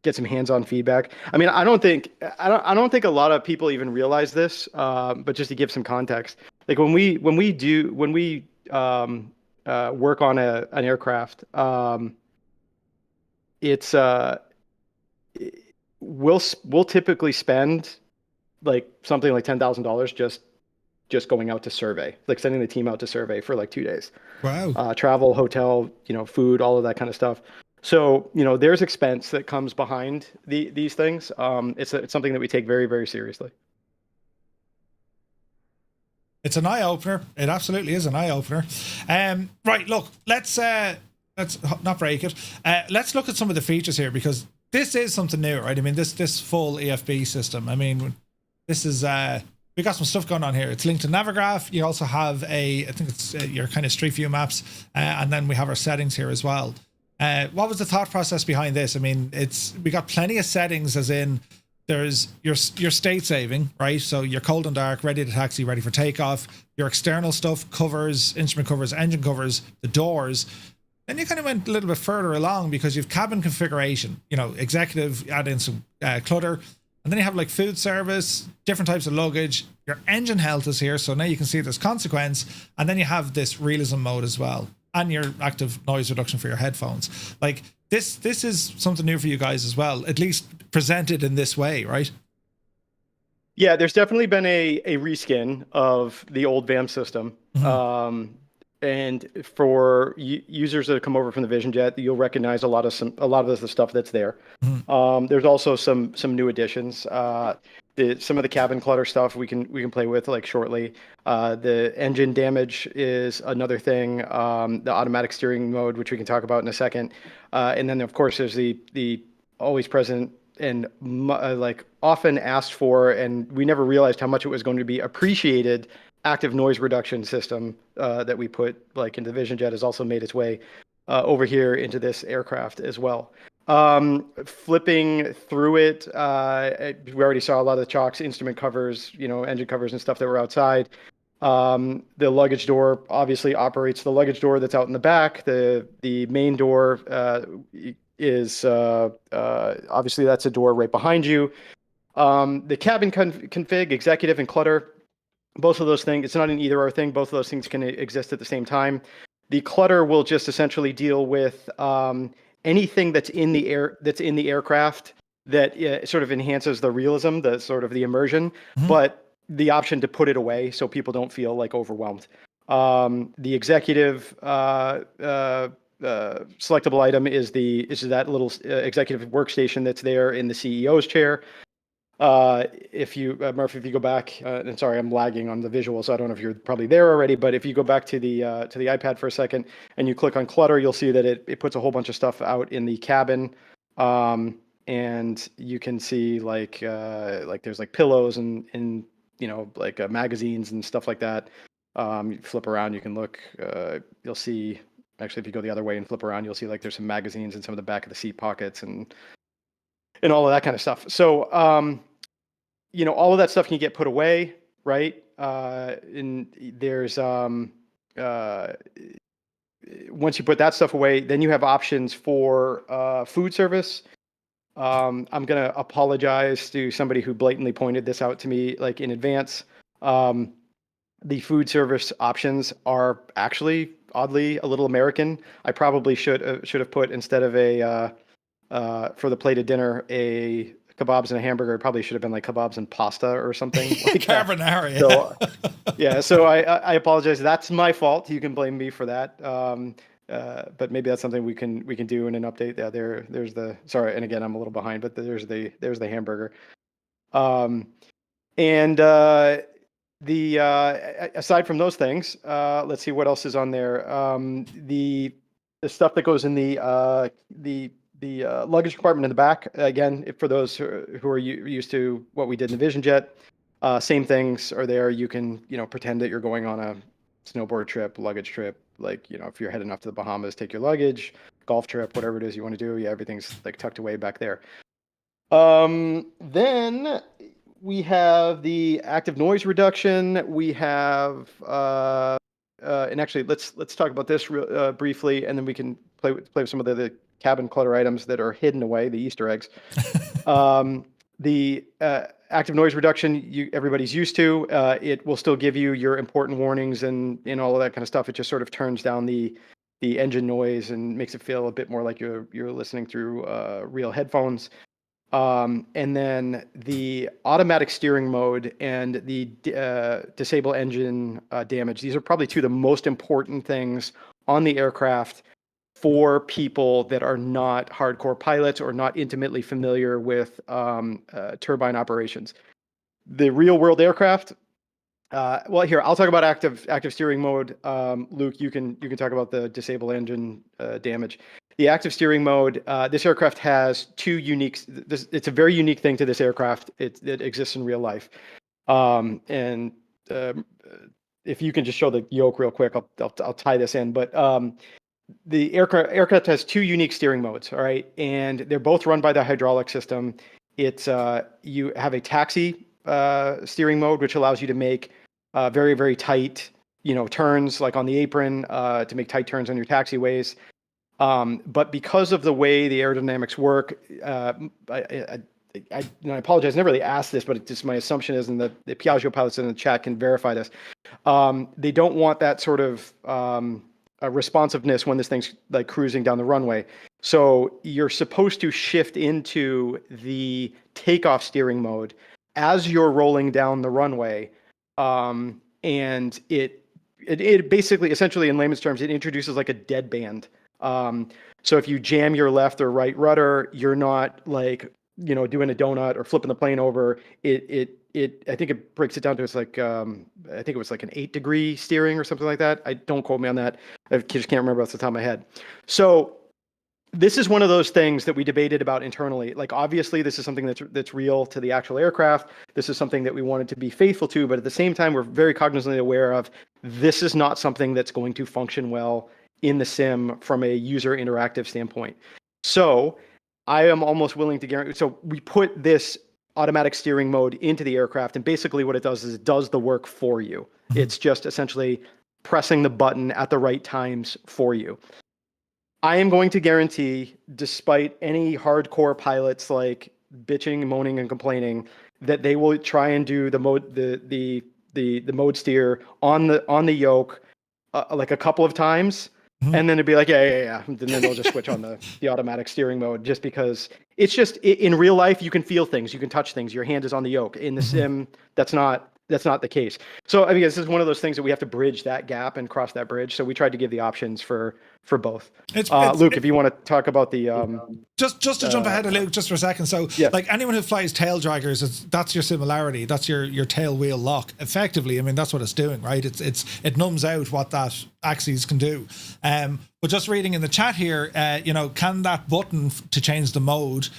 get some hands-on feedback. I mean, I don't think a lot of people even realize this, but just to give some context, like when we work on an aircraft, it's we'll typically spend like something like $10,000 just going out to survey, like sending the team out to survey for like 2 days. Wow. Travel, hotel, food, all of that kind of stuff. So, there's expense that comes behind these things. It's something that we take very, very seriously. It's an eye opener. It absolutely is an eye opener. Right, look, let's not break it. Let's look at some of the features here, because this is something new, right? I mean, this full EFB system. I mean, this is we got some stuff going on here. It's linked to Navigraph. You also have I think it's your kind of Street View maps, and then we have our settings here as well. What was the thought process behind this? I mean, we got plenty of settings, as in there's your state saving, right? So you're cold and dark, ready to taxi, ready for takeoff. Your external stuff, covers, instrument covers, engine covers, the doors. Then you kind of went a little bit further along because you've cabin configuration, executive, add in some clutter. And then you have like food service, different types of luggage. Your engine health is here. So now you can see there's consequence. And then you have this realism mode as well, and your active noise reduction for your headphones. Like this is something new for you guys as well, at least presented in this way, right? Yeah, there's definitely been a reskin of the old VAM system. Mm-hmm. And for users that come over from the VisionJet, you'll recognize a lot of the stuff that's there. Mm-hmm. There's also some new additions. Some of the cabin clutter stuff we can play with like shortly. The engine damage is another thing. The automatic steering mode, which we can talk about in a second. And then of course there's the always present and like often asked for, and we never realized how much it was going to be appreciated, active noise reduction system that we put like into the VisionJet has also made its way over here into this aircraft as well. Flipping through it, we already saw a lot of the chocks, instrument covers, engine covers and stuff that were outside. The luggage door obviously operates the luggage door that's out in the back. The main door is obviously that's a door right behind you. The cabin config, executive, and clutter, both of those things, it's not an either or thing. Both of those things can exist at the same time. The clutter will just essentially deal with anything that's in the aircraft that sort of enhances the realism, the sort of the immersion, mm-hmm. but the option to put it away so people don't feel like overwhelmed. The executive selectable item is that little executive workstation that's there in the CEO's chair. If you, Murphy, if you go back, and sorry, I'm lagging on the visual, so I don't know if you're probably there already, but if you go back to the iPad for a second and you click on clutter, you'll see that it puts a whole bunch of stuff out in the cabin. And you can see like there's like pillows and like magazines and stuff like that. You flip around, you can look, you'll see, actually, if you go the other way and flip around, you'll see like there's some magazines in some of the back of the seat pockets and all of that kind of stuff. So, all of that stuff can get put away, right? And there's, once you put that stuff away, then you have options for food service. I'm going to apologize to somebody who blatantly pointed this out to me, like in advance. The food service options are actually oddly a little American. I probably should have put, instead of for the plated dinner, a kebabs and a hamburger, it probably should have been like kebabs and pasta or something like carbonara. So, so I apologize. That's my fault. You can blame me for that. But maybe that's something we can do in an update. Yeah, there's the, sorry, and again I'm a little behind, but there's the hamburger. Aside from those things, let's see what else is on there. The stuff that goes in the luggage compartment in the back, again, for those who are used to what we did in the VisionJet, Same things are there. You can, pretend that you're going on a snowboard trip, luggage trip. Like, if you're heading off to the Bahamas, take your luggage, golf trip, whatever it is you want to do. Yeah, everything's like tucked away back there. Then we have the active noise reduction. We have, and actually, let's talk about this briefly, and then we can play with some of the cabin clutter items that are hidden away, the Easter eggs. The active noise reduction, everybody's used to. It will still give you your important warnings and all of that kind of stuff. It just sort of turns down the engine noise and makes it feel a bit more like you're listening through real headphones. And then the automatic steering mode and the disable engine damage. These are probably two of the most important things on the aircraft for people that are not hardcore pilots or not intimately familiar with turbine operations. The real world aircraft, well, here, I'll talk about active steering mode. Luke, you can talk about the disable engine damage. The active steering mode, this aircraft has two unique, it's a very unique thing to this aircraft. It exists in real life. And if you can just show the yoke real quick, I'll tie this in. But the aircraft has two unique steering modes, all right? And they're both run by the hydraulic system. It's you have a taxi steering mode, which allows you to make very, very tight, turns like on the apron to make tight turns on your taxiways. But because of the way the aerodynamics work, I apologize, I never really asked this, but it's just my assumption is, and the Piaggio pilots in the chat can verify this. They don't want that sort of responsiveness when this thing's like cruising down the runway. So you're supposed to shift into the takeoff steering mode as you're rolling down the runway. And it basically, essentially in layman's terms, it introduces like a deadband. So if you jam your left or right rudder, you're not like, doing a donut or flipping the plane over. I think it breaks it down to, it's like, I think it was like an 8-degree steering or something like that. Don't quote me on that. I just can't remember off the top of my head. So this is one of those things that we debated about internally. Like, obviously this is something that's real to the actual aircraft. This is something that we wanted to be faithful to, but at the same time, we're very cognizantly aware of this is not something that's going to function well in the sim from a user interactive standpoint. So I am almost willing to guarantee. So we put this automatic steering mode into the aircraft, and basically what it does is it does the work for you. It's just essentially pressing the button at the right times for you. I am going to guarantee, despite any hardcore pilots like bitching, moaning, and complaining, that they will try and do the mode steer on the yoke like a couple of times. And then it'd be like, yeah. And then they'll just switch on the automatic steering mode, just because it's just, in real life, you can feel things, you can touch things, your hand is on the yoke. In the sim, that's not the case. So I mean, this is one of those things that we have to bridge that gap and cross that bridge. So we tried to give the options for both. Luke, if you want to talk about the just to jump ahead of Luke just for a second. So like anyone who flies tail draggers, that's your similarity. That's your tail wheel lock. Effectively, I mean, that's what it's doing, right? It numbs out what that axis can do. But just reading in the chat here, can that button to change the mode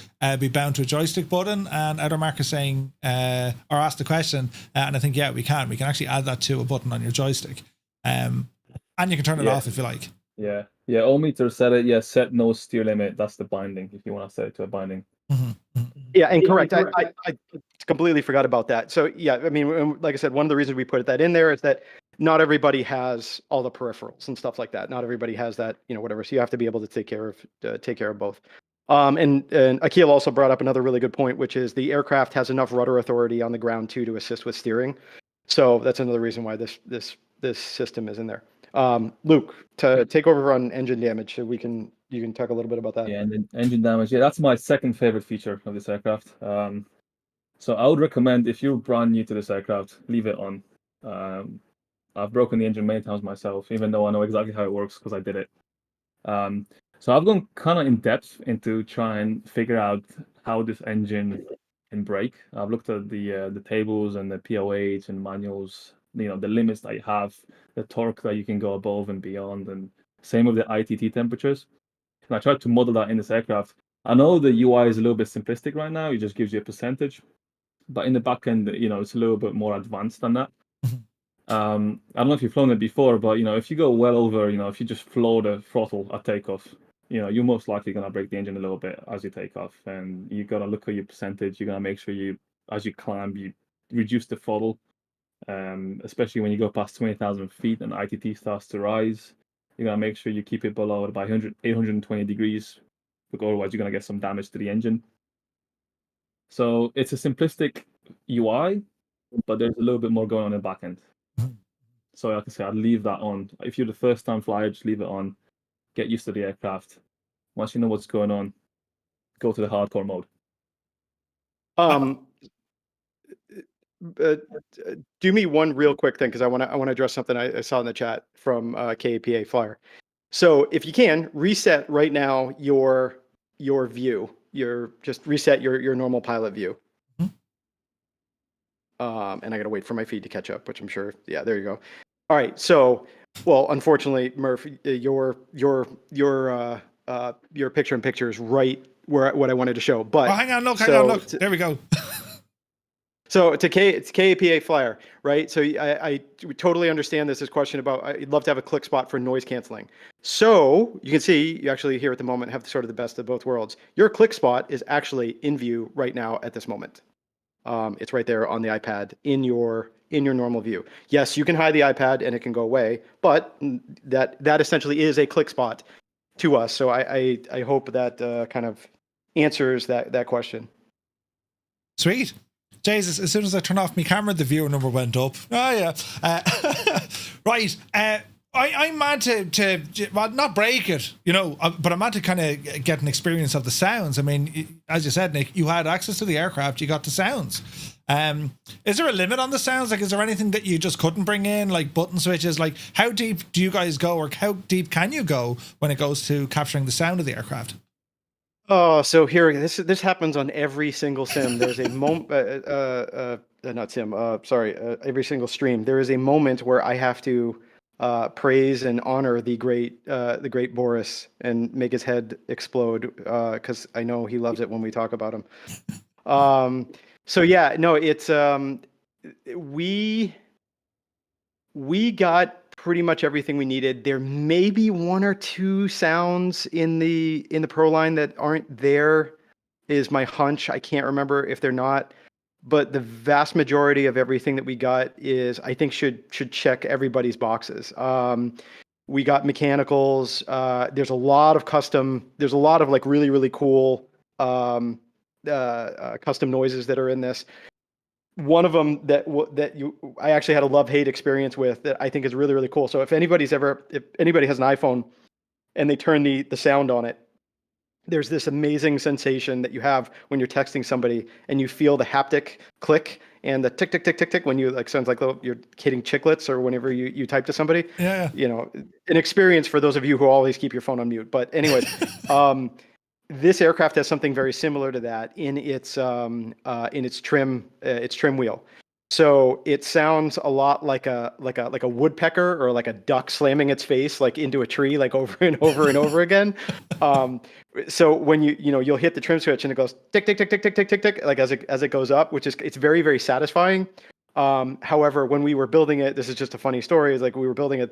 be bound to a joystick button? And Outermark is saying, or asked the question, and I think, yeah, we can. We can actually add that to a button on your joystick. And you can turn it off if you like. Yeah. Ometer said it. Yeah, set no steer limit. That's the binding, if you want to set it to a binding. Yeah, and correct. I completely forgot about that. So yeah, I mean, like I said, one of the reasons we put that in there is that not everybody has all the peripherals and stuff like that. Not everybody has that, whatever. So you have to be able to take care of both. And Akil also brought up another really good point, which is the aircraft has enough rudder authority on the ground too to assist with steering. So that's another reason why this system is in there. Luke, to take over on engine damage, so you can talk a little bit about that. Yeah, and then engine damage. Yeah, that's my second favorite feature of this aircraft. So I would recommend, if you're brand new to this aircraft, leave it on. I've broken the engine many times myself, even though I know exactly how it works because I did it. So I've gone kind of in depth into try and figure out how this engine can brake. I've looked at the tables and the POH and manuals, the limits that you have, the torque that you can go above and beyond, and same with the ITT temperatures. And I tried to model that in this aircraft. I know the UI is a little bit simplistic right now. It just gives you a percentage. but in the back end, it's a little bit more advanced than that. I don't know if you've flown it before, but if you go well over, if you just floor the throttle at takeoff, you're most likely gonna break the engine a little bit as you take off, and you gotta look at your percentage. You're gonna make sure as you climb, you reduce the throttle, especially when you go past 20,000 feet and ITT starts to rise. You're gonna make sure you keep it below by 820 degrees, because otherwise you're gonna get some damage to the engine. So it's a simplistic UI, but there's a little bit more going on in the back end. So like I say, I'd leave that on. If you're the first time flyer, just leave it on. Get used to the aircraft. Once you know what's going on, go to the hardcore mode. Do me one real quick thing, because I want to address something I saw in the chat from KAPA Flyer. So if you can reset right now your view, just reset your normal pilot view. And I got to wait for my feed to catch up, which I'm sure. Yeah, there you go. All right. So, well, unfortunately, Murph, your picture in picture is right where what I wanted to show. But hang on, look. There we go. So it's KAPA Flyer, right? So I totally understand this question about, I'd love to have a click spot for noise canceling. So you can see, you actually here at the moment have sort of the best of both worlds. Your click spot is actually in view right now at this moment. It's right there on the iPad in your normal view. Yes, you can hide the iPad and it can go away, but that essentially is a click spot to us. So I hope that kind of answers that question. Sweet. Jesus, as soon as I turned off my camera, the viewer number went up. Oh, yeah. Right. I'm mad to well, not break it, but I'm mad to kind of get an experience of the sounds. I mean, as you said, Nick, you had access to the aircraft, you got the sounds. Is there a limit on the sounds? Like, is there anything that you just couldn't bring in, like button switches? Like, how deep do you guys go, or how deep can you go when it goes to capturing the sound of the aircraft? Oh, so here, this happens on every single sim. There's a moment, not sim, every single stream. There is a moment where I have to praise and honor the great Boris and make his head explode, because I know he loves it when we talk about him. So yeah, no, it's we got pretty much everything we needed. There may be one or two sounds in the Pro line that aren't there, is my hunch. I can't remember if they're not, but the vast majority of everything that we got is, I think, should check everybody's boxes. We got mechanicals. There's a lot of like really, really cool custom noises that are in this. One of them I actually had a love-hate experience with that I think is really, really cool. So if anybody has an iPhone and they turn the sound on it, there's this amazing sensation that you have when you're texting somebody and you feel the haptic click and the tick, tick, tick, tick, tick, when you, like, sounds like you're hitting chiclets, or whenever you type to somebody. Yeah. An experience for those of you who always keep your phone on mute. But anyways, this aircraft has something very similar to that in its trim wheel. So it sounds a lot like a woodpecker or like a duck slamming its face like into a tree, like over and over and over again. So when you'll hit the trim switch and it goes tick, tick, tick, tick, tick, tick, tick, tick, like as it goes up, it's very, very satisfying. However, when we were building it, this is just a funny story. Is like we were building it,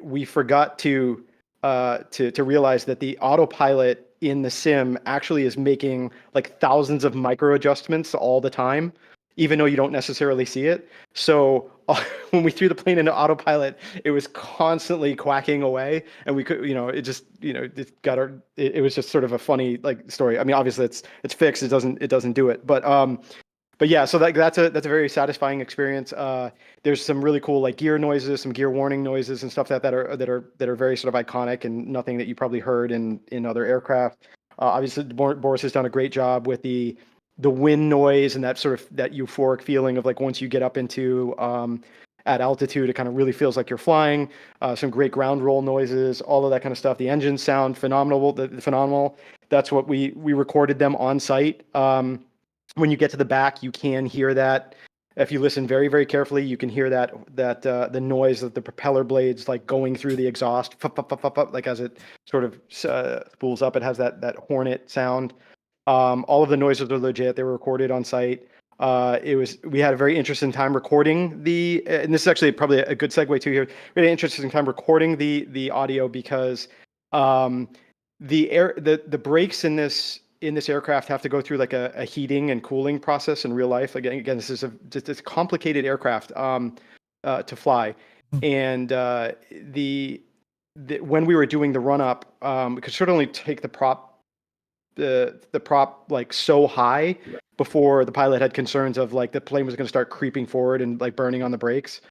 we forgot to realize that the autopilot in the sim actually is making like thousands of micro adjustments all the time, even though you don't necessarily see it. So when we threw the plane into autopilot, it was constantly quacking away, and we could, it was just sort of a funny like story. I mean, obviously it's fixed. It doesn't do it, but yeah, so that's a very satisfying experience. There's some really cool like gear noises, some gear warning noises and stuff that are very sort of iconic and nothing that you probably heard in other aircraft. Obviously, Boris has done a great job with the wind noise and that sort of that euphoric feeling of like once you get up into at altitude, it kind of really feels like you're flying. Some great ground roll noises, all of that kind of stuff. The engines sound phenomenal. Phenomenal. That's what we recorded them on site. When you get to the back, you can hear that. If you listen very, very carefully, you can hear that the noise of the propeller blades like going through the exhaust, like as it sort of spools up. It has that hornet sound. All of the noises are legit. They were recorded on site. We had a very interesting time recording and this is actually probably a good segue to here. We had an interesting time recording the audio because the brakes in this aircraft have to go through like a heating and cooling process in real life. Again, this is just a complicated aircraft to fly, and when we were doing the run up, we could certainly take the prop like so high before the pilot had concerns of like the plane was going to start creeping forward and like burning on the brakes.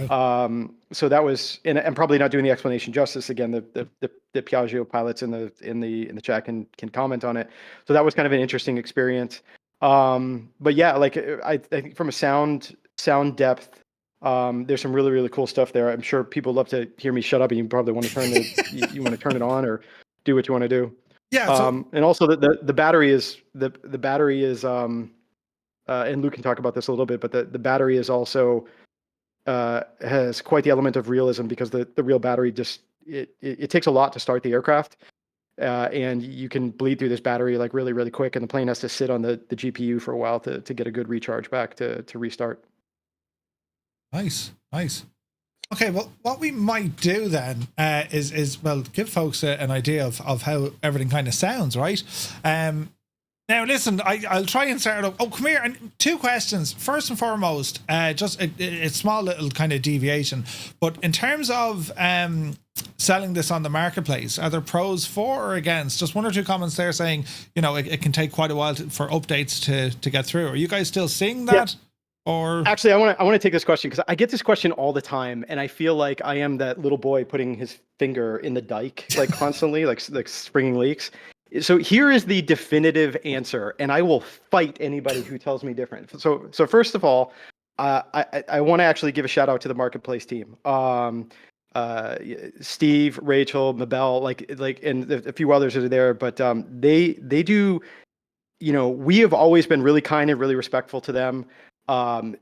So that was, and I'm probably not doing the explanation justice. Again, the Piaggio pilots in the chat can comment on it. So that was kind of an interesting experience. But yeah, like I think from a sound depth, there's some really, really cool stuff there. I'm sure people love to hear me shut up, and you probably want to turn it, you want to turn it on or do what you want to do. Yeah. And also the battery is and Luke can talk about this a little bit, but the battery is also has quite the element of realism because the real battery just it takes a lot to start the aircraft, and you can bleed through this battery like really, really quick, and the plane has to sit on the GPU for a while to get a good recharge back to restart. Nice. Okay, well, what we might do then is give folks an idea of how everything kind of sounds, right? Now, listen, I'll try and start up. Oh, come here. And 2 questions. First and foremost, just a small little kind of deviation. But in terms of selling this on the marketplace, are there pros for or against? Just 1 or 2 comments there saying, it can take quite a while for updates to get through. Are you guys still seeing that? Yeah. Or actually, I want to take this question because I get this question all the time, and I feel like I am that little boy putting his finger in the dike like constantly, like springing leaks. So here is the definitive answer, and I will fight anybody who tells me different. So first of all, I want to actually give a shout out to the marketplace team. Steve, Rachel, Mabel, and a few others are there, but they do. We have always been really kind and really respectful to them.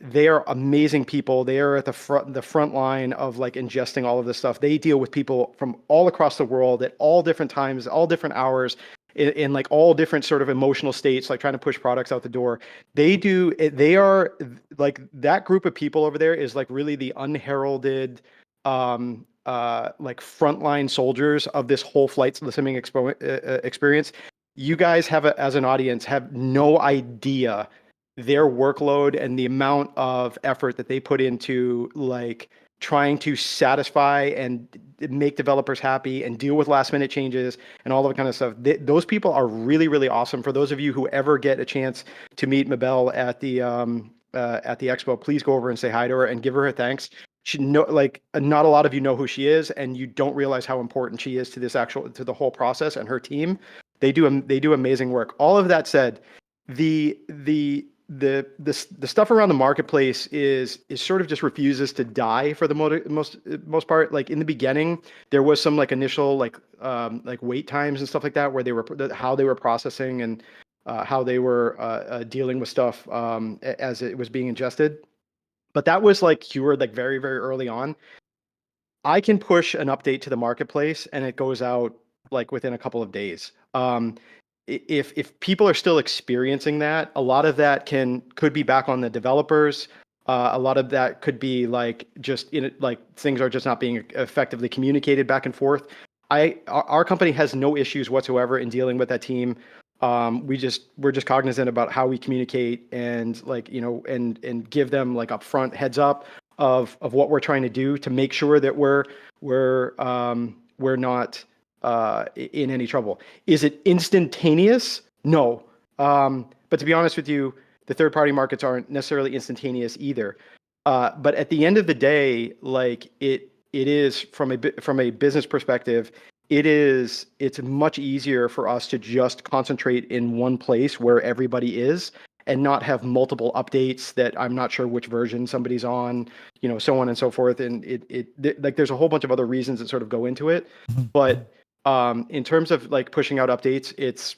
They are amazing people. They are at the front line of like ingesting all of this stuff. They deal with people from all across the world at all different times, all different hours, in like all different sort of emotional states, like trying to push products out the door. They are like that group of people over there is like really the unheralded, like frontline soldiers of this whole flight simming experience. You guys as an audience have no idea their workload and the amount of effort that they put into like trying to satisfy and make developers happy and deal with last minute changes and all that kind of stuff. Those people are really, really awesome. For those of you who ever get a chance to meet Mabel at the expo, please go over and say hi to her and give her her thanks. Not a lot of you know who she is, and you don't realize how important she is to the whole process and her team. They do amazing work. All of that said, the stuff around the marketplace is sort of just refuses to die for the most part. Like in the beginning, there was some like initial like wait times and stuff like that, where how they were processing and how they were dealing with stuff as it was being ingested. But that was like cured like very, very early on. I can push an update to the marketplace and it goes out like within a couple of days. If people are still experiencing that, a lot of that could be back on the developers. A lot of that could be like just things are just not being effectively communicated back and forth. Our company has no issues whatsoever in dealing with that team. We're just cognizant about how we communicate and and give them like upfront heads up of what we're trying to do to make sure that we're not in any trouble. Is it instantaneous? No. But to be honest with you, the third-party markets aren't necessarily instantaneous either. But at the end of the day, like it is from a business perspective, it's much easier for us to just concentrate in one place where everybody is and not have multiple updates that I'm not sure which version somebody's on, so on and so forth. And there's a whole bunch of other reasons that sort of go into it. But in terms of like pushing out updates, it's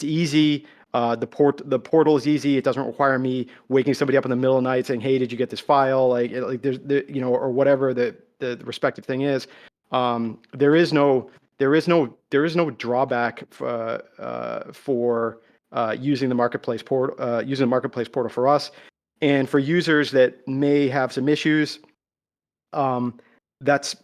easy. The portal is easy. It doesn't require me waking somebody up in the middle of the night saying, "Hey, did you get this file?" Or whatever the respective thing is. There is no drawback for using the marketplace portal for us. And for users that may have some issues, that's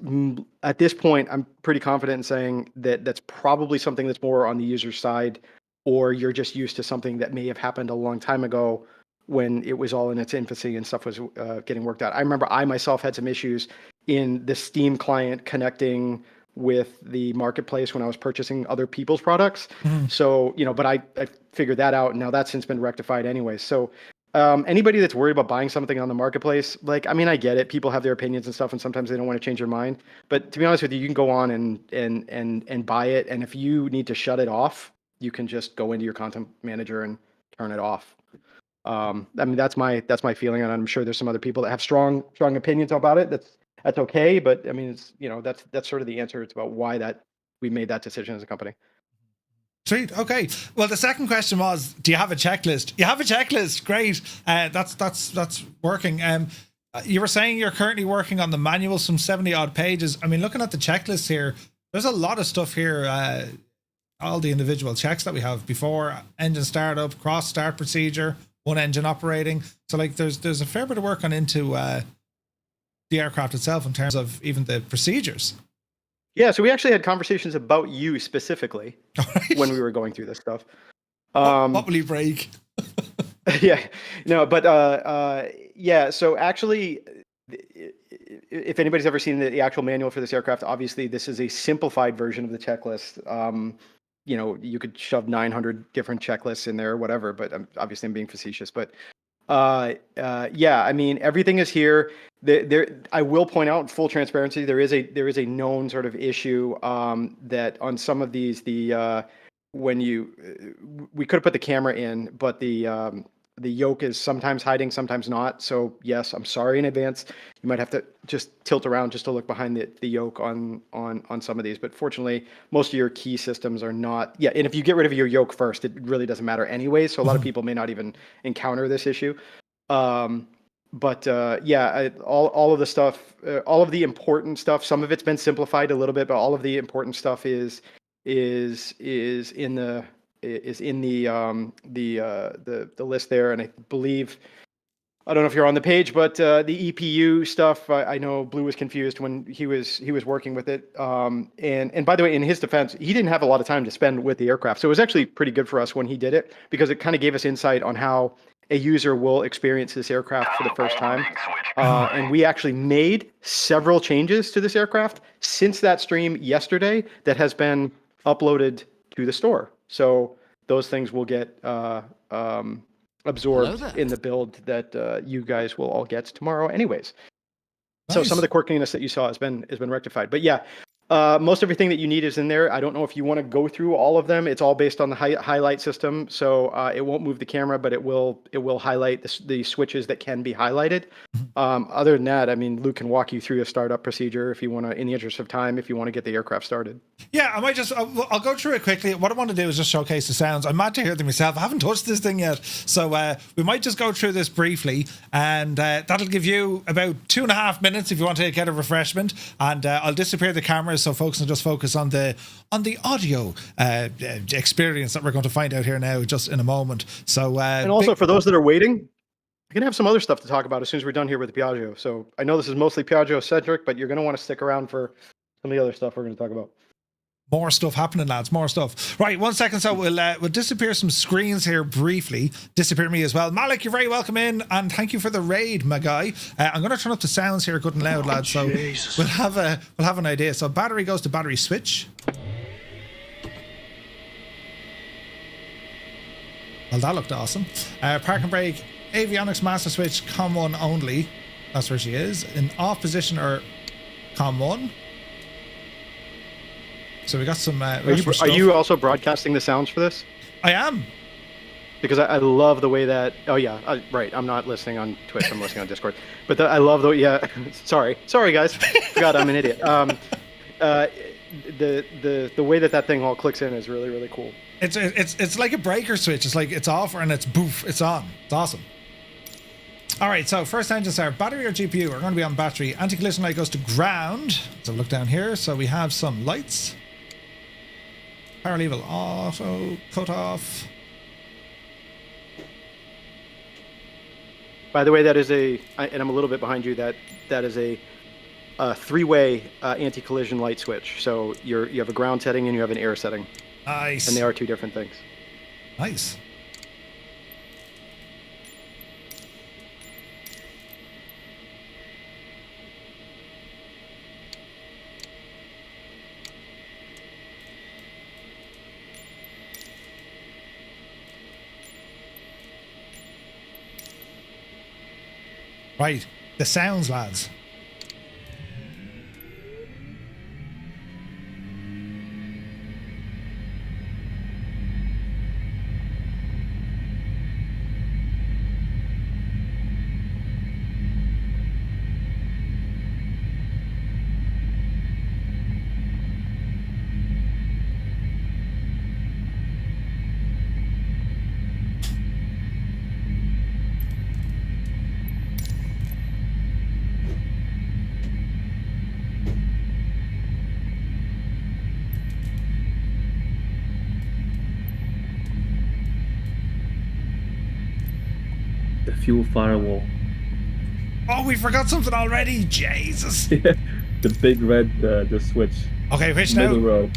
at this point, I'm pretty confident in saying that that's probably something that's more on the user side, or you're just used to something that may have happened a long time ago when it was all in its infancy and stuff was getting worked out. I remember I myself had some issues in the Steam client connecting with the marketplace when I was purchasing other people's products. So, but I figured that out, and now that's since been rectified anyway. So anybody that's worried about buying something on the marketplace, I get it. People have their opinions and stuff, and sometimes they don't want to change their mind. But to be honest with you, you can go on and buy it. And if you need to shut it off, you can just go into your content manager and turn it off. That's my feeling, and I'm sure there's some other people that have strong opinions about it. That's okay, but it's that's sort of the answer. It's about why we made that decision as a company. Sweet. Okay. Well, the second question was, do you have a checklist? You have a checklist. Great. That's working. You were saying you're currently working on the manual, some 70 odd pages. Looking at the checklist here, there's a lot of stuff here. All the individual checks that we have before engine startup, cross start procedure, one engine operating. So there's a fair bit of work on into the aircraft itself in terms of even the procedures. Yeah, so we actually had conversations about you specifically when we were going through this stuff. What will you break? Yeah, no, but yeah. So actually, if anybody's ever seen the actual manual for this aircraft, obviously this is a simplified version of the checklist. You could shove 900 different checklists in there or whatever, but obviously I'm being facetious. But yeah, everything is here. I will point out, in full transparency, there is a known sort of issue that on some of these, we could have put the camera in, but the yoke is sometimes hiding, sometimes not. So yes, I'm sorry in advance. You might have to just tilt around just to look behind the yoke on some of these. But fortunately, most of your key systems are not. Yeah, and if you get rid of your yoke first, it really doesn't matter anyway. So a lot of people may not even encounter this issue. But yeah, all of the stuff, all of the important stuff. Some of it's been simplified a little bit, but all of the important stuff is in the list there. And I believe, I don't know if you're on the page, but the EPU stuff, I know Blue was confused when he was working with it. And by the way, in his defense, he didn't have a lot of time to spend with the aircraft, so it was actually pretty good for us when he did it, because it kind of gave us insight on how a user will experience this aircraft for the first time. And we actually made several changes to this aircraft since that stream yesterday that has been uploaded to the store. So those things will get absorbed in the build that you guys will all get tomorrow anyways. Nice. So some of the quirkiness that you saw has been rectified. But yeah, most everything that you need is in there. I don't know if you want to go through all of them. It's all based on the highlight system, so it won't move the camera, but it will highlight the switches that can be highlighted. Other than that, Luke can walk you through a startup procedure if you want to, in the interest of time, if you want to get the aircraft started. Yeah, I'll go through it quickly. What I want to do is just showcase the sounds. I'm mad to hear them myself. I haven't touched this thing yet, so we might just go through this briefly, and that'll give you about 2.5 minutes if you want to get a refreshment, and I'll disappear the cameras so folks can just focus on the audio experience that we're going to find out here now just in a moment. So and also for those that are waiting, we're going to have some other stuff to talk about as soon as we're done here with the Piaggio. So I know this is mostly Piaggio centric, but you're going to want to stick around for some of the other stuff we're going to talk about. More stuff happening, lads. More stuff. Right, 1 second. So we'll disappear some screens here briefly. Disappear me as well. Malik, you're very welcome in, and thank you for the raid, my guy. I'm going to turn up the sounds here good and loud, lads. So we'll have an idea. So battery goes to battery switch. Well, that looked awesome. Park and brake, avionics master switch, COM 1 only. That's where she is. In off position or COM 1. So we got some. Are you also broadcasting the sounds for this? I am. Because I love the way that. Oh yeah, right. I'm not listening on Twitch. I'm listening on Discord. But I love the. Yeah. sorry guys. God, I'm an idiot. The way that thing all clicks in is really, really cool. It's like a breaker switch. It's like it's off and it's boof. It's on. It's awesome. All right, so first engine start, battery or GPU? We're going to be on battery. Anti-collision light goes to ground. So look down here. So we have some lights. Power level auto, cut off. By the way, that is and I'm a little bit behind you. That is a three-way anti-collision light switch. So you have a ground setting and you have an air setting, Nice. and they are two different things. Nice. Right, the sounds, lads. The fuel firewall. Oh, we forgot something already. Jesus. The big red, the switch. Okay, which Middle now? row.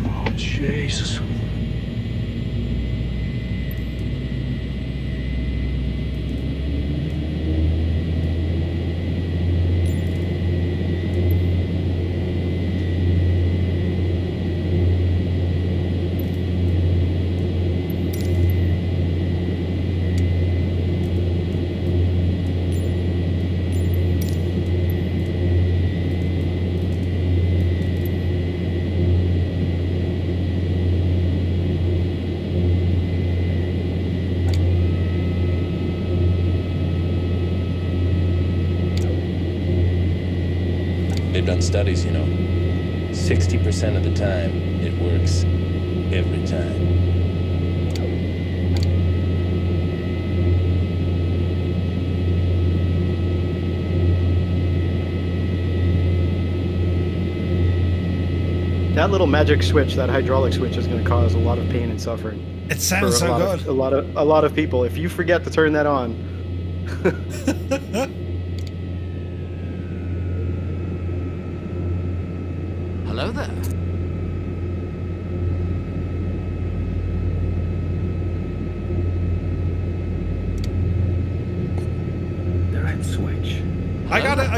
Oh, Jesus. They've done studies, 60% of the time, it works every time. That little magic switch, that hydraulic switch, is going to cause a lot of pain and suffering. It sounds so good. A lot of people. If you forget to turn that on. Hello there. The red switch. I got it.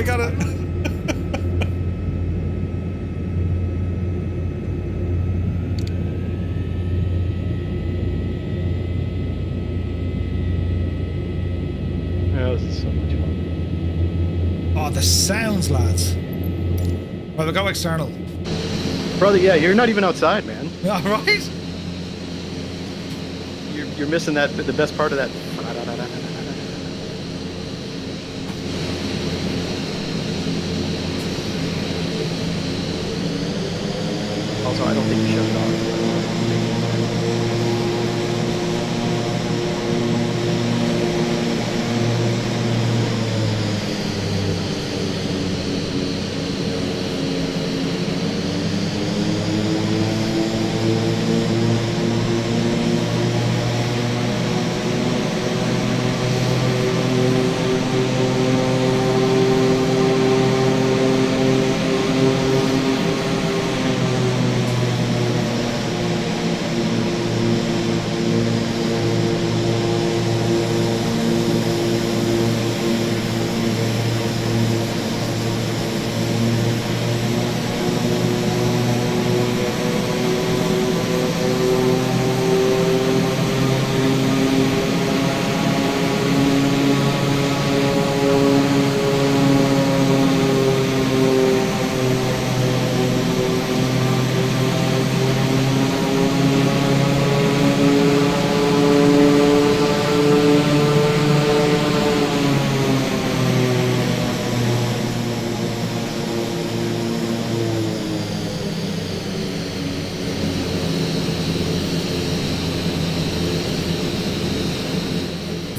Oh, this is so much fun. Oh, the sounds, lads. Well, we'll go external. Brother, yeah, you're not even outside, man. All right. You're missing the best part of that. Also, I don't think you shut it off.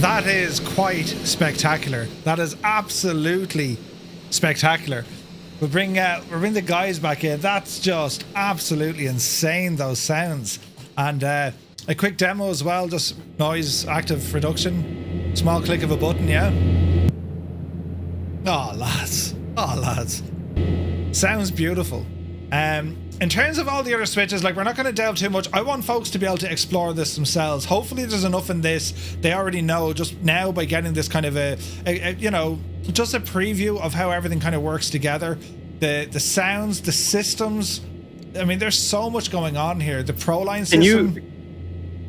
That is quite spectacular. That is absolutely spectacular. We'll bring the guys back in. That's just absolutely insane, those sounds. And a quick demo as well, just noise active reduction. Small click of a button, yeah. Oh lads. Sounds beautiful. In terms of all the other switches, like, we're not going to delve too much. I want folks to be able to explore this themselves. Hopefully there's enough in this they already know just now by getting this kind of a you know, just a preview of how everything kind of works together. The sounds, the systems. I mean, there's so much going on here. The Proline system.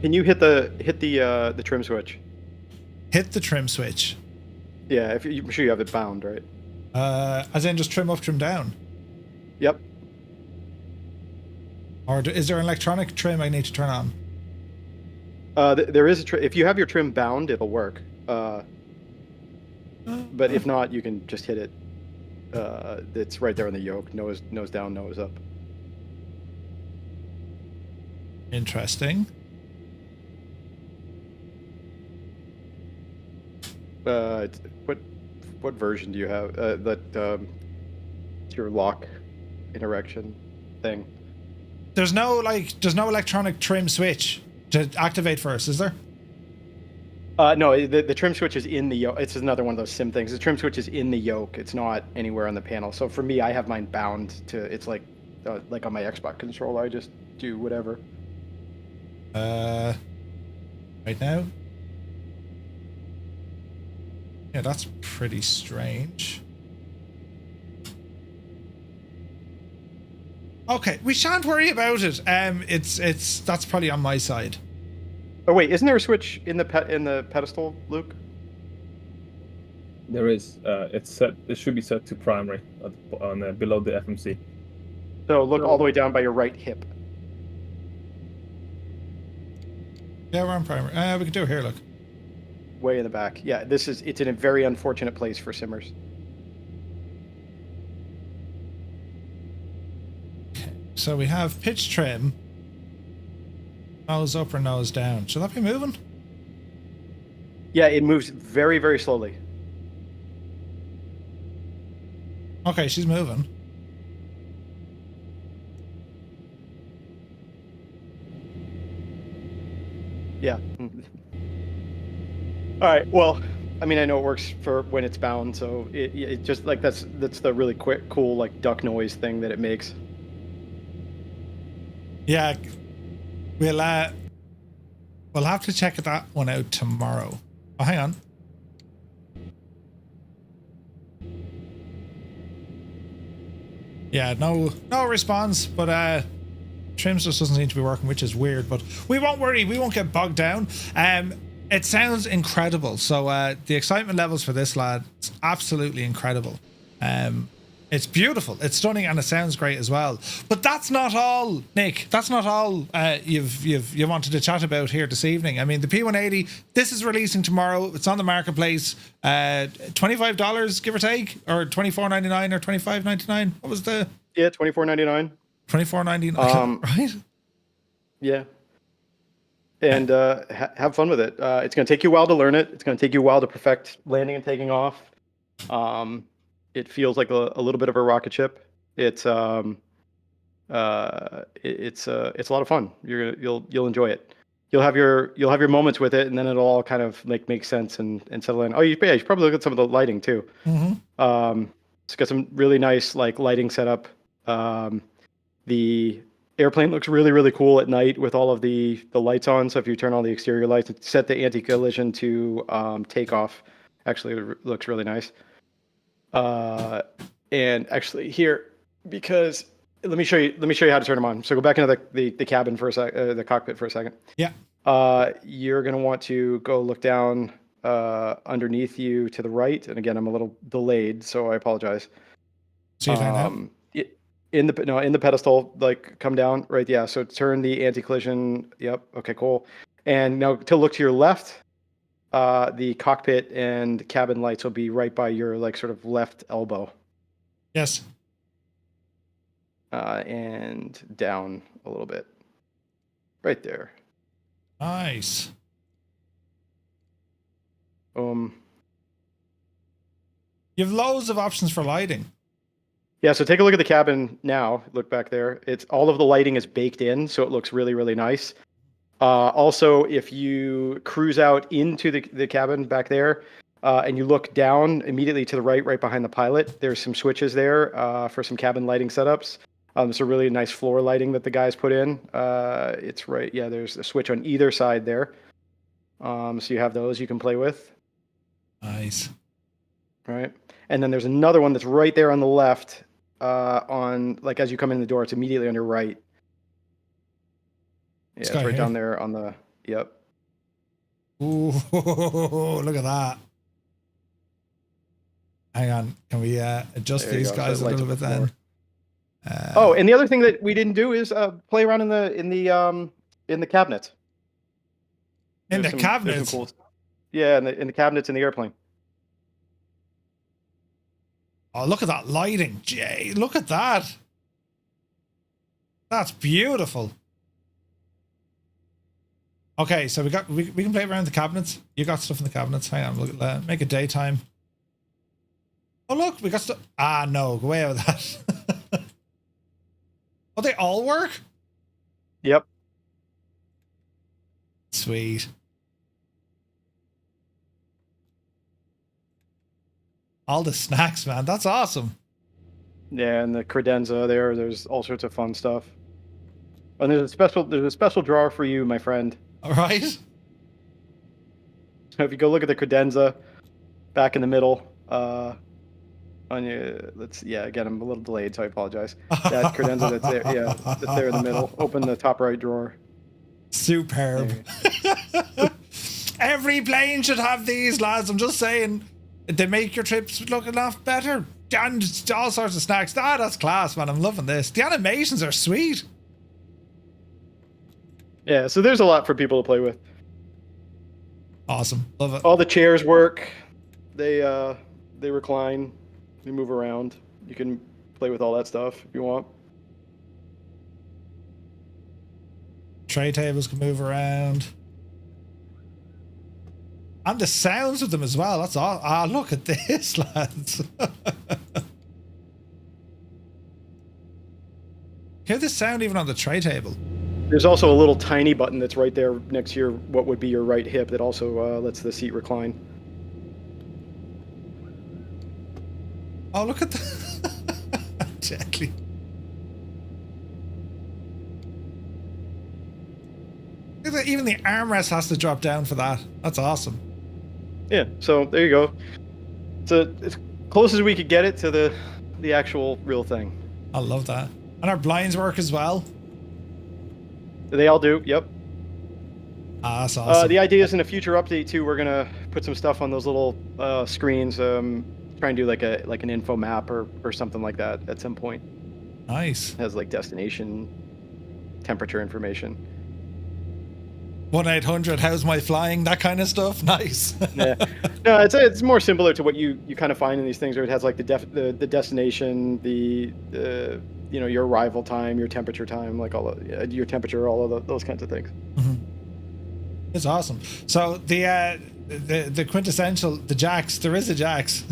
Can you hit the trim switch? Hit the trim switch. Yeah, I'm sure you have it bound, right? As in just trim up, trim down. Yep. Or is there an electronic trim I need to turn on? There is a trim. If you have your trim bound, it'll work. But if not, you can just hit it. It's right there on the yoke. Nose down, nose up. Interesting. What version do you have? It's your lock interaction thing. There's no electronic trim switch to activate first, is there? No, the trim switch is in the yoke. It's another one of those sim things. The trim switch is in the yoke. It's not anywhere on the panel. So for me, I have mine bound to. It's like on my Xbox controller. I just do whatever. Right now. Yeah, that's pretty strange. Okay, we shan't worry about it. That's probably on my side. Oh wait, isn't there a switch in the pedestal, Luke? There is. It's set. It should be set to primary below the FMC. So look all the way down by your right hip. Yeah, we're on primary. We can do it here. Look. Way in the back. Yeah, it's in a very unfortunate place for simmers. So we have pitch trim. Nose up or nose down. Should that be moving? Yeah, it moves very, very slowly. Okay, she's moving. Yeah. All right. Well, I mean, I know it works for when it's bound, so it just like that's the really quick, cool like duck noise thing that it makes. Yeah, we'll have to check that one out tomorrow. Oh, hang on. Yeah, no response, but trims just doesn't seem to be working, which is weird. But we won't worry. We won't get bogged down. It sounds incredible. So the excitement levels for this, lad, it's absolutely incredible. It's beautiful, it's stunning, and it sounds great as well. But that's not all, Nick. That's not all you wanted to chat about here this evening. I mean, the P180, this is releasing tomorrow. It's on the marketplace. $25, give or take, or $24.99 or $25.99. What was the? Yeah, $24.99. $24.99. Right? Yeah. And have fun with it. It's going to take you a while to learn it. It's going to take you a while to perfect landing and taking off. It feels like a little bit of a rocket ship. It's a lot of fun. You'll enjoy it. You'll have your moments with it, and then it'll all kind of make sense and settle in. Oh, you should probably look at some of the lighting too. Mm-hmm. It's got some really nice like lighting setup. The airplane looks really, really cool at night with all of the lights on. So if you turn on the exterior lights and set the anti-collision to takeoff, actually it looks really nice. And actually here, because let me show you how to turn them on. So go back into the cabin for a sec, the cockpit for a second. Yeah. You're going to want to go look down underneath you to the right. And again, I'm a little delayed, so I apologize. See you now. In the pedestal, like come down right. Yeah. So turn the anti-collision. Yep. Okay, cool. And now to look to your left, the cockpit and cabin lights will be right by your like sort of left elbow. Yes. And down a little bit. Right there. Nice. You have loads of options for lighting. Yeah, so take a look at the cabin now. Look back there. It's all of the lighting is baked in, so it looks really, really nice. Also, if you cruise out into the cabin back there, and you look down immediately to the right behind the pilot, there's some switches there for some cabin lighting setups. It's a really nice floor lighting that the guys put in. It's right, yeah, there's a switch on either side there. So you have those you can play with. Nice. Right. And then there's another one that's right there on the left, on, like, as you come in the door, it's immediately on your right. Yeah, it's right down there on the, yep. Ooh, look at that. Hang on, can we adjust these guys a little bit then? Oh, and the other thing that we didn't do is play around in the cabinets. In the cabinets? Cool, yeah, in the cabinets in the airplane. Oh, look at that lighting, Jay. Look at that. That's beautiful. Okay, so we can play around the cabinets. You got stuff in the cabinets. Hang on, we'll make it daytime. Oh, look, we got stuff. Ah, no, go away with that. Oh, they all work? Yep. Sweet. All the snacks, man. That's awesome. Yeah, and the credenza there's all sorts of fun stuff. And there's a special drawer for you, my friend. All right. So if you go look at the credenza back in the middle, on your, again, I'm a little delayed, so I apologize. That credenza that's there, yeah, that's there in the middle. Open the top right drawer. Superb. Every plane should have these, lads. I'm just saying, they make your trips look a lot better. And all sorts of snacks. Ah, that's class, man. I'm loving this. The animations are sweet. Yeah, so there's a lot for people to play with. Awesome. Love it. All the chairs work. They recline. They move around. You can play with all that stuff if you want. Tray tables can move around. And the sounds of them as well. That's all. Ah, look at this, lads. Hear the sound even on the tray table. There's also a little tiny button that's right there next to your what would be your right hip that also lets the seat recline. Oh, look at that. Gently. Even the armrest has to drop down for that. That's awesome. Yeah, so there you go. So as close as we could get it to the actual real thing. I love that. And our blinds work as well. They all do, yep. Ah, that's awesome. The idea is in a future update too, we're gonna put some stuff on those little screens. Try and do like an info map or something like that at some point. Nice. It has like destination, temperature information. 1-800, how's my flying? That kind of stuff. Nice. Yeah. No, it's more similar to what you kind of find in these things, where it has like the destination, the your arrival time, your temperature time, like all of your temperature, all of those kinds of things. Mm-hmm. It's awesome. So the quintessential, the Jax. There is a Jax.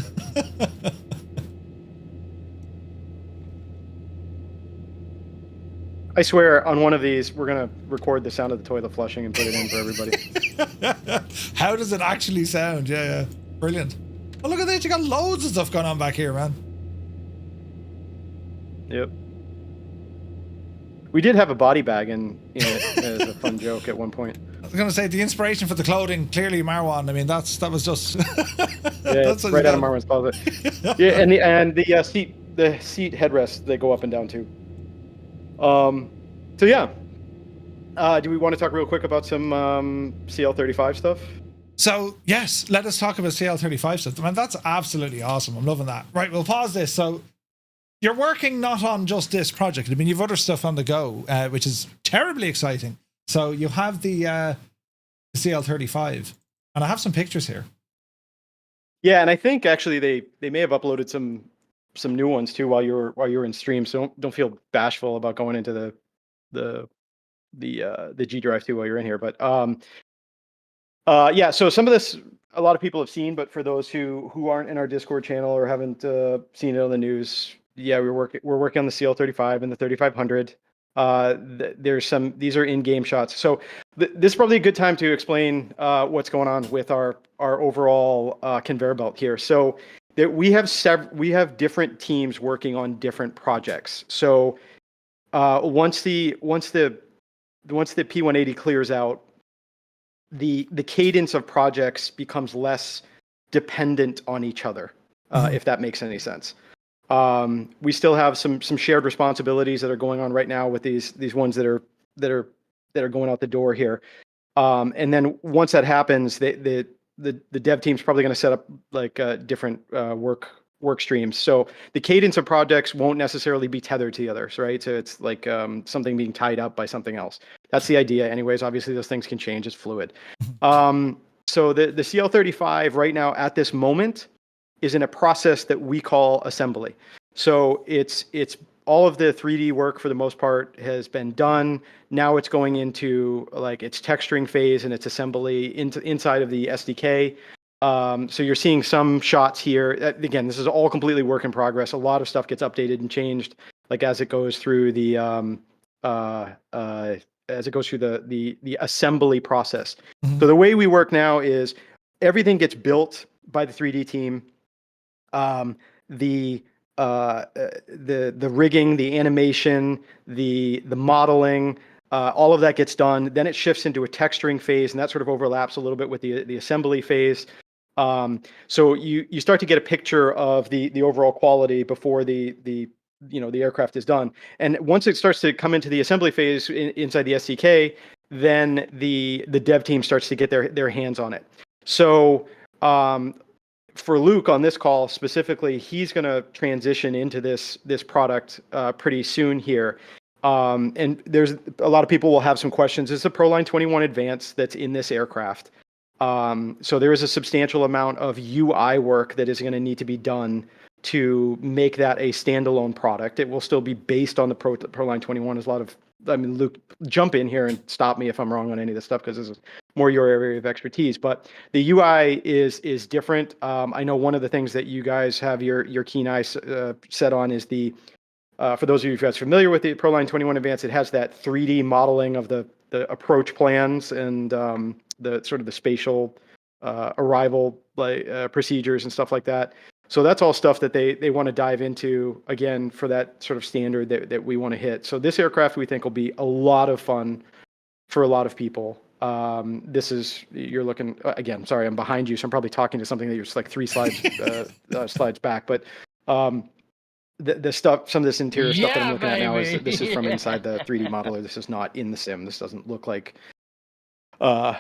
I swear, on one of these, we're gonna record the sound of the toilet flushing and put it in for everybody. How does it actually sound? Yeah, brilliant. Oh, look at this! You got loads of stuff going on back here, man. Yep. We did have a body bag in it as a fun joke at one point. I was gonna say the inspiration for the clothing, clearly Marwan. I mean, that was just yeah, that's right out of Marwan's closet. Yeah, and the seat headrests, they go up and down too. So yeah, do we want to talk real quick about some CL35 stuff? So yes, let us talk about CL35 stuff. Man, that's absolutely awesome. I'm loving that. Right, we'll pause this. So you're working not on just this project. I mean, you've other stuff on the go, which is terribly exciting. So you have the CL35, and I have some pictures here. Yeah, and I think actually they may have uploaded some new ones too while you're in stream. So don't feel bashful about going into the G Drive too while you're in here. But yeah, so some of this a lot of people have seen, but for those who aren't in our Discord channel or haven't seen it on the news, we're working on the CL35 and the 3500. These are in-game shots. So this is probably a good time to explain what's going on with our overall conveyor belt here. So we have different teams working on different projects. So once the P180 clears out, the cadence of projects becomes less dependent on each other, if that makes any sense. We still have some shared responsibilities that are going on right now with these ones that are going out the door here. And then once that happens, the dev team's probably going to set up like different work streams. So the cadence of projects won't necessarily be tethered to the others, right? So it's like something being tied up by something else. That's the idea. Anyways, obviously those things can change. It's fluid. So the CL35 right now at this moment is in a process that we call assembly. So it's all of the 3D work for the most part has been done. Now it's going into like its texturing phase and its assembly inside of the SDK. So you're seeing some shots here. Again, this is all completely work in progress. A lot of stuff gets updated and changed, like as it goes through the assembly process. So the way we work now is everything gets built by the 3D team. The rigging, the animation, the modeling, all of that gets done. Then it shifts into a texturing phase, and that sort of overlaps a little bit with the assembly phase. So you start to get a picture of the overall quality before the aircraft is done. And once it starts to come into the assembly phase inside the SDK, then the dev team starts to get their hands on it. So for Luke on this call specifically, he's going to transition into this product pretty soon here. And there's a lot of people will have some questions. It's a Proline 21 Advance that's in this aircraft. So there is a substantial amount of UI work that is going to need to be done to make that a standalone product. It will still be based on the Proline 21. There's a lot of, Luke, jump in here and stop me if I'm wrong on any of this stuff, because this is more your area of expertise. But the UI is different. I know one of the things that you guys have your keen eyes set on is for those of you guys familiar with the Proline 21 Advance, it has that 3D modeling of the approach plans and the sort of the spatial arrival procedures and stuff like that. So that's all stuff that they want to dive into, again, for that sort of standard that we want to hit. So this aircraft, we think, will be a lot of fun for a lot of people. You're looking, again, sorry, I'm behind you, so I'm probably talking to something that you're just like 3 slides slides back. But the stuff, some of this interior stuff that I'm looking at now this is from inside the 3D modeler. This is not in the sim. This doesn't look like the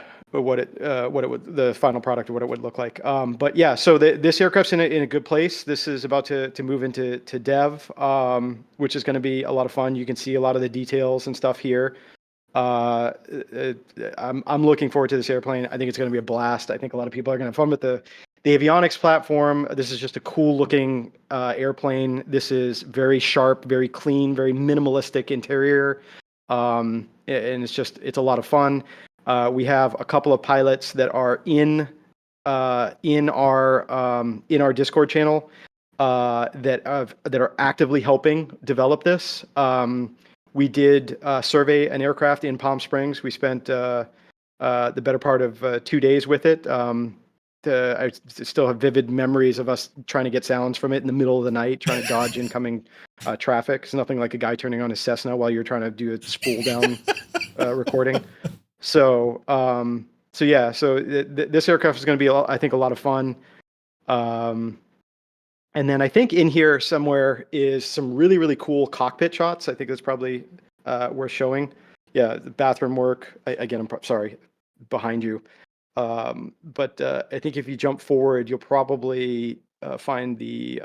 final product or what it would look like. But yeah, so this aircraft's in a good place. This is about to move into dev, which is going to be a lot of fun. You can see a lot of the details and stuff here. I'm looking forward to this airplane. I think it's going to be a blast. I think a lot of people are going to have fun with the avionics platform. This is just a cool looking airplane. This is very sharp, very clean, very minimalistic interior. And it's a lot of fun. We have a couple of pilots that are in our Discord channel that are actively helping develop this. We did survey an aircraft in Palm Springs. We spent the better part of 2 days with it. I still have vivid memories of us trying to get sounds from it in the middle of the night, trying to dodge incoming traffic. It's nothing like a guy turning on his Cessna while you're trying to do a spool down recording. So this aircraft is going to be, I think, a lot of fun. And then I think in here somewhere is some really, really cool cockpit shots. I think that's probably worth showing. Yeah, the bathroom work. Again, I'm sorry, behind you. But I think if you jump forward, you'll probably find the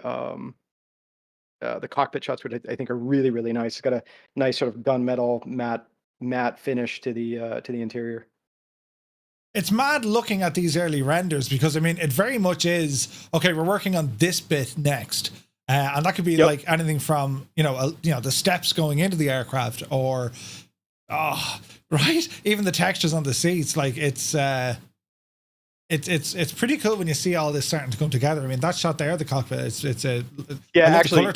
cockpit shots, which I think are really, really nice. It's got a nice sort of gunmetal matte finish to the interior. It's mad looking at these early renders, because I mean, it very much is, okay, we're working on this bit next. And that could be like anything from, the steps going into the aircraft, or, right? Even the textures on the seats. Like it's pretty cool when you see all this starting to come together. I mean, that shot there, the cockpit, it's actually,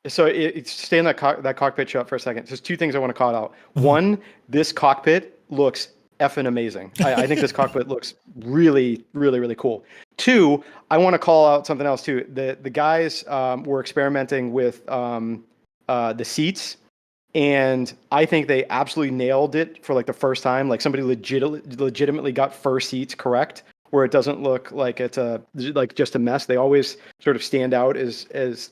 So stay in that cockpit shot for a second. There's two things I want to call out. One, this cockpit looks effing amazing. I think this cockpit looks really, really, really cool. Two, I want to call out something else too. The guys were experimenting with the seats, and I think they absolutely nailed it for like the first time. Like somebody legitimately got first seats correct, where it doesn't look like it's like just a mess. They always sort of stand out as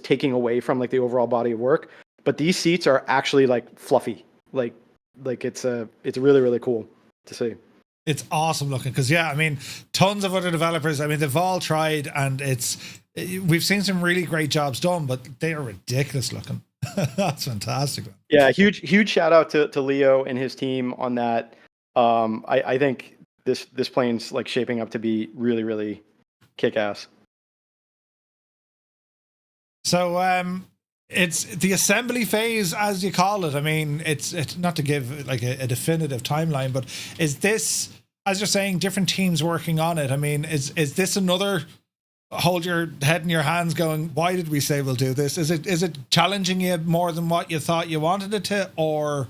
taking away from like the overall body of work. But these seats are actually like fluffy. Like it's really, really cool to see. It's awesome looking because, yeah, I mean, tons of other developers, I mean, they've all tried, and we've seen some really great jobs done, but they are ridiculous looking. That's fantastic. Yeah, huge shout out to Leo and his team on that. I think this plane's like shaping up to be really, really kick-ass. So it's the assembly phase, as you call it. I mean, it's not to give like a definitive timeline, but is this, as you're saying, different teams working on it? I mean, is this another hold your head in your hands going, why did we say we'll do this? Is it challenging you more than what you thought you wanted it to, or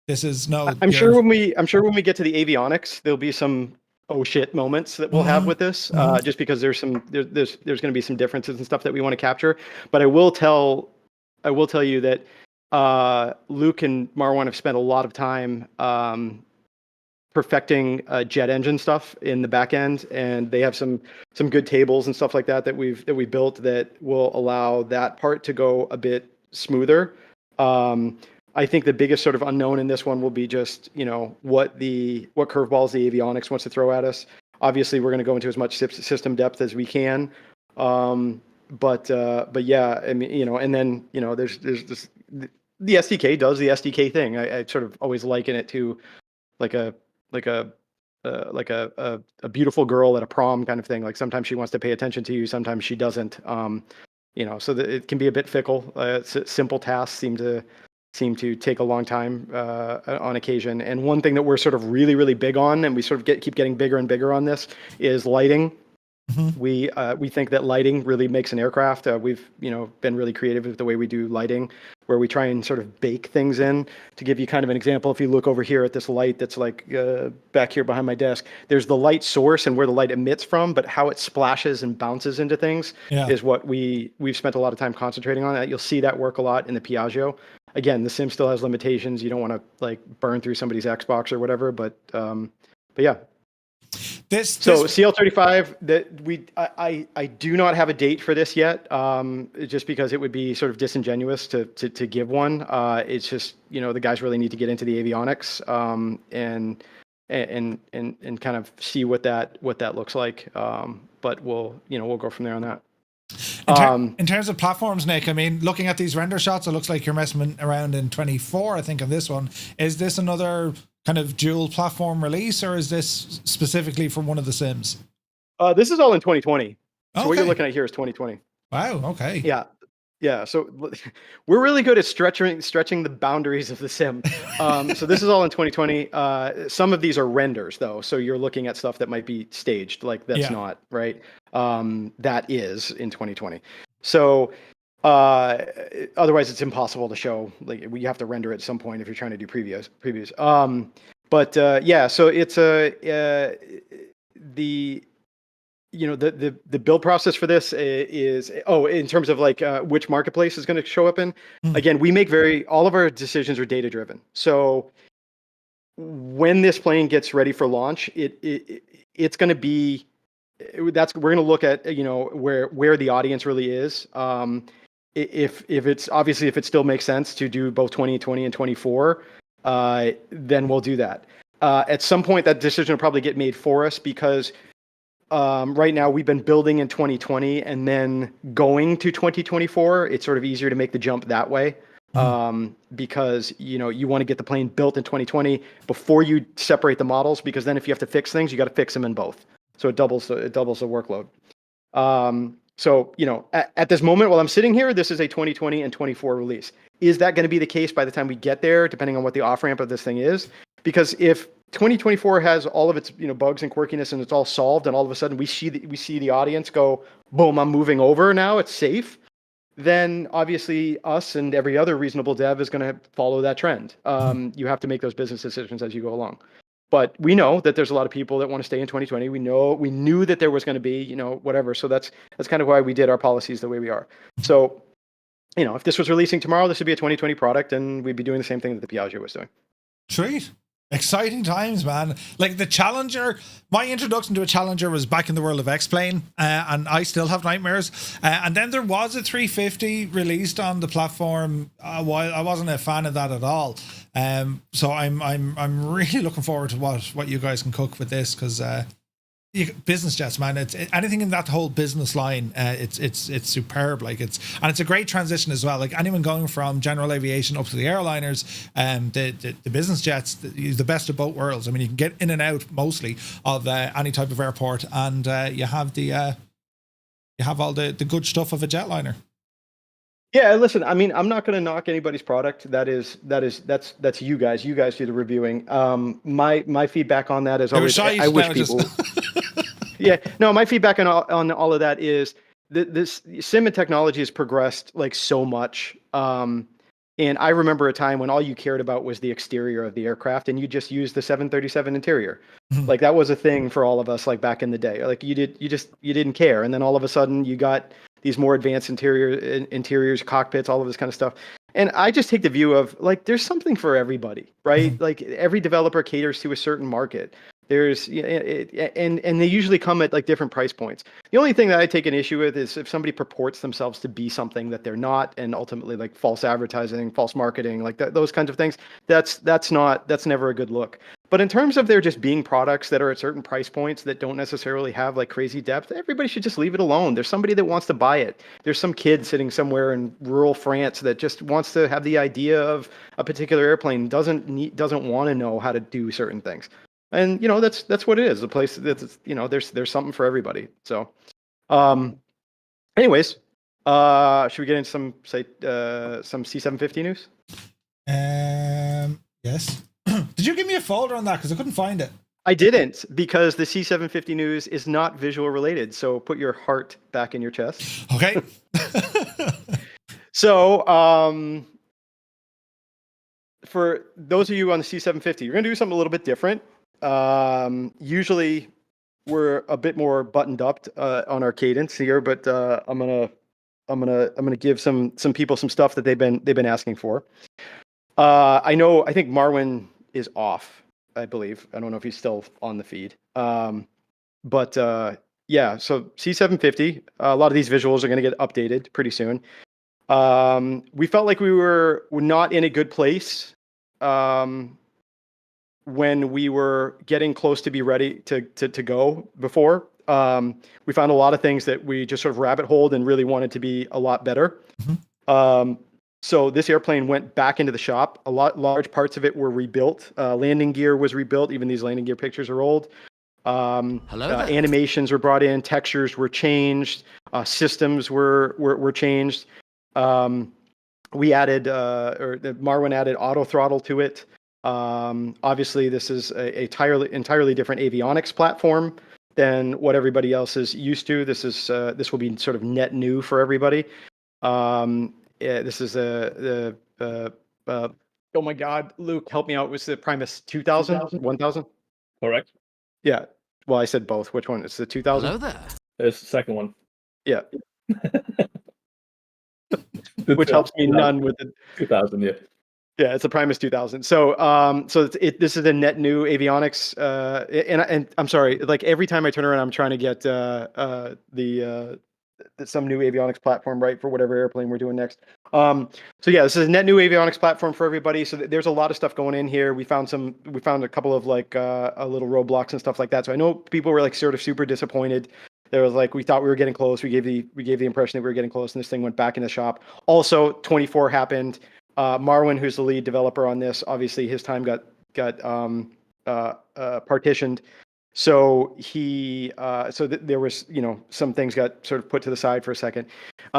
this is no? I'm sure when we get to the avionics, there'll be some oh shit moments that we'll have with this, just because there's going to be some differences and stuff that we want to capture. But I will tell you that Luke and Marwan have spent a lot of time perfecting jet engine stuff in the back end, and they have some good tables and stuff like that we built that will allow that part to go a bit smoother. I think the biggest sort of unknown in this one will be just, what curveballs the avionics wants to throw at us. Obviously, we're going to go into as much system depth as we can. But yeah, I mean, and then, there's this, the SDK does the SDK thing. I sort of always liken it to like a beautiful girl at a prom kind of thing. Like sometimes she wants to pay attention to you, sometimes she doesn't. So that it can be a bit fickle. Simple tasks seem to take a long time on occasion. And one thing that we're sort of really, really big on, and we sort of keep getting bigger and bigger on this, is lighting. Mm-hmm. We think that lighting really makes an aircraft. We've been really creative with the way we do lighting, where we try and sort of bake things in. To give you kind of an example, if you look over here at this light that's like back here behind my desk, there's the light source and where the light emits from, but how it splashes and bounces into things is what we've spent a lot of time concentrating on. You'll see that work a lot in the Piaggio. Again, the sim still has limitations. You don't want to like burn through somebody's Xbox or whatever, but yeah. So CL35, that I do not have a date for this yet, just because it would be sort of disingenuous to give one. It's just, the guys really need to get into the avionics and kind of see what that looks like. But we'll go from there on that. In terms of platforms, Nick, I mean, looking at these render shots, it looks like you're messing around in 24, I think, on this one. Is this another kind of dual platform release, or is this specifically for one of the sims? This is all in 2020. So what you're looking at here is 2020. Wow. Okay. Yeah. So we're really good at stretching the boundaries of the sim. So this is all in 2020. Some of these are renders though. So you're looking at stuff that might be staged. Like that's not right. That is in 2020. So otherwise it's impossible to show. Like you have to render at some point if you're trying to do previews. So it's the build process for this is in terms of like which marketplace is going to show up in. Again, we make all of our decisions are data driven. So when this plane gets ready for launch, it's going to be we're going to look at where the audience really is. If it still makes sense to do both 2020 and 24, then we'll do that. At some point, that decision will probably get made for us because right now we've been building in 2020 and then going to 2024. It's sort of easier to make the jump that way because you want to get the plane built in 2020 before you separate the models, because then if you have to fix things, you got to fix them in both. So it doubles the workload. So, at this moment, while I'm sitting here, this is a 2020 and 24 release. Is that going to be the case by the time we get there, depending on what the off-ramp of this thing is? Because if 2024 has all of its, bugs and quirkiness and it's all solved, and all of a sudden we see the audience go, boom, I'm moving over now, it's safe, then obviously us and every other reasonable dev is going to follow that trend. You have to make those business decisions as you go along. But we know that there's a lot of people that want to stay in 2020. We knew that there was going to be, whatever. So that's kind of why we did our policies the way we are. So, if this was releasing tomorrow, this would be a 2020 product, and we'd be doing the same thing that the Piaggio was doing. Sweet. Exciting times, man. Like the Challenger, my introduction to a Challenger was back in the world of X-Plane, and I still have nightmares. And then there was a 350 released on the platform. While I wasn't a fan of that at all. So I'm really looking forward to what you guys can cook with this, because business jets, man. It's anything in that whole business line. It's superb. Like it's a great transition as well. Like anyone going from general aviation up to the airliners, the business jets, the best of both worlds. I mean, you can get in and out mostly of any type of airport, and you have all the good stuff of a jetliner. Yeah, listen, I mean, I'm not going to knock anybody's product. That's you guys. You guys do the reviewing. My feedback on that is always, I wish people. Yeah, no, my feedback on all of that is this sim and technology has progressed like so much. And I remember a time when all you cared about was the exterior of the aircraft, and you just used the 737 interior. Like that was a thing for all of us, like back in the day. Like you didn't care, and then all of a sudden you got these more advanced interiors, cockpits, all of this kind of stuff. And I just take the view of like, there's something for everybody, right? Like every developer caters to a certain market. There's, and they usually come at like different price points. The only thing that I take an issue with is if somebody purports themselves to be something that they're not, and ultimately like false advertising, false marketing, like those kinds of things. That's never a good look. But in terms of there just being products that are at certain price points that don't necessarily have like crazy depth, everybody should just leave it alone. There's somebody that wants to buy it. There's some kid sitting somewhere in rural France that just wants to have the idea of a particular airplane, doesn't want to know how to do certain things. And that's what it is. A place that's there's something for everybody. So, anyways, should we get into some C750 news? Yes. Did you give me a folder on that? Because I couldn't find it. I didn't, because the C750 news is not visual related. So put your heart back in your chest. Okay. So, for those of you on the C750, you're going to do something a little bit different. Usually we're a bit more buttoned up on our cadence here, but I'm gonna give some people some stuff that they've been asking for. I think Marwin is off, I believe. I don't know if he's still on the feed. But yeah, so C750, a lot of these visuals are going to get updated pretty soon. We felt like we were not in a good place when we were getting close to be ready to go before. We found a lot of things that we just sort of rabbit holed and really wanted to be a lot better. So this airplane went back into the shop. Large parts of it were rebuilt. Landing gear was rebuilt. Even these landing gear pictures are old. Animations were brought in. Textures were changed. Systems were changed. We added, Marwin added auto throttle to it. Obviously, this is a entirely different avionics platform than what everybody else is used to. This will be sort of net new for everybody. This is oh my God, Luke, help me out. Was the Primus 2000? 1000? Correct. Yeah. Well, I said both. Which one? It's the 2000? Hello there. It's the second one. Yeah. Which helps me none with the 2000, yeah. Yeah, it's a Primus 2000. So, this is a net new avionics. And I'm sorry, like every time I turn around, I'm trying to get some new avionics platform right for whatever airplane we're doing next. So yeah, this is a net new avionics platform for everybody. So there's a lot of stuff going in here. We found a couple of like a little roadblocks and stuff like that. So I know people were like sort of super disappointed. There was like, we thought we were getting close. We gave the impression that we were getting close, and this thing went back in the shop. Also, 24 happened. Marwin, who's the lead developer on this, obviously his time got partitioned. So there was, some things got sort of put to the side for a second.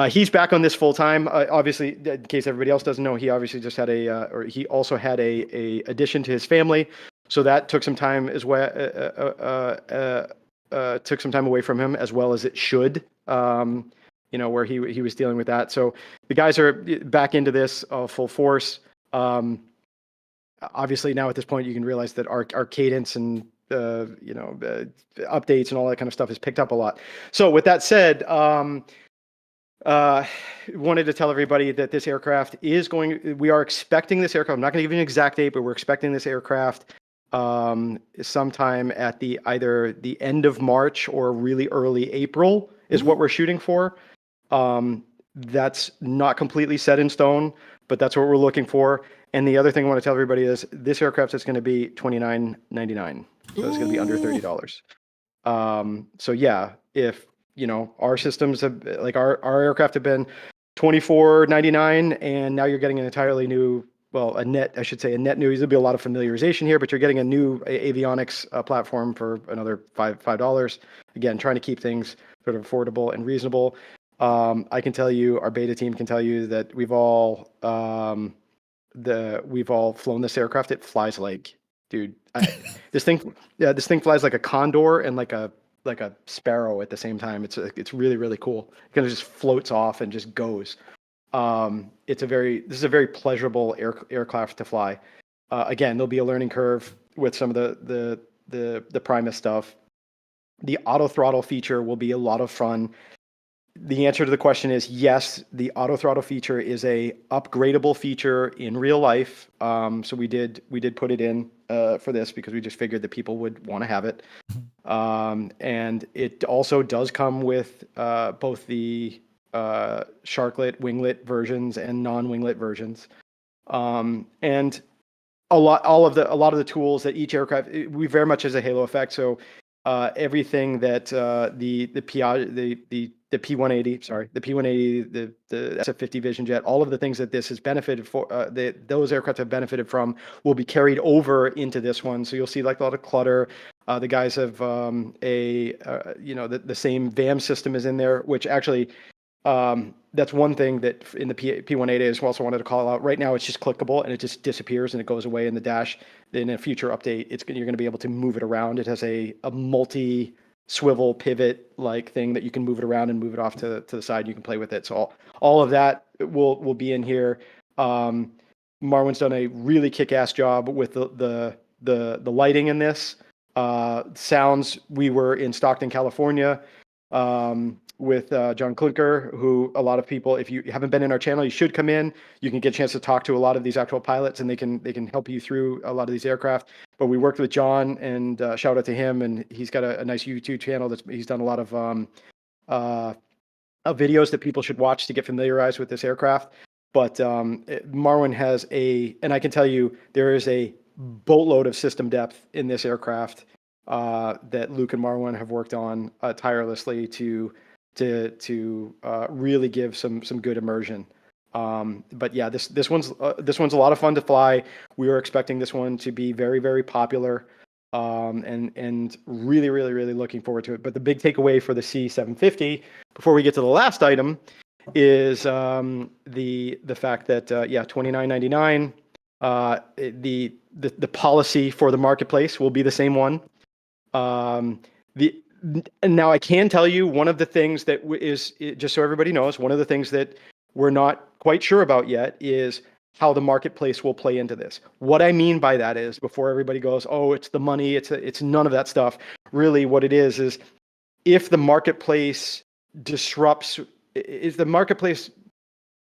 He's back on this full time. Obviously, in case everybody else doesn't know, he obviously just had he also had a addition to his family. So that took some time as well. Took some time away from him, as well as it should. where he was dealing with that. So the guys are back into this full force. Obviously now at this point you can realize that our cadence and updates and all that kind of stuff has picked up a lot. So with that said, wanted to tell everybody that this aircraft we are expecting this aircraft. I'm not going to give you an exact date, but we're expecting this aircraft sometime at either the end of March or really early April is what we're shooting for. That's not completely set in stone, but that's what we're looking for. And the other thing I want to tell everybody is this aircraft is going to be $29.99. So it's going to be under $30. So yeah, if our systems have our aircraft have been $24.99, and now you're getting an entirely new, a net new. There'll be a lot of familiarization here, but you're getting a new avionics platform for another $5. Again, trying to keep things sort of affordable and reasonable. I can tell you, our beta team can tell you that we've all flown this aircraft. It flies like, dude, this thing flies like a condor and like a sparrow at the same time. It's really, really cool. It kind of just floats off and just goes. This is a very pleasurable aircraft to fly. Again, there'll be a learning curve with some of the Primus stuff. The auto throttle feature will be a lot of fun. The answer to the question is yes, the auto throttle feature is a upgradable feature in real life. So we did put it in for this because we just figured that people would want to have it. And it also does come with both the sharklet, winglet versions and non-winglet versions. And a lot of the tools that each aircraft, we very much has a halo effect. So everything that the P180, the SF50 Vision Jet, all of the things that this has benefited for, those aircraft have benefited from, will be carried over into this one. So you'll see like a lot of clutter. The guys have the same VAM system is in there, which actually that's one thing that in the P180 I also wanted to call out. Right now it's just clickable and it just disappears and it goes away in the dash. In a future update, you're going to be able to move it around. It has a multi swivel pivot like thing that you can move it around and move it off to the side. You can play with it. So all of that will be in here. Marwin's done a really kick-ass job with the lighting in this. Sounds. We were in Stockton, California, with John Klinker, who a lot of people, if you haven't been in our channel, you should come in. You can get a chance to talk to a lot of these actual pilots, and they can help you through a lot of these aircraft. But we worked with John, and shout out to him, and he's got a nice YouTube channel he's done a lot of videos that people should watch to get familiarized with this aircraft. But Marwin has and I can tell you there is a boatload of system depth in this aircraft that Luke and Marwin have worked on tirelessly to really give some good immersion. But yeah, this one's a lot of fun to fly. We were expecting this one to be very, very popular, and really, really, really looking forward to it. But the big takeaway for the C750, before we get to the last item, is the fact that $29.99. The policy for the marketplace will be the same one. Now I can tell you one of the things that is, just so everybody knows, one of the things that we're not quite sure about yet is how the marketplace will play into this. What I mean by that is, before everybody goes, oh, it's the money, it's none of that stuff. Really what it is if the marketplace disrupts, if the marketplace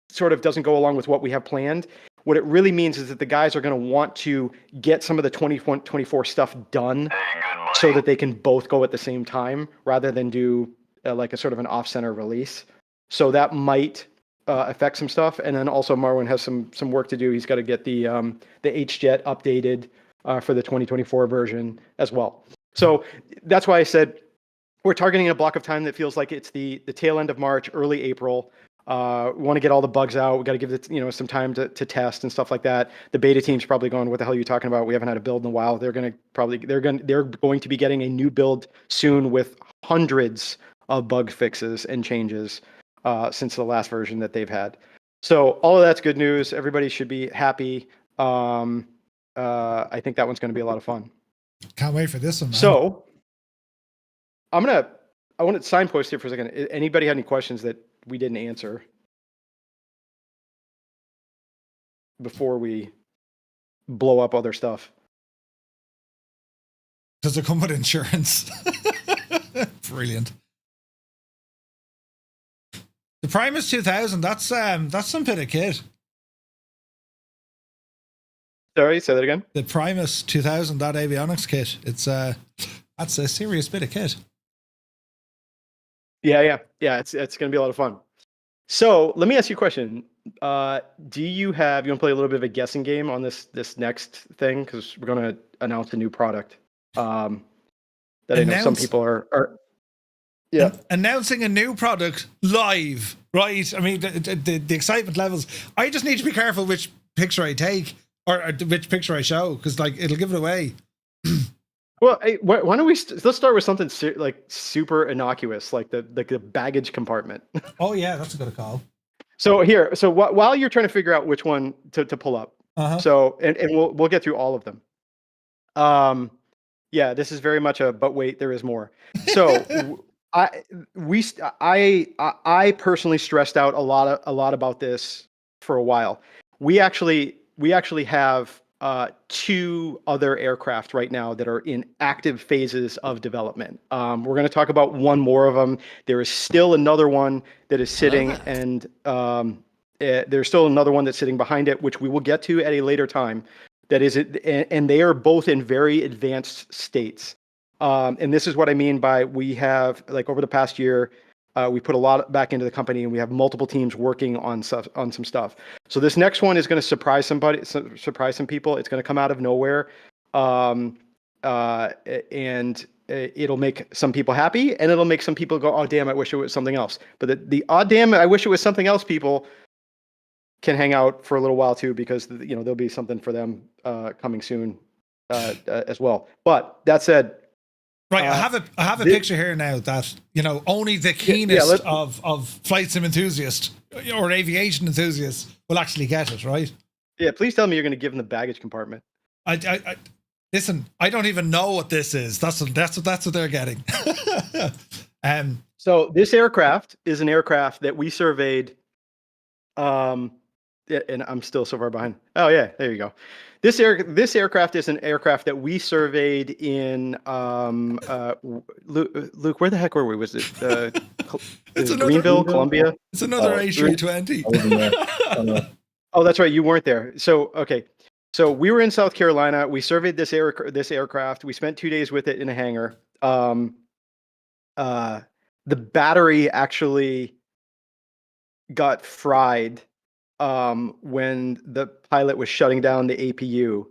sort of doesn't go along with what we have planned, what it really means is that the guys are going to want to get some of the 2024 stuff done so that they can both go at the same time rather than do like a sort of an off-center release. So that might affect some stuff. And then also Marwin has some work to do. He's got to get the H-Jet updated for the 2024 version as well. So that's why I said we're targeting a block of time that feels like it's the tail end of March, early April. We want to get all the bugs out. We got to give it, some time to test and stuff like that. The beta team's probably going, what the hell are you talking about? We haven't had a build in a while. They're going to be getting a new build soon with hundreds of bug fixes and changes since the last version that they've had. So all of that's good news. Everybody should be happy. I think that one's going to be a lot of fun. Can't wait for this one, man. So I want to signpost here for a second. Anybody had any questions that we didn't answer before we blow up other stuff. Does it come with insurance? Brilliant. The Primus 2000, that's some bit of kit. Sorry, say that again. The Primus 2000, that avionics kit, it's that's a serious bit of kit. Yeah. It's going to be a lot of fun. So let me ask you a question. Do you want to play a little bit of a guessing game on this next thing? Because we're going to announce a new product. That I know some people are yeah. Announcing a new product live, right? I mean, the excitement levels. I just need to be careful which picture I take or which picture I show, because like it'll give it away. Well, hey, why don't we let's start with something like super innocuous, like the baggage compartment. Oh yeah, that's a good call. So while you're trying to figure out which one to pull up, so and we'll get through all of them. Yeah, this is very much but wait, there is more. So I personally stressed out a lot about this for a while. We actually have 2 other aircraft right now that are in active phases of development. We're going to talk about one more of them. There is still another one that is sitting, and there's still another one that's sitting behind it, which we will get to at a later time. That is it, and they are both in very advanced states. And this is what I mean by we have, like, over the past year, we put a lot back into the company, and we have multiple teams working on some stuff. So this next one is going to surprise some people. It's going to come out of nowhere, and it'll make some people happy, and it'll make some people go, "Oh damn, I wish it was something else." But the "Oh damn, I wish it was something else" people can hang out for a little while too, because there'll be something for them coming soon as well. But that said. Right, I have a picture here now that only the keenest of flight sim enthusiasts or aviation enthusiasts will actually get it. Right? Yeah, please tell me you're going to give them the baggage compartment. I listen. I don't even know what this is. That's what they're getting. So this aircraft is an aircraft that we surveyed. And I'm still so far behind. Oh yeah, there you go. This aircraft is an aircraft that we surveyed in Luke, where the heck were we? Was it Greenville, Columbia? It's another A320. Oh, that's right. You weren't there. So okay. So we were in South Carolina. We surveyed this aircraft. We spent 2 days with it in a hangar. The battery actually got fried when the pilot was shutting down the APU,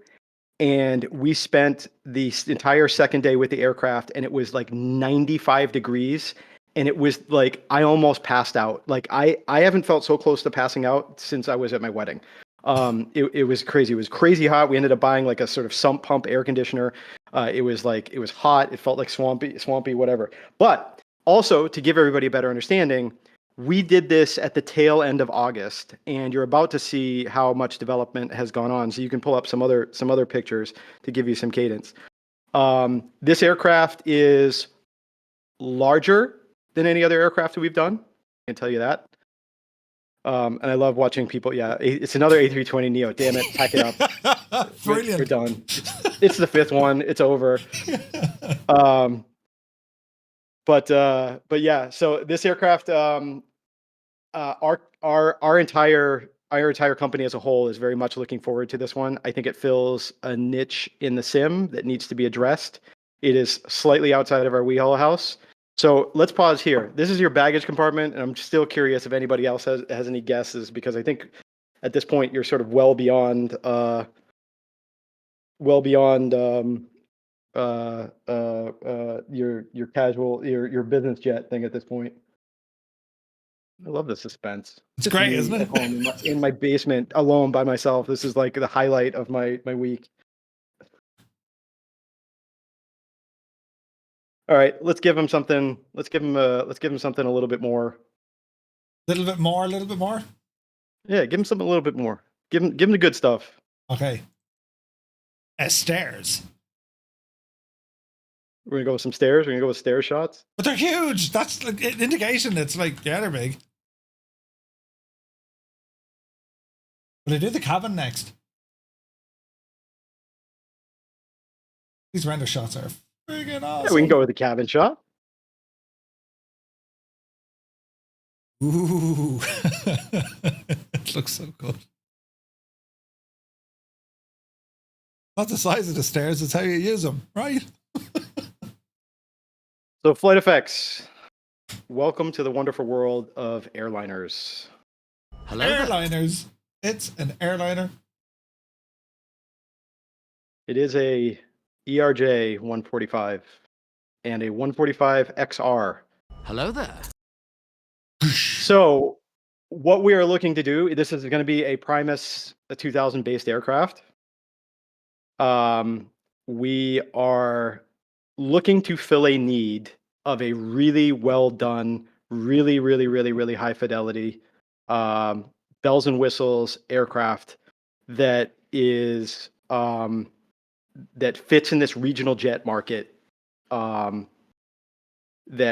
and we spent the entire second day with the aircraft, and it was like 95 degrees, and it was like I almost passed out. Like I haven't felt so close to passing out since I was at my wedding. It was crazy. It was crazy hot. We ended up buying like a sort of sump pump air conditioner. It was hot. It felt like swampy, whatever. But also, to give everybody a better understanding, we did this at the tail end of August, and you're about to see how much development has gone on. So you can pull up some other pictures to give you some cadence. This aircraft is larger than any other aircraft that we've done. I can tell you that. And I love watching people. Yeah, it's another A320neo. Damn it, pack it up. Brilliant. We're done. It's the 5th one. It's over. But yeah. So this aircraft, our entire company as a whole is very much looking forward to this one. I think it fills a niche in the sim that needs to be addressed. It is slightly outside of our wheelhouse. So let's pause here. This is your baggage compartment, and I'm still curious if anybody else has any guesses, because I think at this point you're sort of well beyond your casual your business jet thing at this point. I love the suspense. It's great, isn't it? At home in my basement alone by myself. This is like the highlight of my week. All right, let's give him something. Let's give him something a little bit more. A little bit more. Yeah, give him something a little bit more. Give him the good stuff. Okay. Stairs. We're gonna go with some stairs. We're gonna go with stair shots. But they're huge. That's like an indication. It's like, yeah, they're big. Will I do the cabin next? These render shots are friggin' awesome. Yeah, we can go with the cabin shot. Ooh. It looks so good. Not the size of the stairs, it's how you use them, right? So FlightFX, welcome to the wonderful world of airliners. Hello. Airliners. It's an airliner. It is a ERJ 145 and a 145 XR. Hello there. So what we are looking to do, this is going to be a Primus, a 2000 based aircraft. We are looking to fill a need of a really well done, really high fidelity, bells and whistles aircraft that is that fits in this regional jet market. That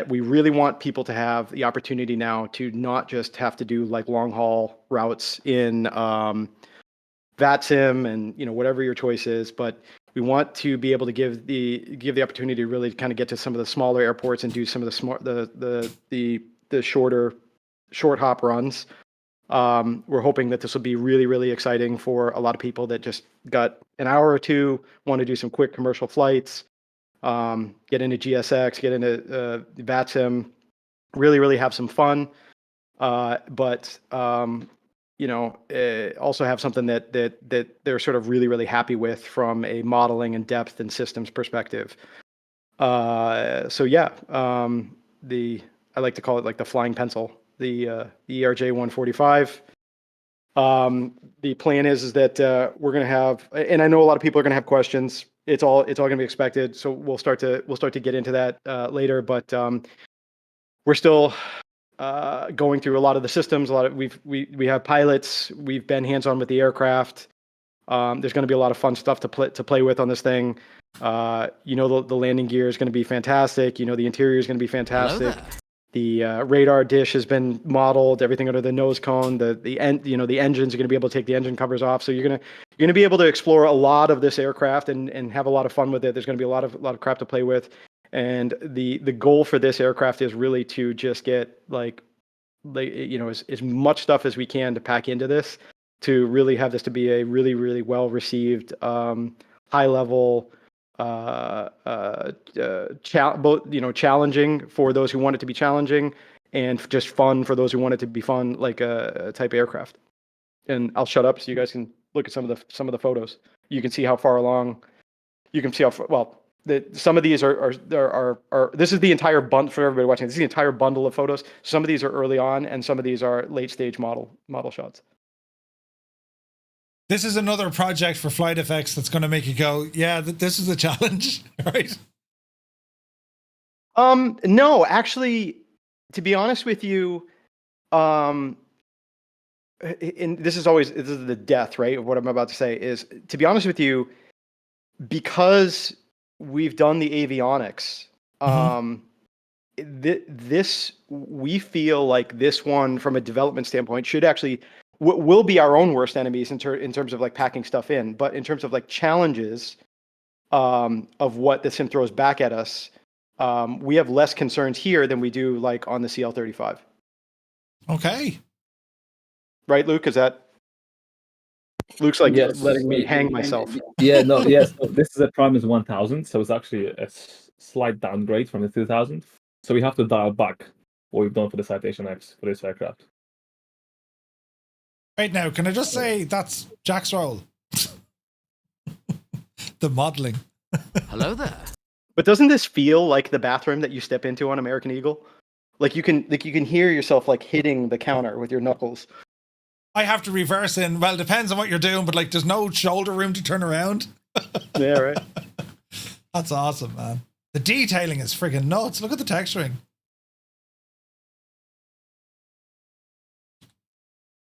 we really want people to have the opportunity now to not just have to do like long haul routes in Vatsim and whatever your choice is, but we want to be able to give the opportunity to really kind of get to some of the smaller airports and do some of the short hop runs. We're hoping that this will be really exciting for a lot of people that just got an hour or two, want to do some quick commercial flights, get into GSX, get into Vatsim, really have some fun, but also have something that they're sort of really happy with from a modeling and depth and systems perspective. So yeah, I like to call it like the flying pencil, the ERJ 145. The plan is that we're going to have, and I know a lot of people are going to have questions. It's all going to be expected. So we'll start to get into that later. But we're still going through a lot of the systems. We have pilots. We've been hands-on with the aircraft. There's going to be a lot of fun stuff to play with on this thing. The landing gear is going to be fantastic. The interior is going to be fantastic. The radar dish has been modeled, everything under the nose cone. The engines are going to be able to take the engine covers off. So you're going to be able to explore a lot of this aircraft and have a lot of fun with it. There's going to be a lot of crap to play with. And the goal for this aircraft is really to just get as much stuff as we can to pack into this, to really have this to be a really well received, high level, challenging for those who want it to be challenging, and just fun for those who want it to be fun, like a type of aircraft. And I'll shut up so you guys can look at some of the photos. You can see how far along. You can see how far, well. Some of these are this is the entire bundle for everybody watching. This is the entire bundle of photos. Some of these are early on, and some of these are late stage model shots. This is another project for FlightFX that's going to make you go, yeah, this is a challenge, right? No, actually, to be honest with you, and this is the death, right, of what I'm about to say is, to be honest with you, because we've done the avionics, this, we feel like this one from a development standpoint should actually will be our own worst enemies in terms of like packing stuff in, but in terms of like challenges of what the sim throws back at us, we have less concerns here than we do like on the CL35. Okay. Right, Luke? Is that Luke's like letting me hang myself? Yeah, no, yes. No, this is a Primus 1000, so it's actually a slight downgrade from the 2000. So we have to dial back what we've done for the Citation X for this aircraft. Right now, can I just say that's Jack's role? The modeling. Hello there. But doesn't this feel like the bathroom that you step into on American Eagle? Like you can hear yourself like hitting the counter with your knuckles. I have to reverse in. Well, depends on what you're doing, but like there's no shoulder room to turn around. Yeah, right. That's awesome, man. The detailing is friggin' nuts. Look at the texturing.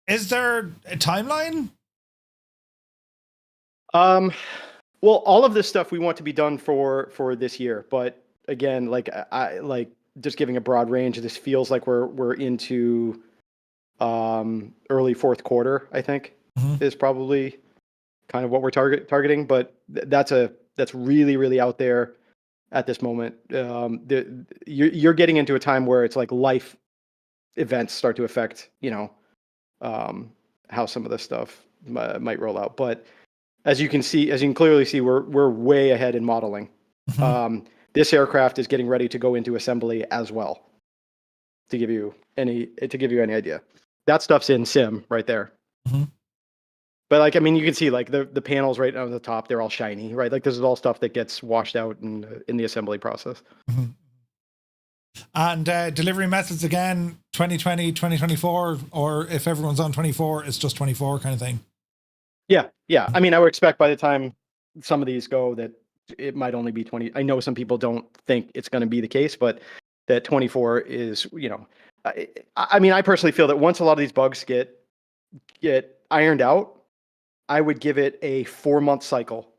Is there a timeline? Well, all of this stuff we want to be done for this year, but again, like I like just giving a broad range. This feels like we're into early fourth quarter, I think. is probably kind of what we're targeting, but that's really, really out there at this moment. You're getting into a time where it's like life events start to affect, how some of this stuff might roll out. But as you can clearly see, we're way ahead in modeling. This aircraft is getting ready to go into assembly as well. To give you any idea, that stuff's in sim right there. But you can see like the panels right on the top, they're all shiny, right? Like this is all stuff that gets washed out in the assembly process. And delivery methods again, 2020, 2024, or if everyone's on 24, it's just 24 kind of thing. Yeah. I would expect by the time some of these go that it might only be 20. I know some people don't think it's going to be the case, but that 24 is, I personally feel that once a lot of these bugs get ironed out, I would give it a 4-month cycle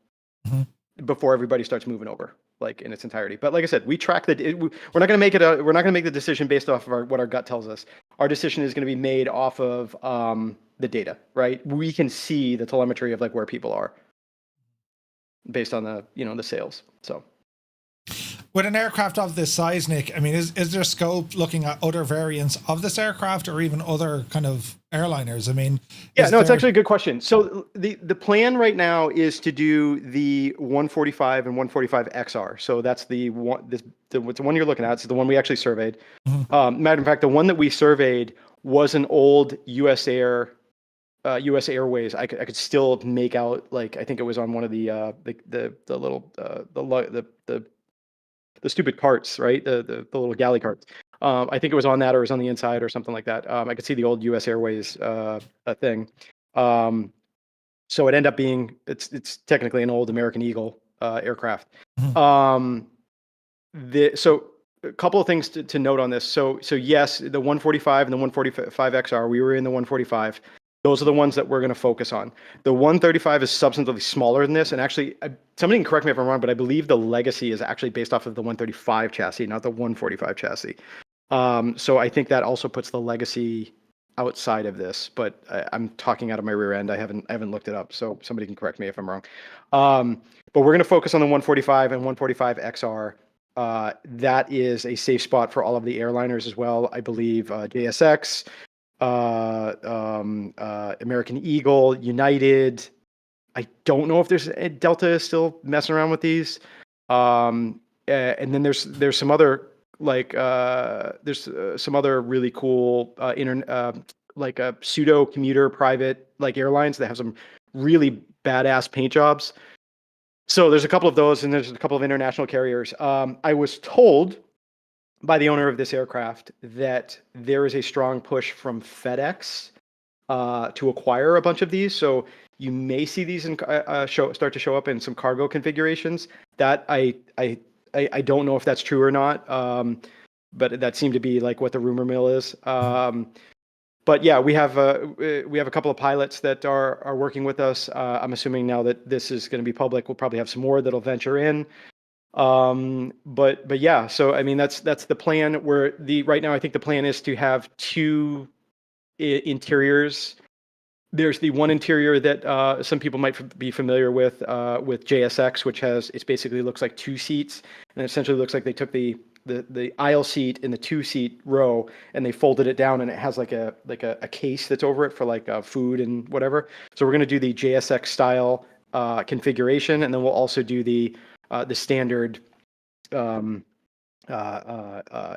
before everybody starts moving over, like in its entirety. But like I said, we track we're not going to make the decision based off of what our gut tells us. Our decision is going to be made off of the data, right? We can see the telemetry of like where people are based on the the sales. So with an aircraft of this size, Nick, is there scope looking at other variants of this aircraft or even other kind of airliners? It's actually a good question. So the plan right now is to do the 145 and 145 XR. So that's the one you're looking at. It's the one we actually surveyed. Matter of fact, the one that we surveyed was an old US Airways. I could still make out, like, I think it was on one of the little the stupid carts, right? The little galley carts. I think it was on that, or it was on the inside or something like that. I could see the old US Airways thing. So it ended up being, it's technically an old American Eagle aircraft. So a couple of things to note on this. So yes, the 145 and the 145 XR, we were in the 145. Those are the ones that we're going to focus on. The 135 is substantively smaller than this. And actually, somebody can correct me if I'm wrong, but I believe the Legacy is actually based off of the 135 chassis, not the 145 chassis. So I think that also puts the Legacy outside of this, but I'm talking out of my rear end. I haven't looked it up, so somebody can correct me if I'm wrong. But we're going to focus on the 145 and 145 XR. That is a safe spot for all of the airliners as well. I believe JSX, American Eagle, United. I don't know if there's Delta is still messing around with these. And then there's some other some other really cool like a pseudo commuter private like airlines that have some really badass paint jobs. So there's a couple of those, and there's a couple of international carriers. I was told by the owner of this aircraft that there is a strong push from FedEx to acquire a bunch of these. So you may see these start to show up in some cargo configurations. That I don't know if that's true or not, but that seemed to be like what the rumor mill is. But yeah, we have a couple of pilots that are working with us. I'm assuming now that this is going to be public, we'll probably have some more that'll venture in. But yeah, so that's the plan. Right now I think the plan is to have two interiors. There's the one interior that some people might be familiar with JSX, which it basically looks like two seats, and essentially looks like they took the aisle seat in the 2-seat row and they folded it down, and it has like a case that's over it for like food and whatever. So we're going to do the JSX style configuration, and then we'll also do the standard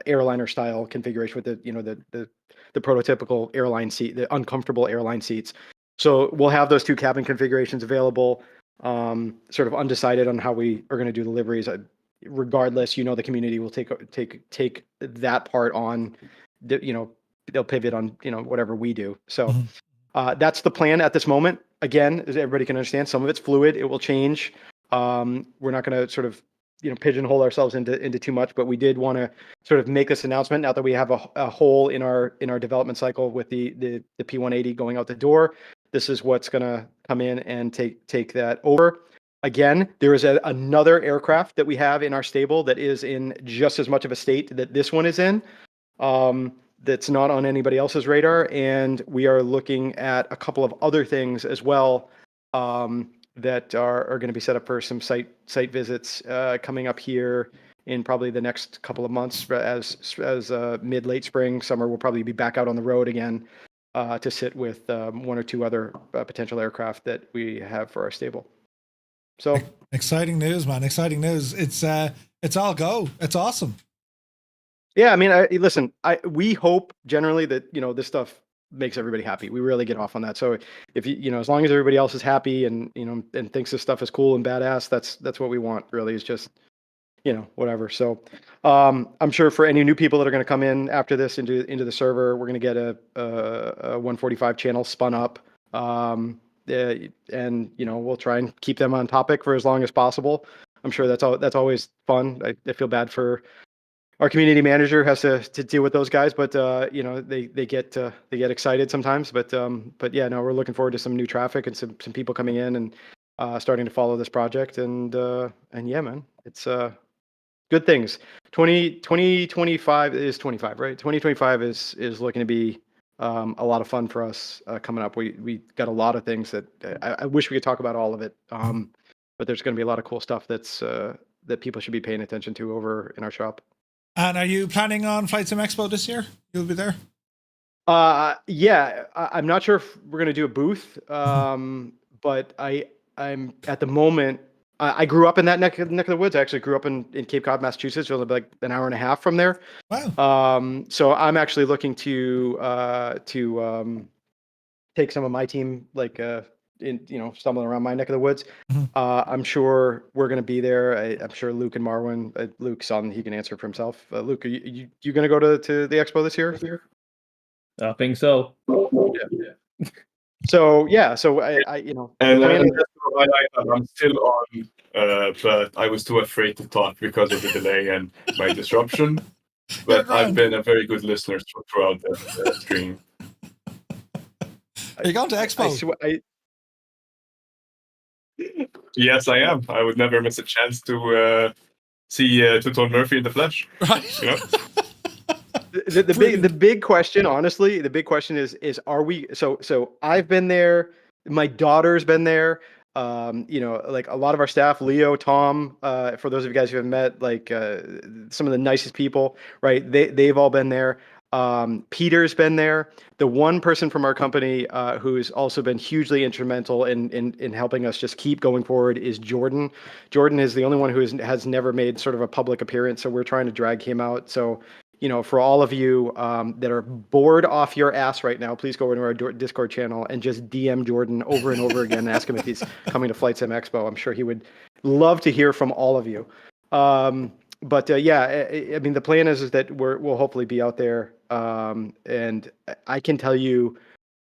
airliner style configuration with the prototypical airline seat, the uncomfortable airline seats. So we'll have those two cabin configurations available, sort of undecided on how we are going to do deliveries. Regardless, the community will take that part on. They'll pivot on whatever we do. So that's the plan at this moment. Again, as everybody can understand, some of it's fluid. It will change. We're not going to sort of pigeonhole ourselves into too much, but we did want to sort of make this announcement now that we have a hole in our development cycle with the P180 going out the door. This is what's going to come in and take that over. Again, there is another aircraft that we have in our stable that is in just as much of a state that this one is in. that's not on anybody else's radar, and we are looking at a couple of other things as well that are going to be set up for some site visits coming up here in probably the next couple of months. As mid late spring, summer, we'll probably be back out on the road again to sit with one or two other potential aircraft that we have for our stable. So exciting news, man! Exciting news. It's all go. It's awesome. Yeah, I mean, listen. We hope generally that this stuff makes everybody happy. We really get off on that. So if as long as everybody else is happy and and thinks this stuff is cool and badass, that's what we want. Really, is just whatever. So I'm sure for any new people that are going to come in after this into the server, we're going to get a 145 channel spun up, and we'll try and keep them on topic for as long as possible. I'm sure that's always fun. I feel bad for our community manager has to deal with those guys, but they get excited sometimes. But yeah, no, we're looking forward to some new traffic and some people coming in and starting to follow this project. And yeah, man, it's good things. 2025 is 25, right? 2025 is looking to be a lot of fun for us coming up. We got a lot of things that I wish we could talk about all of it. But there's going to be a lot of cool stuff that people should be paying attention to over in our shop. And are you planning on Flight Sim Expo this year? You'll be there? Yeah, I'm not sure if we're going to do a booth, but I'm at the moment. I grew up in that neck of the woods. I actually grew up in Cape Cod, Massachusetts. It was like an hour and a half from there. Wow. So I'm actually looking to take some of my team, like stumbling around my neck of the woods. Mm-hmm. I'm sure we're going to be there. I'm sure Luke and Marwin. Luke's on; he can answer for himself. Luke, are you going to go to the expo this year? I think so. Yeah. So yeah, so I And I'm still on, but I was too afraid to talk because of the delay and my disruption. But I've been a very good listener throughout the stream. Are you going to Expo? Yes, I am. I would never miss a chance to see TwoToneMurphy in the flesh. Right. You know? The big question, honestly, the big question is are we? So I've been there. My daughter's been there. Like a lot of our staff, Leo, Tom, for those of you guys who have met, like some of the nicest people, right? They've all been there. Peter's been there. The one person from our company who's also been hugely instrumental in helping us just keep going forward is Jordan. Jordan is the only one who has never made sort of a public appearance, so we're trying to drag him out. So, for all of you that are bored off your ass right now, please go into our Discord channel and just DM Jordan over and over again and ask him if he's coming to Flight Sim Expo. I'm sure he would love to hear from all of you. But yeah, I mean, the plan is that we'll hopefully be out there. And I can tell you,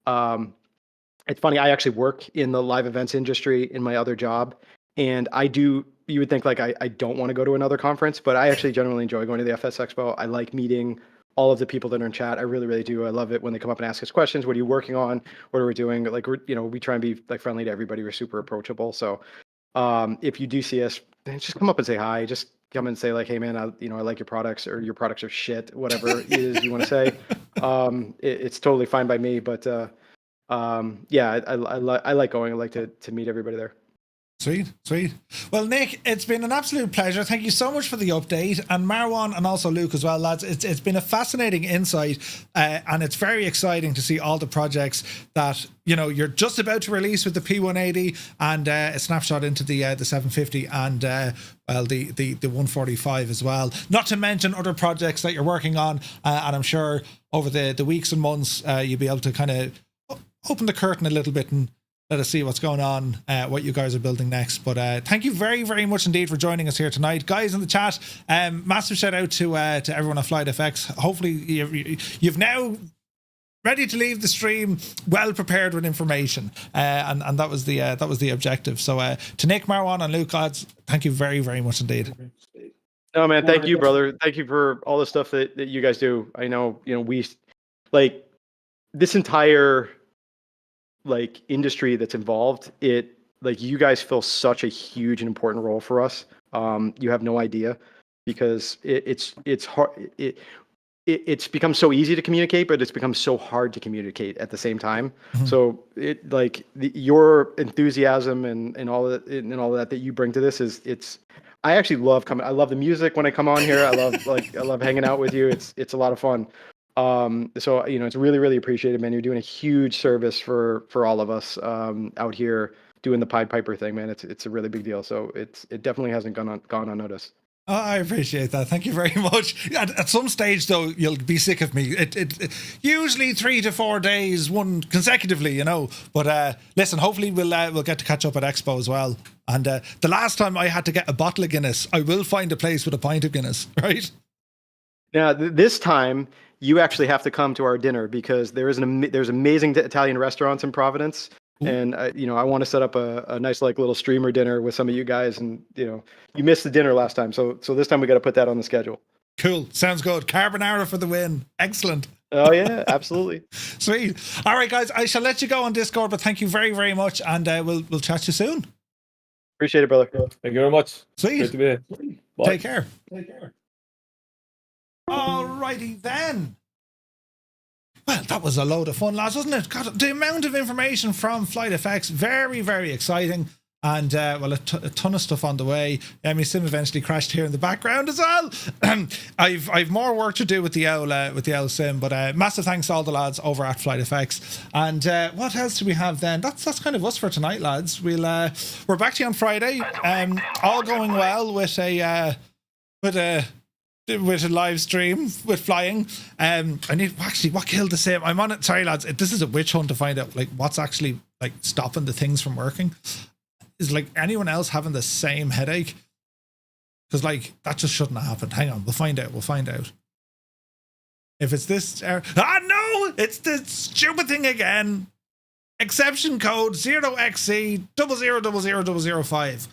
it's funny. I actually work in the live events industry in my other job, and you would think like I don't want to go to another conference, but I actually generally enjoy going to the FS Expo. I like meeting all of the people that are in chat. I really, really do. I love it when they come up and ask us questions. What are you working on? What are we doing? Like we try and be like friendly to everybody. We're super approachable. So if you do see us, just come up and say hi. Just come and say like, hey man, I like your products, or your products are shit, whatever it is you want to say. It's totally fine by me. But yeah, I like going. I like to meet everybody there. Sweet. Well, Nick, it's been an absolute pleasure. Thank you so much for the update, and Marwan and also Luke as well, lads. It's been a fascinating insight, and it's very exciting to see all the projects that you're just about to release with the P180 and a snapshot into the 750 and the 145 as well. Not to mention other projects that you're working on, and I'm sure over the weeks and months you'll be able to kind of open the curtain a little bit and let us see what's going on, what you guys are building next. But thank you very, very much indeed for joining us here tonight. Guys in the chat, massive shout out to everyone at FlightFX. Hopefully you've now ready to leave the stream well prepared with information. And that was the objective. So to Nick, Marwan and Luke, lads, thank you very, very much indeed. No, man, thank you, brother. Thank you for all the stuff that you guys do. I know, we like this entire industry that's involved, you guys fill such a huge and important role for us. You have no idea, because it's hard. it's become so easy to communicate, but it's become so hard to communicate at the same time. So it like your enthusiasm and all of that, and all of that you bring to this is I actually love coming. I love the music when I come on here. I love hanging out with you. It's a lot of fun. So it's really, really appreciated, man. You're doing a huge service for all of us out here doing the Pied Piper thing, man. It's a really big deal. So it definitely hasn't gone unnoticed. Oh, I appreciate that. Thank you very much. At some stage, though, you'll be sick of me. It usually 3 to 4 days, one consecutively, But listen, hopefully we'll get to catch up at Expo as well. And the last time I had to get a bottle of Guinness, I will find a place with a pint of Guinness, right? Now, this time you actually have to come to our dinner because there's amazing Italian restaurants in Providence. Ooh. And I want to set up a nice little streamer dinner with some of you guys, and you missed the dinner last time, so this time we got to put that on the schedule. Cool, sounds good. Carbonara for the win. Excellent. Oh yeah, absolutely. Sweet. All right, guys, I shall let you go on Discord, but thank you very, very much, and we'll chat to you soon. Appreciate it, brother. Thank you very much. Sweet. Great to be here. Bye. Take care. Alrighty then. Well, that was a load of fun, lads, wasn't it? God, the amount of information from FlightFX, very, very exciting. And, a ton of stuff on the way. MSFS eventually crashed here in the background as well. I've more work to do with the owl sim, but massive thanks to all the lads over at FlightFX. And what else do we have then? That's kind of us for tonight, lads. We're back to you on Friday. All going well with a live stream with flying. What killed the sim? I'm on it. Sorry, lads. This is a witch hunt to find out what's actually stopping the things from working. Is anyone else having the same headache? Because that just shouldn't have happened. Hang on, we'll find out. If it's this error, no, it's the stupid thing again. Exception code 0XC000005.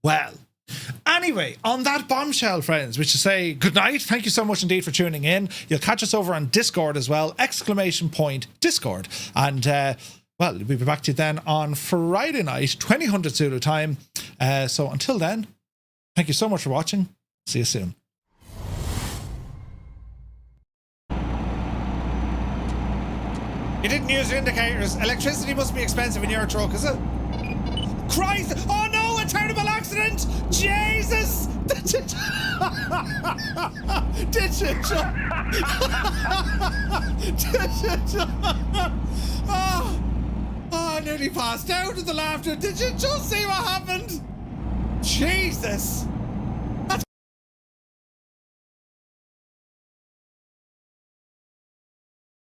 Well. Anyway, on that bombshell, friends, we should say good night. Thank you so much indeed for tuning in. You'll catch us over on Discord as well, ! Discord. And, we'll be back to you then on Friday night, 2000 Zulu time. So until then, thank you so much for watching. See you soon. You didn't use your indicators. Electricity must be expensive in your truck, is it? Christ! Oh no! A terrible accident! Jesus! Did you jump? I nearly passed out with the laughter. Did you just see what happened? Jesus!